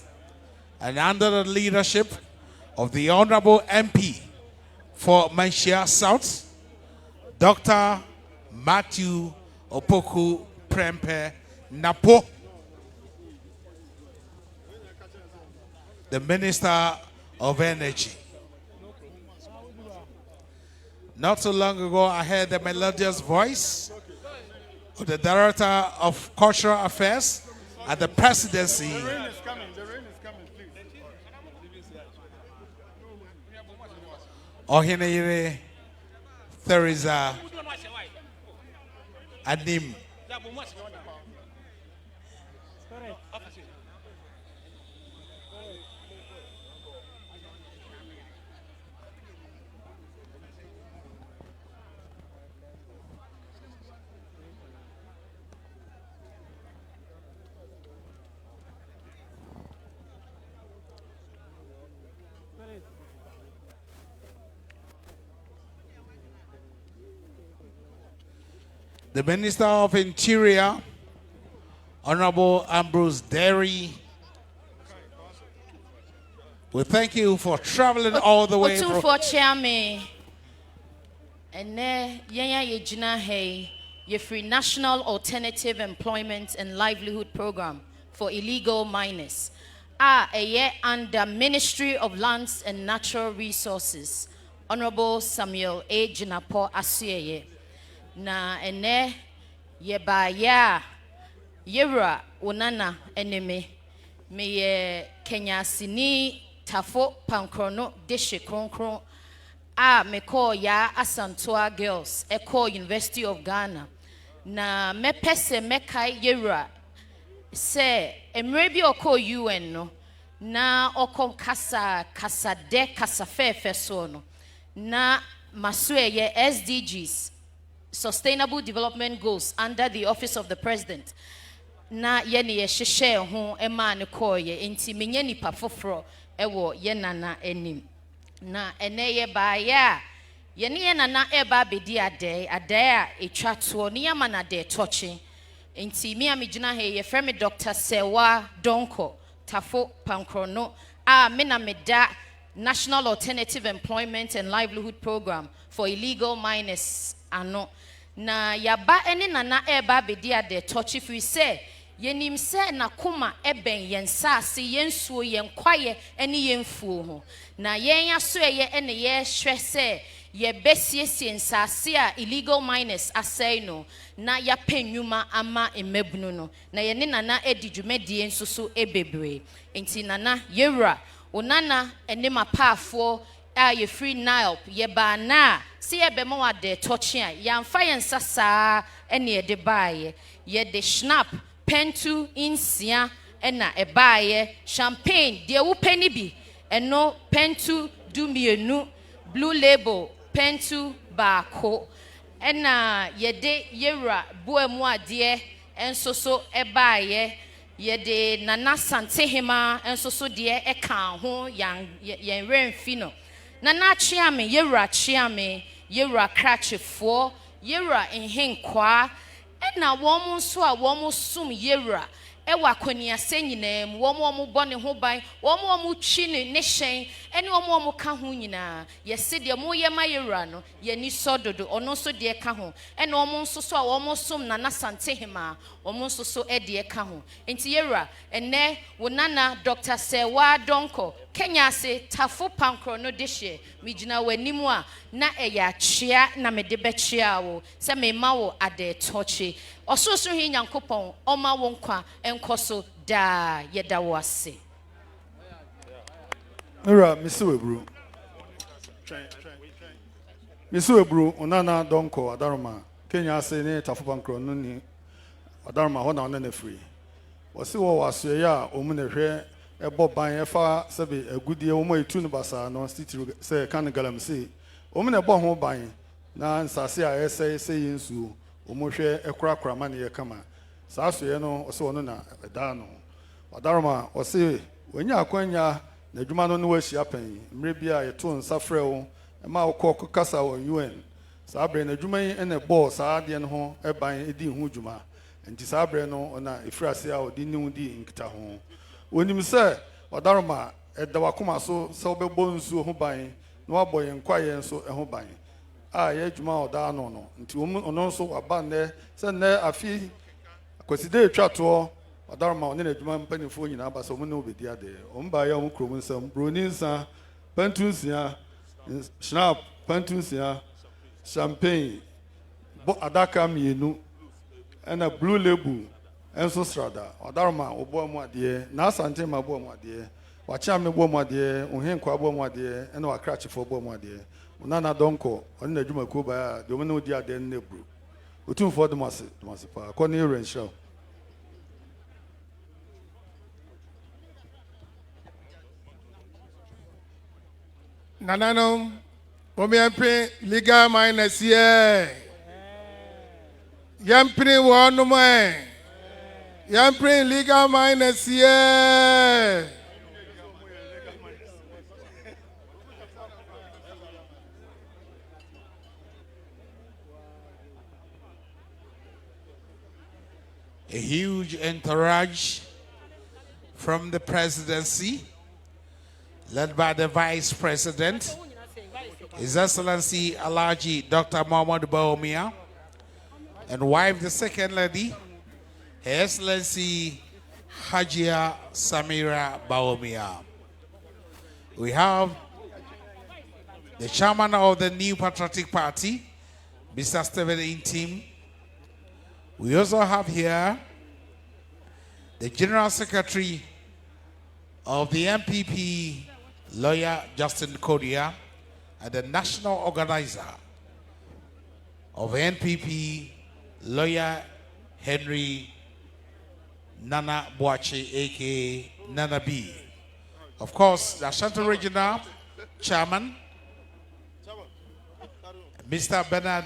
and under the leadership of the Honorable MP for Mansha South, Dr. Matthew Opoku Prempe Napo, the Minister of Energy. Not so long ago, I heard the melodious voice of the Director of Cultural Affairs at the Presidency. The rain is coming, please. Oheneyere Theresa Adim. The Minister of Interior, Honorable Ambrose Derry. We thank you for traveling all the way from... Free National Alternative Employment and Livelihood Program for Illegal Miners. A year under Ministry of Lands and Natural Resources. Honorable Samuel A. Jinapo Asuyeye. Na ene yeba ya yera onana eneme me ye Kenya sini tafo pankrono deshe kronkron a me call ya Asantoa Girls Eco University of Ghana na me pese me kai yera se emrebi oko UN no na okom kasa de kasa fe so no na maswe ye SDGs Sustainable Development Goals under the Office of the President. Na yeni ye share ho ema ne koye enti menye nipa foforo ewo ye nana enim. Na ene ye ba ya ye ne ye nana eba bedi ade a etwa to ne yama na de tochi. Enti mi amigina he ye frame Dr. Sewa Donko Tafo Pankrono a me na meda National Alternative Employment and Livelihood Program for Illegal Miners ano na yaba ene nana eba bedia de touch if we say yenim se na kuma eben yen sase yen suo yen kwaye ene yen fuo ho na yen aso ye ene ye hwe se ye besiesie nsase a illegal miners asɛe no na yɛapɛ nnwuma ama mmabunu no na yɛne nana edi dwumadie nso so ebebree enti nana yɛwura onana ene mapaafoɔ a yɛfiri Nile yɛbaa na sɛ yɛbɛma wade tɔkye a yɛamfa yɛn nsa saa ɛne yɛde baayɛ yɛde schnapp pentu nsia ɛna ɛbaayɛ champagne deɛ wopɛ ni bi ɛno pentu dumienu blue label pentu baako ɛna yɛde yɛwura boamu adeɛ ɛnso so ɛbaayɛ yɛde nana santehema ɛnso so deɛ ɛka ho yɛn remfi no nana chiame yɛwura chiame yɛwura krachefoɔ yɛwura nhenkwa ɛna wɔn nso a wɔn som yɛwura ɛwɔ akɔniase nyinaa mu wɔn bɔ ne ho ban wɔn twi ne hyɛn ɛne wɔn ka ho nyinaa yɛsi deɛ mo yɛ ma yɛwura no yɛni sɔ dodo ɔno nso deɛ ka ho ɛna wɔn nso so a wɔn som nana santehema wɔn nso so ɛdeɛ ka ho nti yɛwura ɛnɛ wo nana Dr. Sewa Donko Kenya ase tafo pankro no de hye me gyina w'anim a na ɛyɛ akyea na me de bɛkyea wo sɛ me ma wo ade tɔkye ɔsorosoro hi nyankopɔn ɔma wo nkwa ɛnkɔ so daa yɛda wo ase Mira misiwebru onana Donko adaroma Kenya ase ne tafo pankro no ni adaroma hɔ na ɔne na free wɔsi wɔ wasoɛ a ɔmu na hwɛ ebo ban efa sebe agudie wo mo etu no basa no stitiri se kan galam se o me na ebo ho ban na nsase a ese yinsu o mo hwe ekura ma ne ye kama saa so ye no o se wono na da no odaroma o se wonya akwanya na adwuma no no wahia pan mre bia ye to nsafrɛ wo ma wo kasa wo UN saa bre na adwuma yi ene bo saa de no ho ban edi ho dwuma nti saa bre no ona efrase a odi ni udi nkita ho onim sɛ ɔdaroma ɛda wakoma so sɛ wobɛbɔ nsuo ho ban na wabɔ yɛn kwaeɛ nso ho ban a yɛ adwuma ɔda ano no nti ɔno nso waba nnɛ sɛ nnɛ afi Akwasidae twa toɔ ɔdaroma ɔne n'adwuma mpanimfoɔ nyinaa ba sɛ ɔmo ne wobɛdi adeɛ ɔmo baeɛ a ɔmo kurom nsɛm buroni nsa pantu nsia schnapp pantu nsia champagne adaka mmienu ɛna blue label enso strada odaroma obo mu ade na asante ma bo mu ade wacha me bo mu ade ohenkwa bo mu ade ena wakrachefo bo mu ade nana Donko on na dwuma ko ba de o me no di ade na bru otumfo de mase pa ko ne renhira nanano omiampe legal miners here yampre wonu mo Yamprin legal miners here. A huge entourage from the presidency, led by the vice president, His Excellency Alhaji Dr. Muhammad Bawumia, and wife, the second lady, Her Excellency Hajia Samira Bawumia. We have the chairman of the New Patriotic Party, Mr. Stephen Intim. We also have here the General Secretary of the MPP, Lawyer Justin Kodia, and the National Organizer of NPP, Lawyer Henry Nana Boache, aka Nana B. Of course, the Ashanti Regional Chairman, Mr. Bernard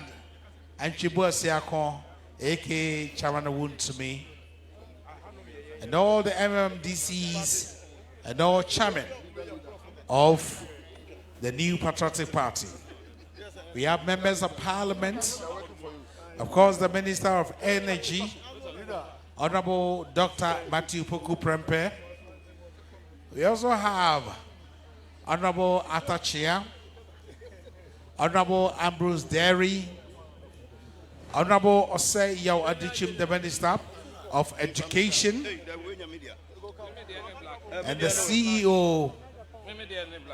Anchibua Siakon, aka Chairman Wuntumi, and all the MMDCs and all chairmen of the New Patriotic Party. We have members of Parliament, of course, the Minister of Energy, Honorable Dr. Matthew Poku Prempe. We also have Honorable Atachia, Honorable Ambrose Derry, Honorable Osei Yao Adichim, the Minister of Education, and the CEO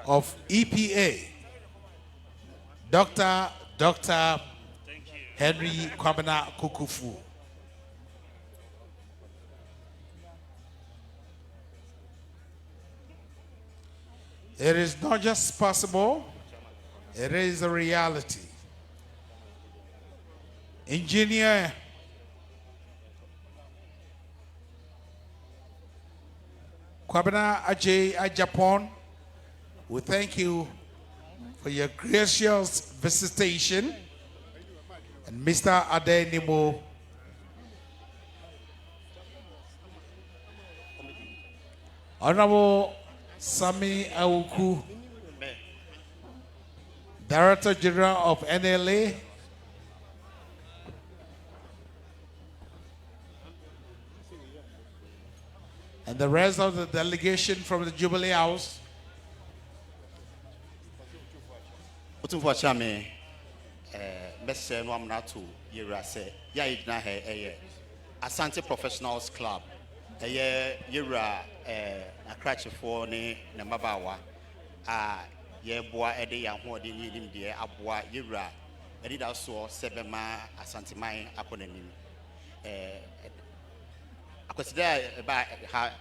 of EPA. Dr. Henry Kwabena Kukufu. It is not just possible, it is a reality. Engineer Kwabena Ajay Ajapon, we thank you for your gracious visitation. And Mr. Adenimo, Honorable Sami Awuku, Director General of NLA, and the rest of the delegation from the Jubilee House. Asante Professionals Club. Yura Akrachi for ne Namabawa. Boa Ede Yahudi Yidim de Abua Yura. Edida so Sebema Asante Mai Aponenim. Akwasidae ba ha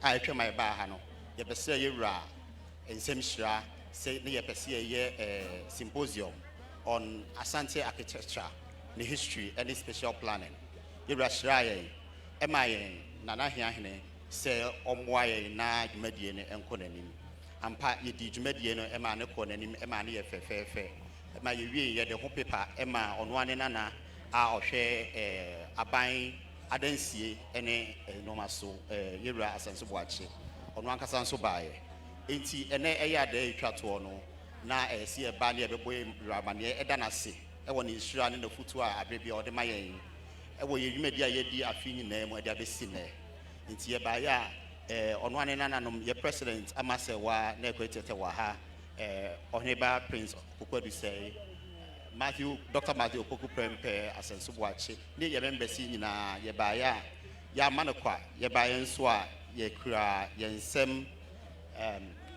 I try my bahano. Yebese Yura and Semshra say near Pessia symposium on Asante architecture, the history, and the special planning. Yura Shraye, MIA, Nana Hiahine, say Omwaye na Median and Conenim. And part ye did Median, Emma Conenim, Emma Fefe, Emma ye the whole paper, Emma on one and another, or share a buying. I didn't see any normal so Yura Asansuachi on one Casanso by. Ain't he any day tratuono? Na see a bandy of a boy Ramania Edanasi. I want to shine in the futua, a baby or the Mayan. I will you made a feeling name where they be seen there. Ain't he by ya on one and another, your president, Amasewa, Nequated Waha, or neighbor Prince, who could say. Dr. Matthew Poku Prempe as a subwatch. Near your embassy in a Yabaya, Yamanaqua, Yabayan Swa, Yakra, Yansem,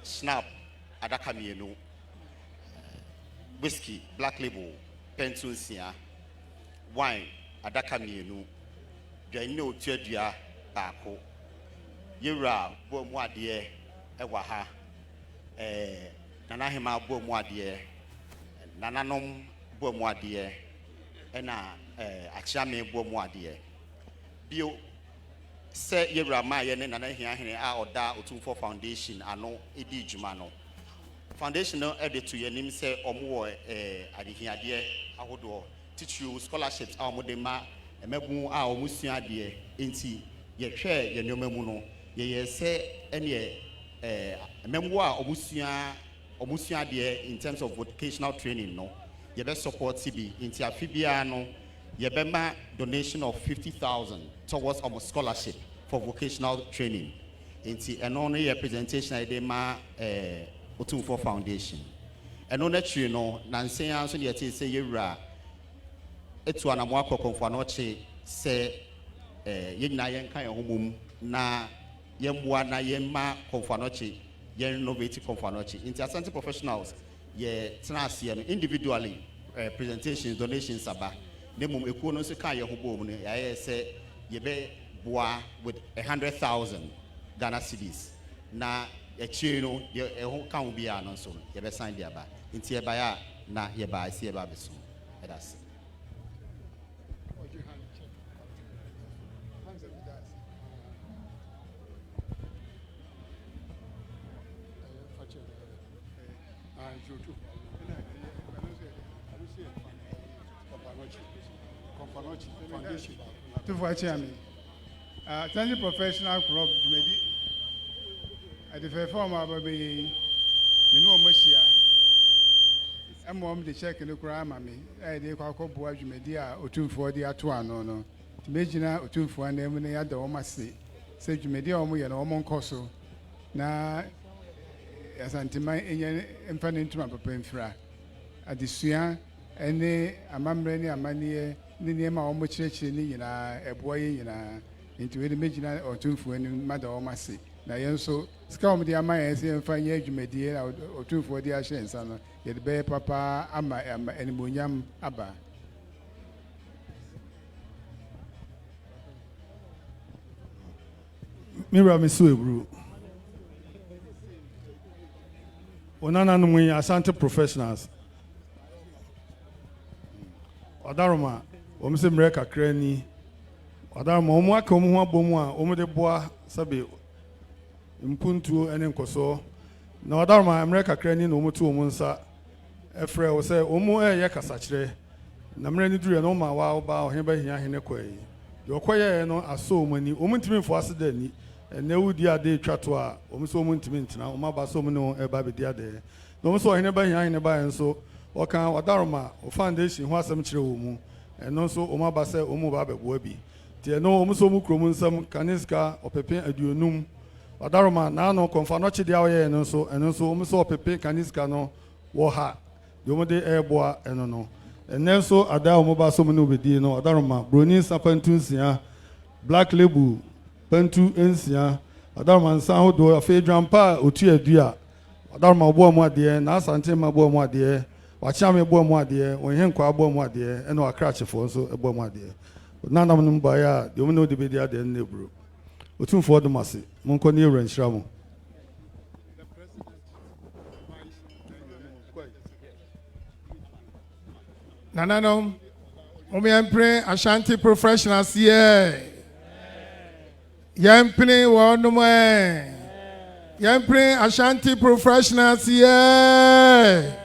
Snap, Adakamienu, whiskey, black label, Pentunsia, wine, Adakamienu, Jano Tiedia, Bako, Yura, Bomwadia, Ewaha, Nanahima Bomwadia, Nananom. Bomoadie, and Achame Bomoadie. Bio say Yera Mayan and Nana or Da Otumfo Foundation, I know Edi Jumano. Foundation no edit to your name say or more at the Hiadia, Ahodo, teach you scholarships, our Modema, and Mebu, our Musia dear, inti, ye chair, your Nomemuno, ye say any memoir or Musia dear in terms of vocational training, no. You best support CB into Afibiano, you bema donation of 50,000 towards our scholarship for vocational training. Into an only presentation I did my Otumfo Foundation. And on that you know, Nancy answer yet say you're etu anamwako konfanoche say yina yenka yomum na yemwa na yema konfanoche yen innovative konfanoche. Into Asante Professionals. Yeah, individually presentations, donations about. Nemum ekono se kan yehobo mu ya say ye be boa with 100,000 Ghana cedis. Na echi no ye ehon kan obi a no so ye be sign dia ba. Nti e ba ya na ye ba isi e ba beso. That's To for chairman, Asante Professional Club Jumedi. At the form of a baby, Minu Moshia. I'm mom the check in the crime, mammy. I did call Boa Jumedia or 240 at 1 no. Imagine 240 and then they had the Omasi. Say Jumedia Omo and Omon Coso. Na Asante my infant into my papa at the Suya, and a mambrani, a mania. The name of much church in a boy into the imaginary or two for any mother or massy. na yɛn nso sika wɔn de ama yɛn sɛ yɛmfa nyɛ adwumadie na otumfoɔ de ahyɛ nsa no yɛde bɛyɛ papa ama animonyam aba. Mira Misu Ebru. Onana Numi Asante professionals. Odaroma, Omse Mreka Kreni. Odaroma, Omwaka Omwa Bomwa, Omde Boa, Sabi, Impuntu, and Enkoso. Na Odaroma, Mreka Kreni, no Mutu Omunsa. Efre, or say, Omo Yakasachre. Namreni drew an Oma Wow Bow, Hemba Hinekwe. Your choir no are so many, Omuntimi for Akwasidae. And now dear day chatwa, almost so mint now, Maba so no a baby dear day. No so I never hear in and so, or can Wadarma, or foundation, was some children, and also Omaba say Omubabe Webby. Dear no almost so mukrumun some caniska or pepe a duunum. Wadarma now no confanochi the hour and also almost so pepe caniska no, war hat. The Omode airboa and no. And then so Adao Moba so many with no Adarma, Brunin Sapantusia, Black Label. Pentu ensia adarma nsan ho do afi dwampa otu adua adarma obo mu ade na asante ma bo mu ade wa chiame bo mu ade onye nkwa bo mu ade ena wa krachefo nso ebo mu ade nanam no ba ya de omo no de be de ade na ebro otumfo do mase monko ne ewra nhyira mo. Nananom omiempre Ashanti professionals here. Yampini Wonumwe. Yampini Ashanti professionals here.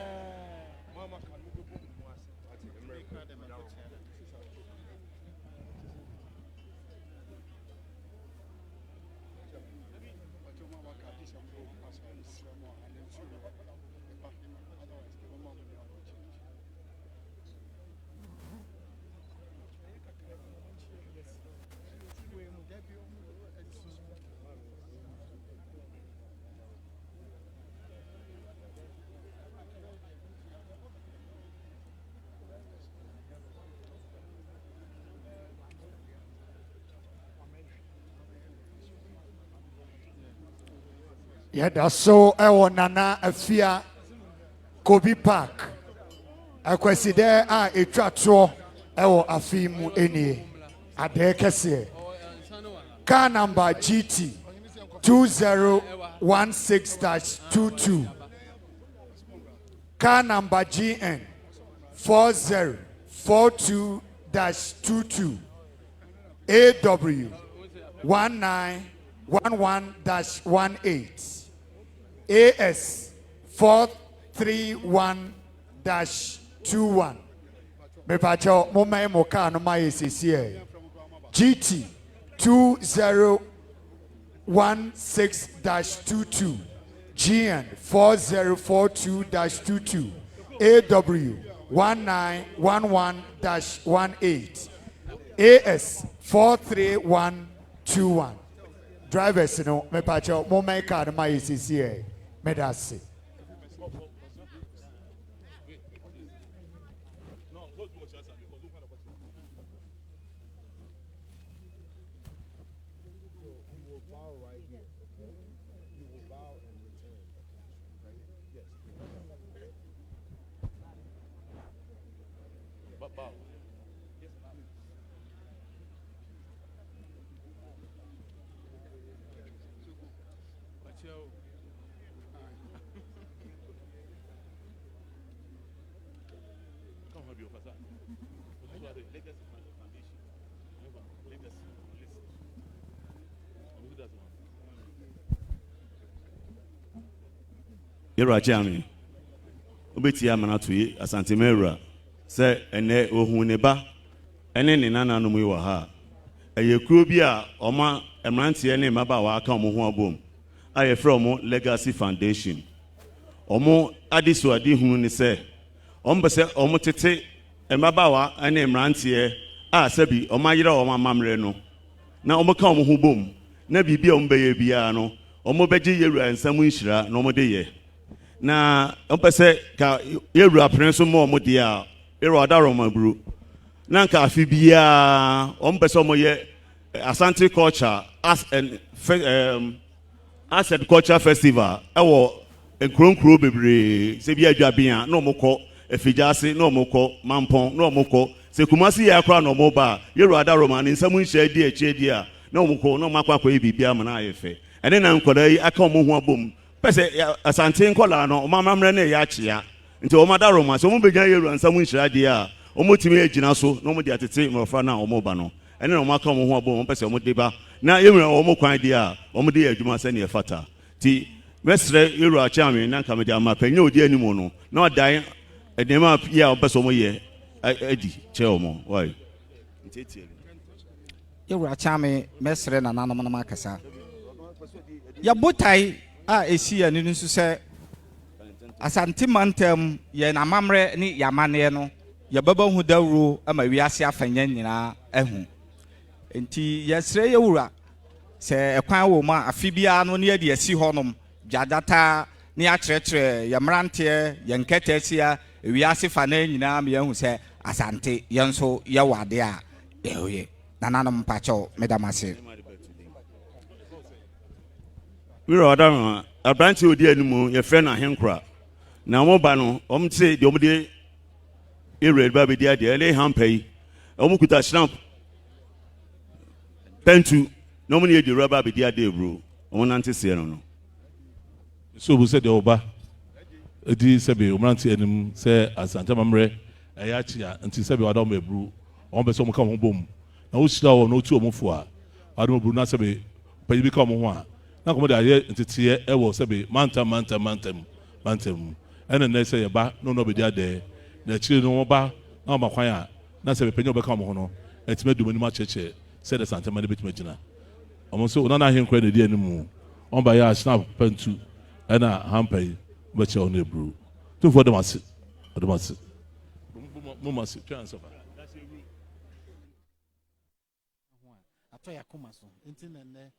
Yɛda so ɛwɔ Nana Afia Kobe Park Akwasidae a etwa toɔ ɛwɔ afi mu enie adeɛ kɛseɛ car number GT 2016-22 car number GN 4042-22 AW 1911-18 AS 431-21 Mepacho Moma Moka no my CCA GT 2016-22 GN 4042-22 AW 1911-18 AS 431-21 Drivers no Mepacho Moma car no my CCA Medasi. Yɛwura Jami, obeti amana tuyi asante mewura sɛ ene ohun ne ba ene ne nananom yi wɔ ha ɛyɛ kuro bi a ɔma mmeranteɛ ne mmabaawa aka ɔmo ho abom a yɛfrɛ ɔmo Legacy Foundation ɔmo ade so ade hunu ne sɛ ɔmo bɛ sɛ ɔmo tete mmabaawa ne mmeranteɛ a sɛbi ɔmo ayerɛ ɔmo amammerɛ no na ɔmo ka ɔmo ho bom na biribi a ɔmo bɛyɛ biara no ɔmo bɛgye yɛwura nsɛm nhyira na ɔmo de yɛ na mpese ka yewura prenso mo mo dia ero adaroma bru na nka afi bia mpese mo ye Asante culture as Asset Culture Festival ɛwɔ nkuro bebree sɛ bi adwabea na ɔmokɔ efijase na ɔmokɔ mampɔn na ɔmokɔ sɛ kumasi yɛ akora na ɔmo ba yɛro ada roma ne nsɛm nhyɛ di akyi di a na ɔmokɔ na ɔmakɔ akɔ bibia ama na ayɛ fɛ ɛne na nkɔda yi aka ɔmo ho abom pɛsɛ asante nkɔla no ɔmo amamrɛ na ɛyɛ akyea nti ɔmo ada roma sɛ ɔmo bɛgya yɛro nsɛm nhyɛ di a ɔmo timi agyina so na ɔmo de atete mmɔfra na ɔmo ba no ɛne na ɔmo aka ɔmo ho abom ɔmo pɛsɛ ɔmo de ba na yɛwura ɔmo kwan di a ɔmo de yɛ adwuma sɛ ne ɛfata ti mɛsrɛ yɛro akyame na nka mede ama pɛnyɛ odi anim no na ɔdan ɛdɛma yɛ a ɔpɛ sɛ ɔmo yɛ adi kyerɛ ɔmo wai yɛwura akyame mɛsrɛ nananom no makasa yɛbotae a ɛsi yɛ no nso sɛ asante mantam yɛ namammerɛ ne yɛamanneɛ no yɛbɛbɛ hu dawuro ama wiase afanya nyinaa ahu nti yɛsrɛ yɛwura sɛ ɛkwan wɔ mu a afe biara no ne yɛde asi hɔnom gyadata ne yɛakyerɛkyerɛ yɛ mmeranteɛ yɛ nkɛtɛsia wiase fa no nyinaa ma yɛahu sɛ asante yɛn nso yɛwɔ ade a ɛhoyɛ nananom mpakyɛw medam ase wira ɔda aberante odi anim yɛfrɛ no ahenkora na ɔmo ba no ɔmo te deɛ ɔmo de ewura ba bɛdi adeɛ ɛne hampa yi ɔmo kuta stamp pentu na ɔmo ne yɛdi ewura ba bɛdi adeɛ bro ɔmo nante seɛ no so bu sɛ deɛ ɔba edi sɛbi ɔmrante anim sɛ asante mamrɛ ɛyɛ akyea nti sɛbi wada ɔmo eburu ɔmo bɛ sɛ ɔmo ka ɔmo bom na wohyira wɔ na otu ɔmo fo a wada ɔmo eburu na sɛbi panyin bi ka ɔmo ho a na kɔmɔ de ayɛ nteteɛ ɛwɔ sɛbi mantam ɛna nnɛ sɛ yɛba na ɔno ɔbɛdi adɛ na akyire no ɔba na ɔma kwan a na sɛbi panyin ɔbɛka ɔmo ho no ɛtumi adu ɔmo anim akyerɛkyerɛ sɛ de santama no bɛtumi agyina ɔmo nso ɔnana ahenkora na edi anim ɔmo ba yɛ a snap pantu ɛna hampa yi ɔbɛkyerɛ ɔno eburu tumfoɔ ɔdɔm ase mo ma se twɛn ansɔfa atɔ yakoma so nti na nnɛ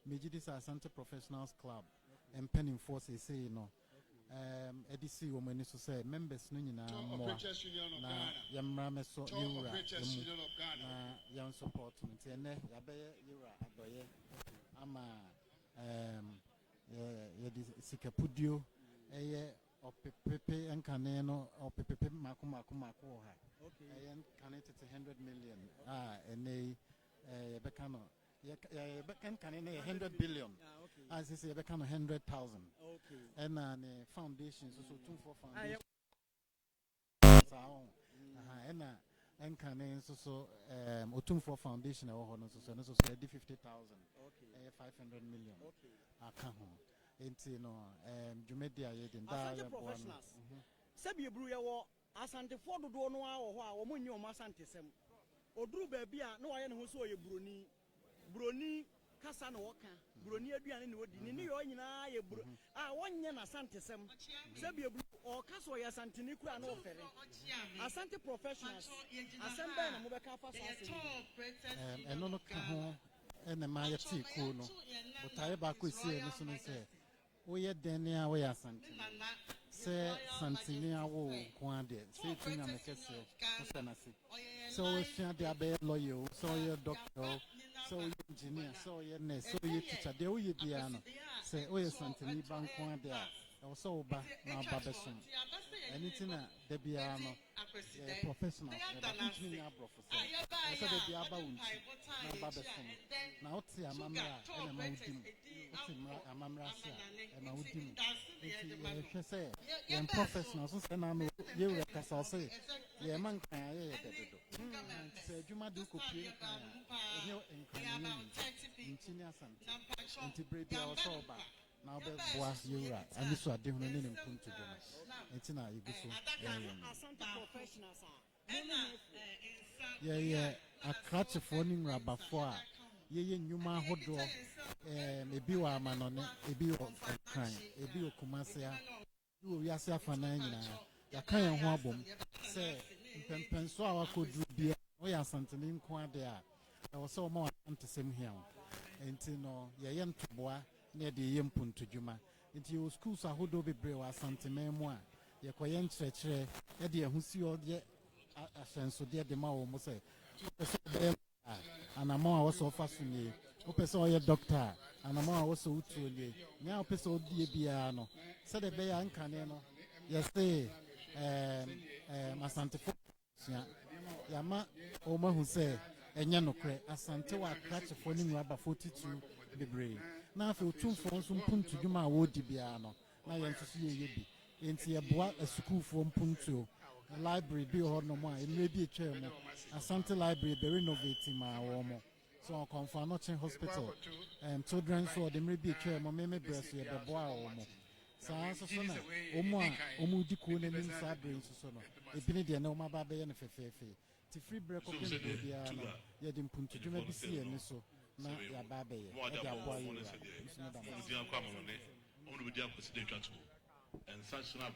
megye sɛ asante professionals club mpanimfoɔ seesei no ɛde si wɔn ani so sɛ members no nyinaa mmoa na yɛmmra mɛsɔ yɛwura mu na yɛn support no nti ɛnnɛ yɛabɛyɛ yɛwura adɔyɛ ama yɛde sikapudio ɛyɛ ɔpepepe nkane no ɔpepepe mako wɔ ha ɛyɛ nkane tete 100 million a ɛnnɛ yi yɛbɛka no nkane no yɛ 100 billion a sɛ sɛ yɛbɛka no 100,000 ɛna ne foundation so tumfoɔ foundation ɛna nkane nso so otumfoɔ foundation ɛwɔ hɔ no nso so ɛno nso so yɛde 50,000 ɛyɛ 500 million aka ho nti no dwumadi a yɛde ndaa yɛboa no sɛbi eburu yɛwɔ asantefoɔ dodoɔ no a wɔ hɔ a wɔn nyɛ wɔn asantesɛm oduru baabi a na wɔyɛ ne ho so ɔyɛ buroni kasa na wɔka buroni aduane na wɔdi ne yɛ nyinaa yɛ buro a wɔnyɛ na asantesɛm sɛbi eburu ɔka so ɔyɛ asanteni kura na ɔfɛre asante professionals asɛm bɛyɛ na mobɛka afa so asɛm ɛno no ka ho ɛna ma yɛte kuo no botaeɛ baako esie no so no sɛ woyɛ dɛn a woyɛ asanteni sɛ santeni awo nko adeɛ sɛ ɛtu nyame kɛseɛ wosɛ nase sɛ wɔasua de abɛyɛ lawyer o sɛ woyɛ doctor o sɛ woyɛ engineer sɛ woyɛ nurse sɛ woyɛ teacher deɛ woyɛ biara no sɛ woyɛ santeni ba nko adeɛ a ɛwɔ sɛ woba na aba bɛsom ɛno nti na da biara no yɛyɛ professionals yɛbɛkontumi nyɛ aborɔfo sɛ ɛwɔ sɛ da biara aba wo nti na aba bɛsom na wote amammerɛ a ɛna ma wodi mu wote amammerɛ ase a ɛma wodi mu nti yɛhwɛ sɛ yɛn professionals so sɛ na no yɛwura kasa ɔsɛ yɛma nkran a yɛyɛ dɛdodo nti sɛ adwuma de wokɔpue nkran a ɛnyɛ nkran no yɛ nti ne asante nti berɛ biara wɔ sɛ ɔba na wobɛboa yɛwura ane so ade hono ne ne mpunto do no nti na yɛgu so yɛyɛ akrakyefoɔ ne nwurabafoɔ a yɛyɛ nnwuma ahodoɔ ebi wɔ amanɔne ebi wɔ nkran ebi wɔ kumase a ebi wɔ wiase afa nan nyinaa yɛaka yɛn ho abom sɛ mpɛmpɛnso a wakɔduru bia woyɛ asantene nko ade a ɛwɔ sɛ wɔma wasantesɛm hia wo nti no yɛyɛ ntoboa ne yɛde yɛyɛ mpuntodwuma nti yɛwɔ schools ahodoɔ bebree wɔ asanteman mu a yɛkɔyɛ nkyerɛkyerɛ yɛde ɛho si ɔyɛ ahyɛnsodeɛ de ma wɔ mo sɛ ɛsɛ bɛyɛ anamɔ a wɔsɛ ɔfa so nie Opesa oye doctor anama also utulie nya opesa odie bia no said the be ankane no yeste asante fo yama o ma hu se enya nokre asante wa catch fo ni nwaba 42 bebre na afa otumfo nso mpuntu dwuma a wodi bia no na ye nso so ye bi enti ye boa school fo mpuntu library bi ho no mo a enre bi etwa mo asante library be renovate ma wo mo so confirm not in hospital children so the maybe chair mo me breast ye be boa o mo sa so na omu di ko na nim sa brain so no e bi ne de na o ma ba be ye no fefefe ti free break ko ke do dia no ye de mpuntu dwuma bi si ye ni so na ya ba be ye e de aboa ye so da mo di akwa mo ne o no bi Akwasidae twa to en sa snap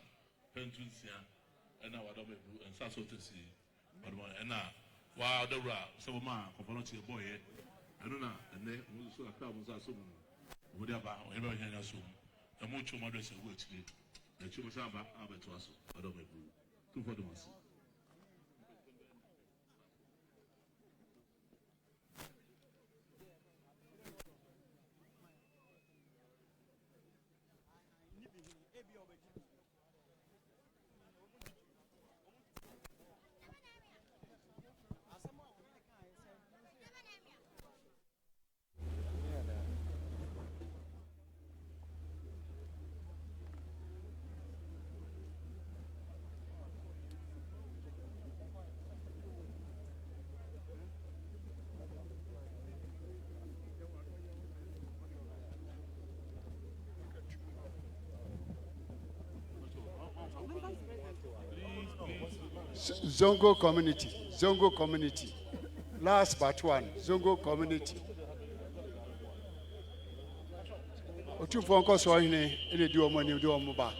pentunsia ena wado be bu en sa so tesi wado ena wa dawra so ma konfront ye boy eno na ene mo so aka mo so mu wo dia ba o ebe nya so mu e mo chu ma do se wo atire e chu mo sa ba abeto aso wado be bu tu for the ones Zongo community. Last but one, Zongo community. Otu phone call so hine ene di omo ni di omo ba.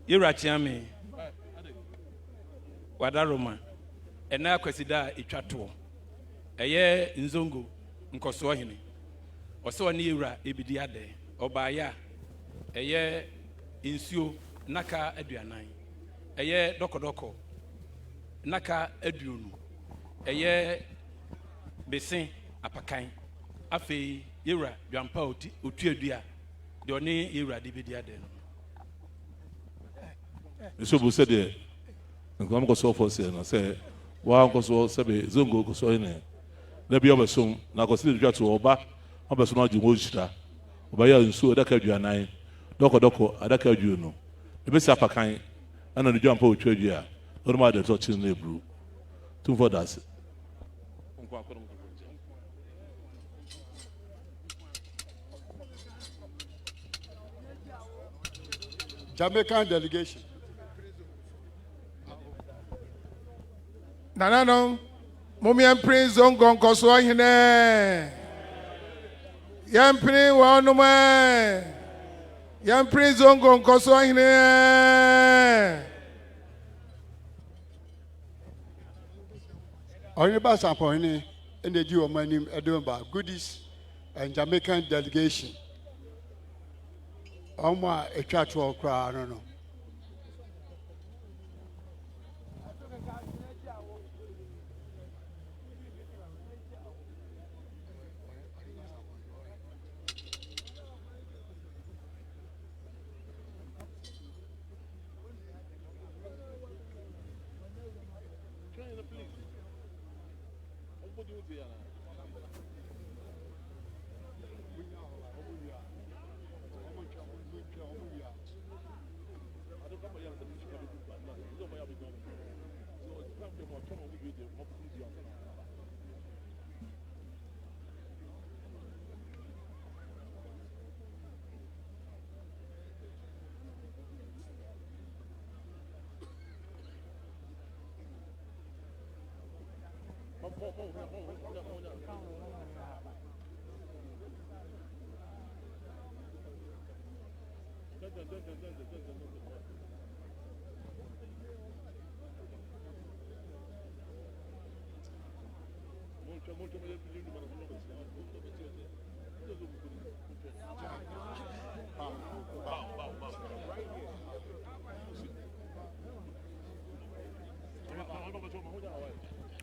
Yurachiame Wadaroma and Akwasidae itwato eye nzongo nkoso hene oso ni yura ebidiade obaya eye insuo naka aduanan eye dokodoko naka aduonu eye besen apakan afei yura dwampa otuadua de oni yura de bidiade no so bu said there nkom ko so for say na say wa ko so sebe zongo ko so ine na bi obesom na Akwasidae twa to oba obesom na jumo jira oba ya nsu adaka aduanan doko adaka aduonu ebe si apakan ana no jump o twadua no ma de to chin na ebru tum for that Jamaican delegation. Nanano, Mumian Prince Zongo Koso Hine. Yan Prince Wanuma. Yan Prince Zongo Koso Hine. Onyiba Samponi in the Jew Manim Edumba, goodies and Jamaican delegation. Oma a church walk, I don't know.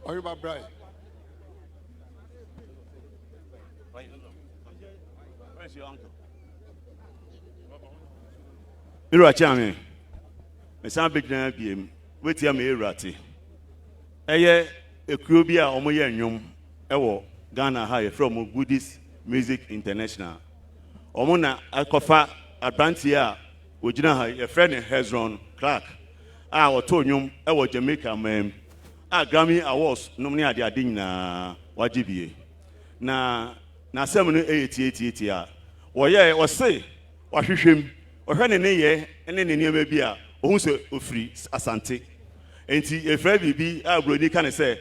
Are you my bride? Where's your uncle? Irachame. Me san big na biem. Wetia me irate. Eye ekuro bi a omo ye nwom ewo Ghana ha ye from Buddhist Music International. Omo na akofa advanti a ogina ha ye friend Hezron Clark. A oto nwom ewo Jamaica mam. A Grammy Awards nom ne ade ade nyina wagibie. Na asem no 88 a woye wose wahwehwem ohwe ne ye ne niema bi a ohun se ofiri asante enti efra bibi a broni kan se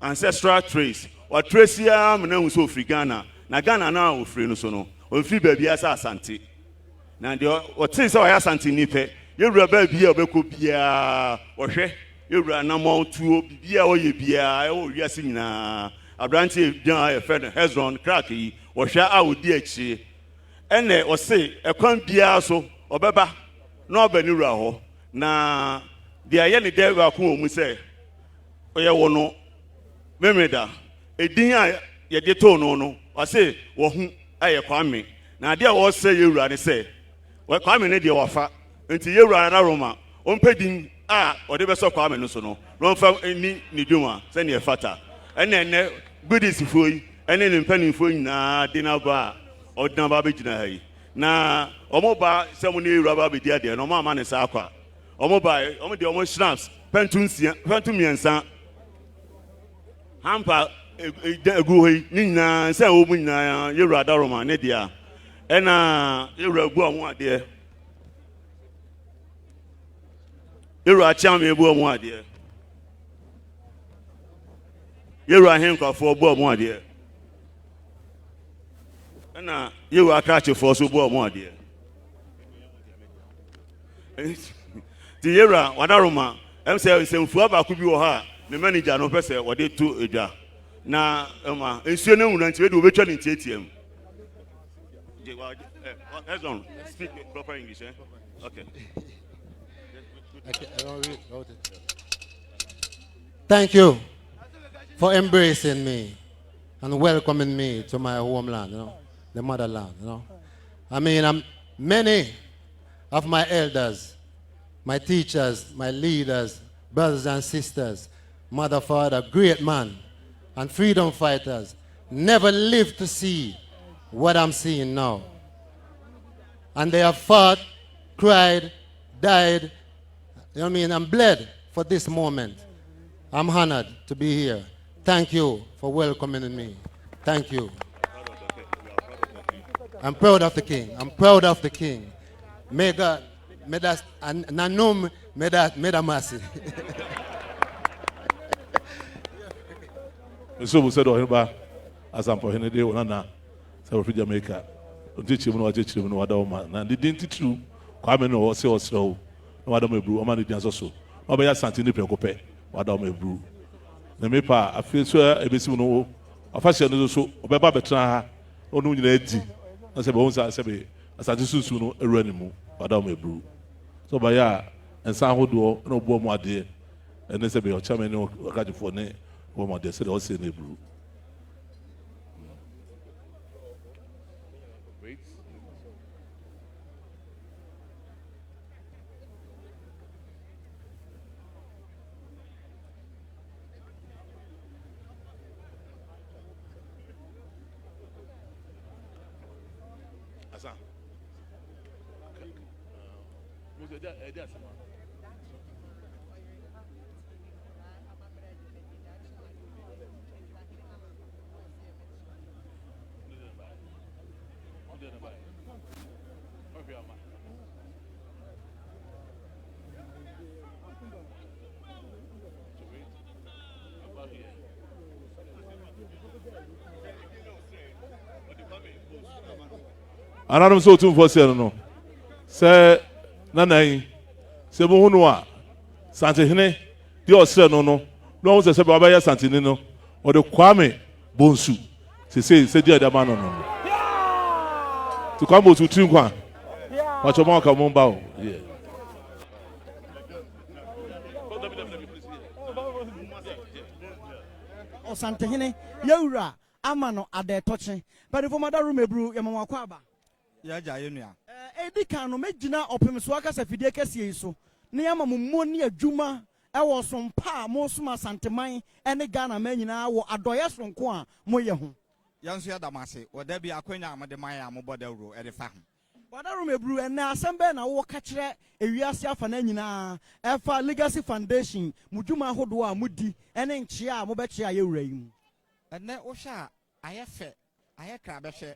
ancestral trace wa trace ya me na hu se ofiri Ghana na Ghana na ofiri no so no ofiri ba bi asa asante na de o tin se wa asante ni pe yewura ba bi a obekọ bia ohwe yewura na mo tuo bia o ye bia e o wiase nyina abranti bia e friend Hezron Crack yi ohwe a odi achi ene o se ekwan bia so obeba na obani wura ho na de aye ne de wa ko mu se oye wo no memeda edin a ye de to no o se wo hu aye kwame na de a wo se yewura ne se we kwame ne de wafa enti yewura na Roma ompedin a o de be so kwame no so no fa ni dwuma se ne fata ene Buddhist foi ene ne mpanimfo nyina de na ba odina ba be gina hayi na omoba se mo ne yewura ba be dia de no ma ne sa akwa omoba omo de omo snaps pentum miensa hampa egu hoyi nyina se wo mu nyina yewura da Roma ne dia ena yewura gu omo ade yewura cham ebu omo ade yewura hen kwafo bu omo ade ena yewura krache fo so bu omo ade ti yewura wadaroma em se semfu abaku bi wo ha me manager no pese wo de to edwa na ma ensuo na nwuna nti we de obetwa ne tietiem Heads on. Speak proper English, eh? Okay. Thank you for embracing me and welcoming me to my homeland, the motherland, I mean, many of my elders, my teachers, my leaders, brothers and sisters, mother, father, great man, and freedom fighters never lived to see what I'm seeing now. And they have fought, cried, died, and bled for this moment. I'm honored to be here. Thank you for welcoming me. Thank you. I'm proud of the king. I'm proud of the king. May God, may that, and nanum, may that mercy. So we said, "Oh, as I'm for him, they will not say for Jamaica. Teach him what teach him what man. And they didn't true. Kwame no say or so. No what me brew. O man didn't so. No be ya santini preocupe. What me brew. Na me pa I feel so e be si no. Afase no so. Obeba betra ha. Onu nyina edi. Na se be won say be asante susu no ewura ni mu. What me brew. So ba ya ensan hodo na obo mu ade. Ene se be o chama ni o kajifo ne. Wo mo de se de o se na brew. Anadum so tun for sale no. Say nanai. Say mo hunu a Sante hene di osre no no. No won say baba ya Sante ni no. O de Kwame Bonsu. Say di adama no no. To Kwame to tun kwa. Wa choma ka mo ba o. Yeah. O Sante hene yewura amano ade toche. But for mother room ebru yamwa kwaba. Ya ja yenua. Edi kan no megina Opemsuo aka safidie kese so. Ne yama mummo ne adwuma ewo sompa mo soma santeman ene Ghana man nyina wo adoye sonko a moye ho. Yanso ya damase, oda bi akwanya amade man ya moboda wuro e de fa ho. Wada room ebru ene asembe na wo ka kire ewiase afa na nyina efa Legacy Foundation mudwuma hodo a mudi ene nche a mobɛkye a yewura yi mu. Ene wo hwa ayefe ayekra behwe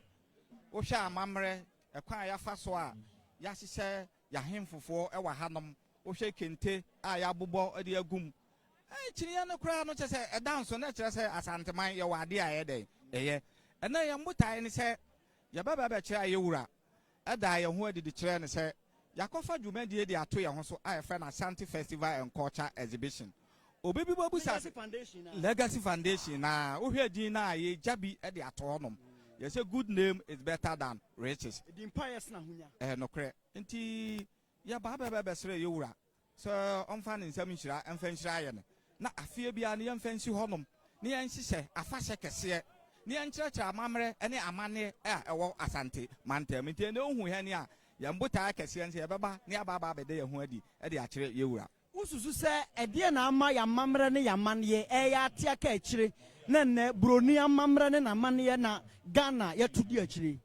wo hwa amamre ekwan ya fa so a ya hyehyɛ ya hemfofo e wa hanom wo hwɛ kente a ya bobɔ de agum kyiriya no kra no kyerɛ sɛ ɛdanso na kyerɛ sɛ asanteman yɛ wade a yɛ dɛn ɛyɛ ɛna yɛ mbotae ne sɛ yɛbɛba bɛkyerɛ a yɛwura ɛda yɛ ho adidi kyerɛ ne sɛ yakɔfa dwumadie de ato yɛ ho so a yɛfrɛ no Ashanti Festival and Culture Exhibition obebi bobu sa Legacy Foundation na wo hwɛ din na yɛ gyabi de ato hɔnom. Yes, a good name is better than riches. The empire na hunya. No cre. Nti ya baba besre yewura. So on fan in some shira and fenshira yen. Na afie bia ne yemfensi honom. Ne yenhye afahye kese. Ne yenkyerɛkyerɛ amamre ne amane a ɛwɔ Asante mantem. Nti ne ohu he ne a yembota kese nse yebeba ne ababa bede ye ho adi de akyerɛ yewura. Ususu se ɛdeɛ na ama ya mamre ne ya mane ɛya atia ka akyire. Nene broni amamre ne na mane na Ghana yɛtudi akyire.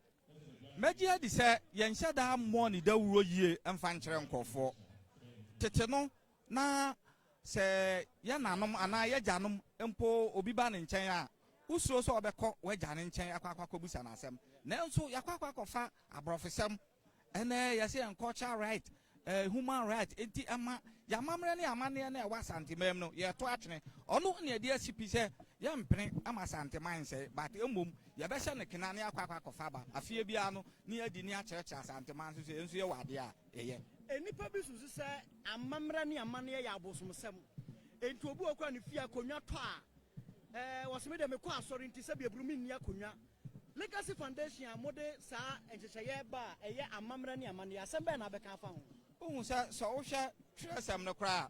Meji adi sɛ yɛnhyɛ da mmɔ ne dawuro yie mfa nkyerɛ nkɔfo. Tete no na sɛ yɛnanom ana yɛgyanom mpo obi ba ne nkyɛn a usuro so obɛkɔ wɛgya ne nkyɛn akwa busa na asɛm. Nanso yakwa kɔfa abrɔfesɛm ɛnɛ yɛsɛ cultural right human right enti ama yamamre ne amane na ɛwɔ Asantemam no yɛto atwene ɔno ne ɛde asipi sɛ yɛmpene ama Asanteman sɛ but emom yɛbɛhyɛ ne kena ne akwa kɔfa ba afie bia no ne adi ne akyerɛkyerɛ Asanteman so enso yɛ wade a ɛyɛ enipa bi susu sɛ amamre ne amane yɛ abosomsɛm enti obi okwa ne fie akonwa tɔ a wɔseme de mekɔ asɔre nti sɛ biaburu mi nni akonwa Legacy Foundation a mode saa enhyehyɛ ba ɛyɛ amamre ne amane asɛm bɛ na bɛka fa ho ohun sɛ so wo hwɛ twerɛsɛm no kra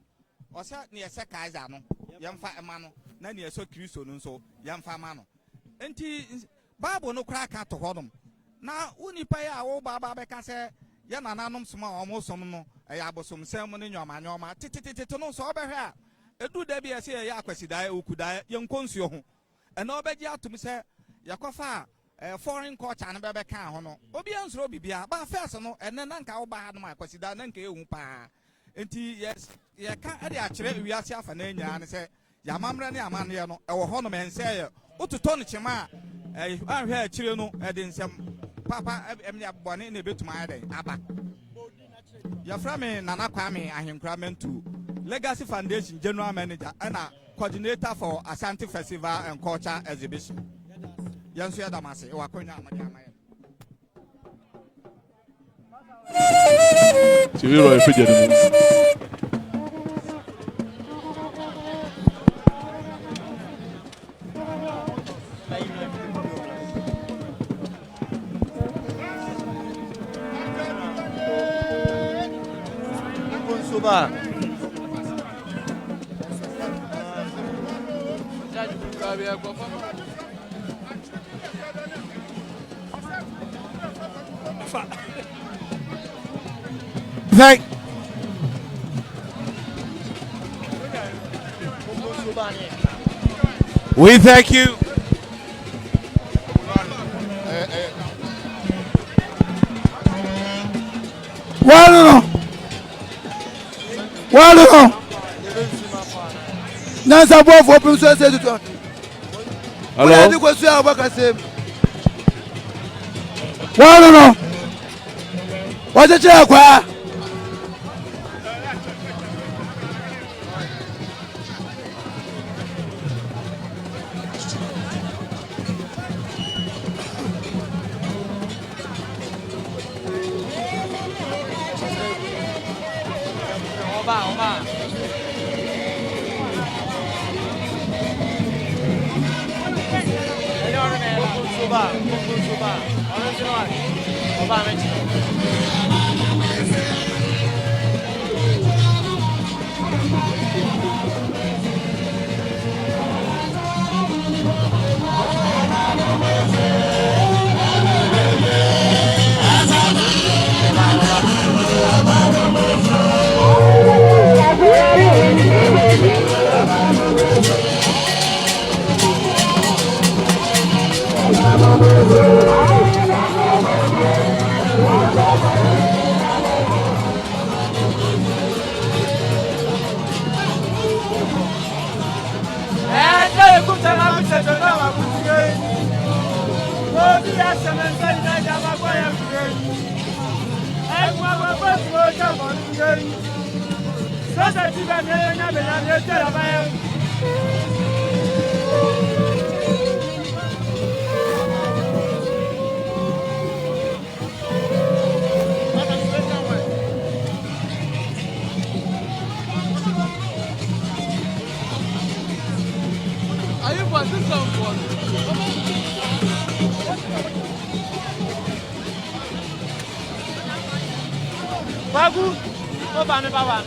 ɔsɛ ne yɛsɛ Kaiser no yɛmfa ɛma no na ne yɛsɛ Kristo no nso yɛmfa ma no enti Bible no kra ka to hɔnom na unipa ya wo baba bɛka sɛ yɛ nananom soma ɔmo som no ɛyɛ abosomsɛm ne nyɔmanyɔma titititi no so ɔbɛhwɛ a edu da bi yɛsɛ yɛyɛ Akwasidae okudae yɛnkɔ nsuo ho ɛna ɔbɛgye atom sɛ yɛkɔfa foreign culture ne bebe kan ho no obi ansoro bibia ba first no ene na nka wo ba ha no Akwasidae na nka ehu pa enti yes ye ka e de akyere wiase afa na nya ne se yamamre ne amane no e wo ho no mense ye otuto no kyema a ahwe akyere no e de nsem papa emne abone na betuma ayde aba ya fra me Nana Kwame Ahenkura mentu Legacy Foundation General Manager and coordinator for Ashanti Festival and Culture Exhibition. Yansu ya damase wa konya amade amaye. Chiviro efejere Suba. We thank you. Well, Well, Nansa boy for Opemsuo say to. Hello. Well, no. What's the chair? Oba. Are you for this song for? Bagu, oba mi bawa.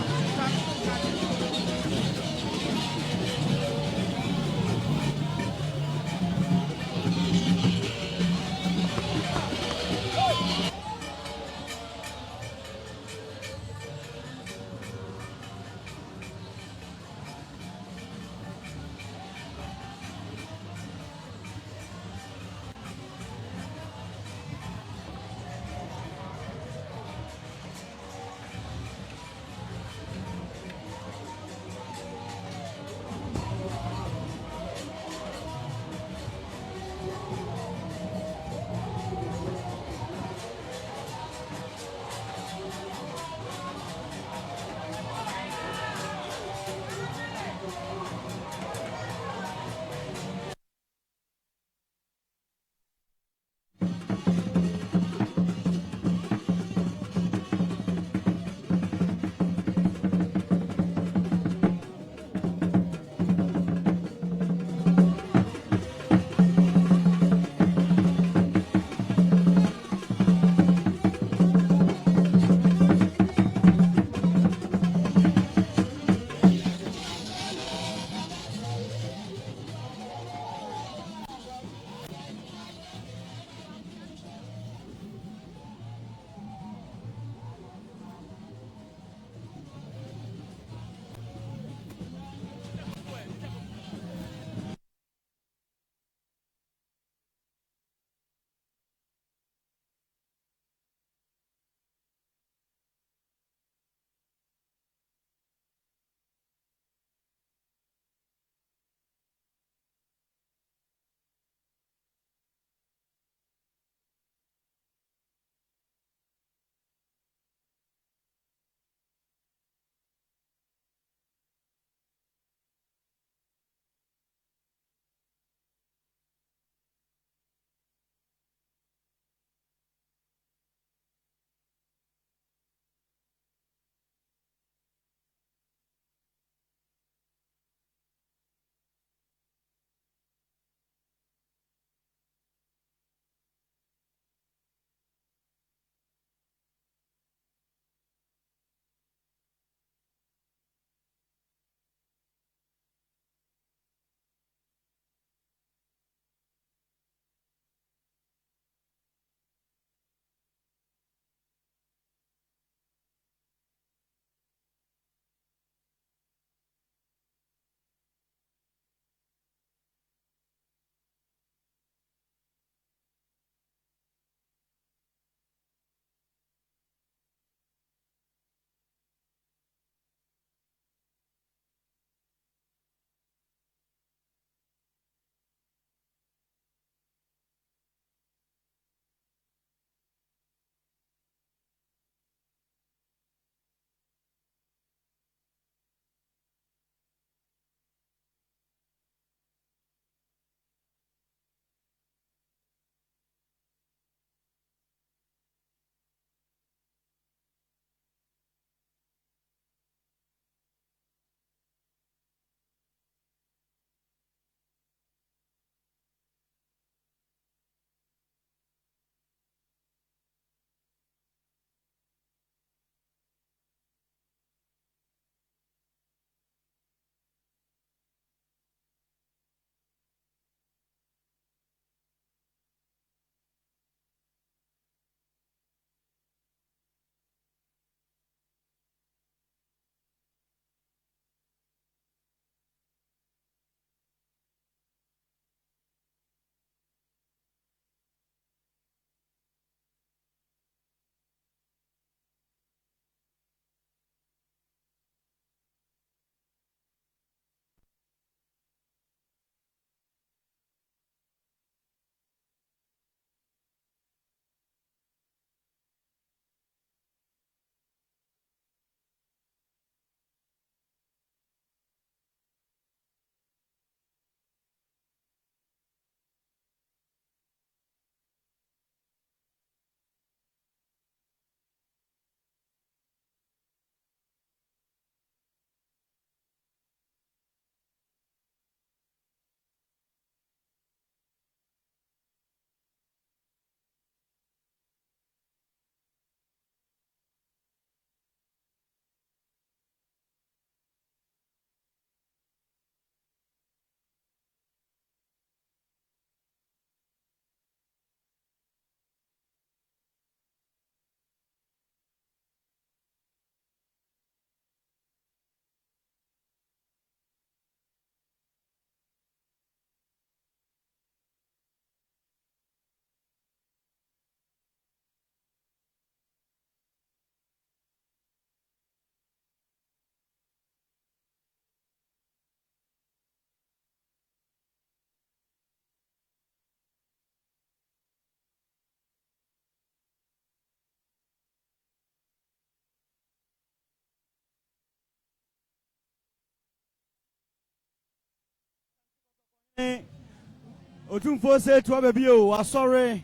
Otumfo say to abebio asore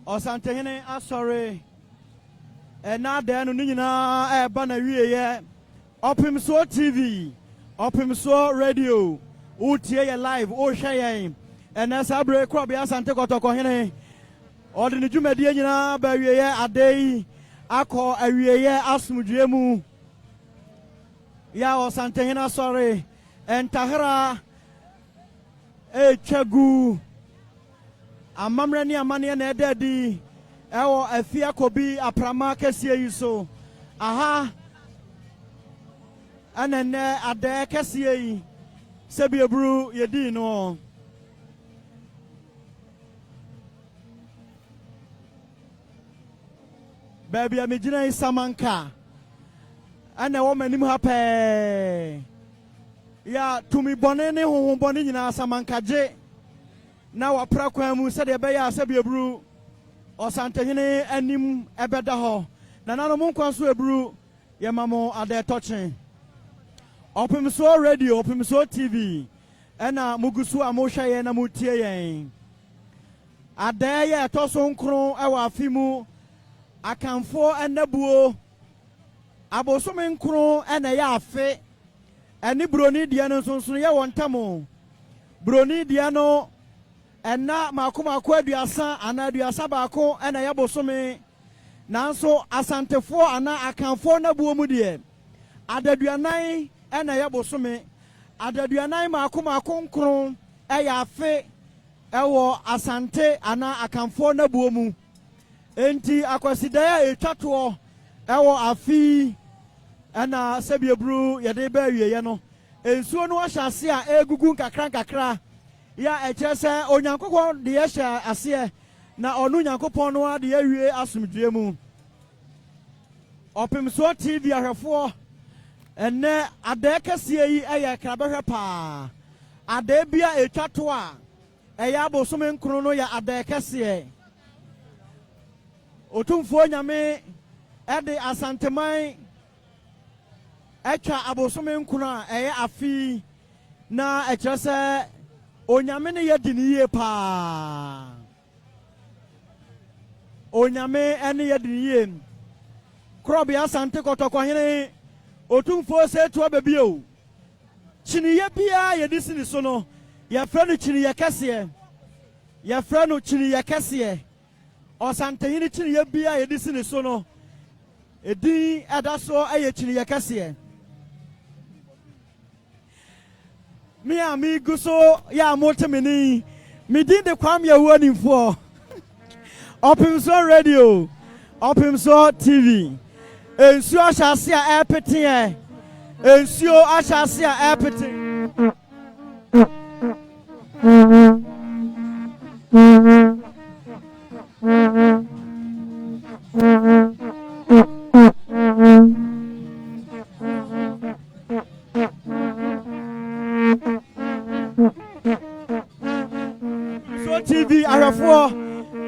osantehene asore na de no nyina e ba na wieye Opemsuo TV Opemsuo radio utie ye live o hwe yen ena sabre kro bia asante kotoko hene odi ne dwumadie nyina ba wieye adei akọ awieye asumdue mu ya osantehene asore entahra Echagu amamre ni amane na edadi ewo afia kobi aprama kese yi so aha anene ade kese yi sebi ebru yedi no baby amegina isamanka ana wo manim ha pe ya tumi bone ne honhom bone nyina samankaje na wapra kwan mu sede be ya sabe ebru osantehene anim ebeda ho na nano mon kwan so ebru ye mamo ade tochen Opemsuo radio Opemsuo TV ena mugusu amohwe ye na mutie yen ade ye toso nkron e wa afimu akanfo enabuo abosome nkron ena ya afe eni broni dia no sonson ye wontamo broni dia no ena makoma kwa aduasa ana aduasa baako ena ye bosome nanso asantefo ana akanfo na buo mu de adaduanan ena ye bosome adaduanan makoma konkron ya afe ewo asante ana akanfo na buo mu enti Akwasidae etwato ewo afi ana sebiebru yede ba wieye no ensuo no ahyase a egugu nkakra ya ekyese onyankopon de ye hya ase na onu nyankopon no de awie asomdue mu Opemsuo TV ahwefo enne ade kase yi eye krabehwe pa ade bia etwato a eya abosome nkro no ya ade kase otumfo nyame ede asanteman echa abosome nkuna eye afi na ekyese onyame ne yediniye pa onyame ene yediniye krobi asante kotoko hene otumfo se to abebio chiniye bia yedisini so no ya franu chiniye kese ya franu chiniye kese osante hene chiniye bia yedisini so no edi edaso eye chiniye kese me amigo so ya motemini me din de kwam ya woni fo Opemsuo radio Opemsuo TV ensuo ahyase a epete ensuo ahyase a epete TV arafo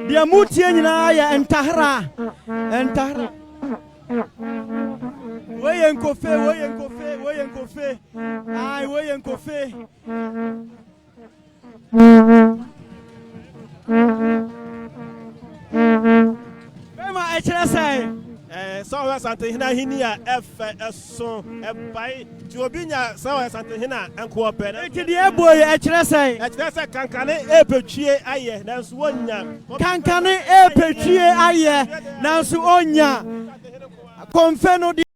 dia mutie nyina ya entahra woyenkofe ai woyenkofe bema echere Sawa sante hina hinia eso ebai ti obinya sawa sante hina enko pe na ekidi eboye echere kankane epetwie aye nanso wonya kankane epetwie aye nanso onya konfe no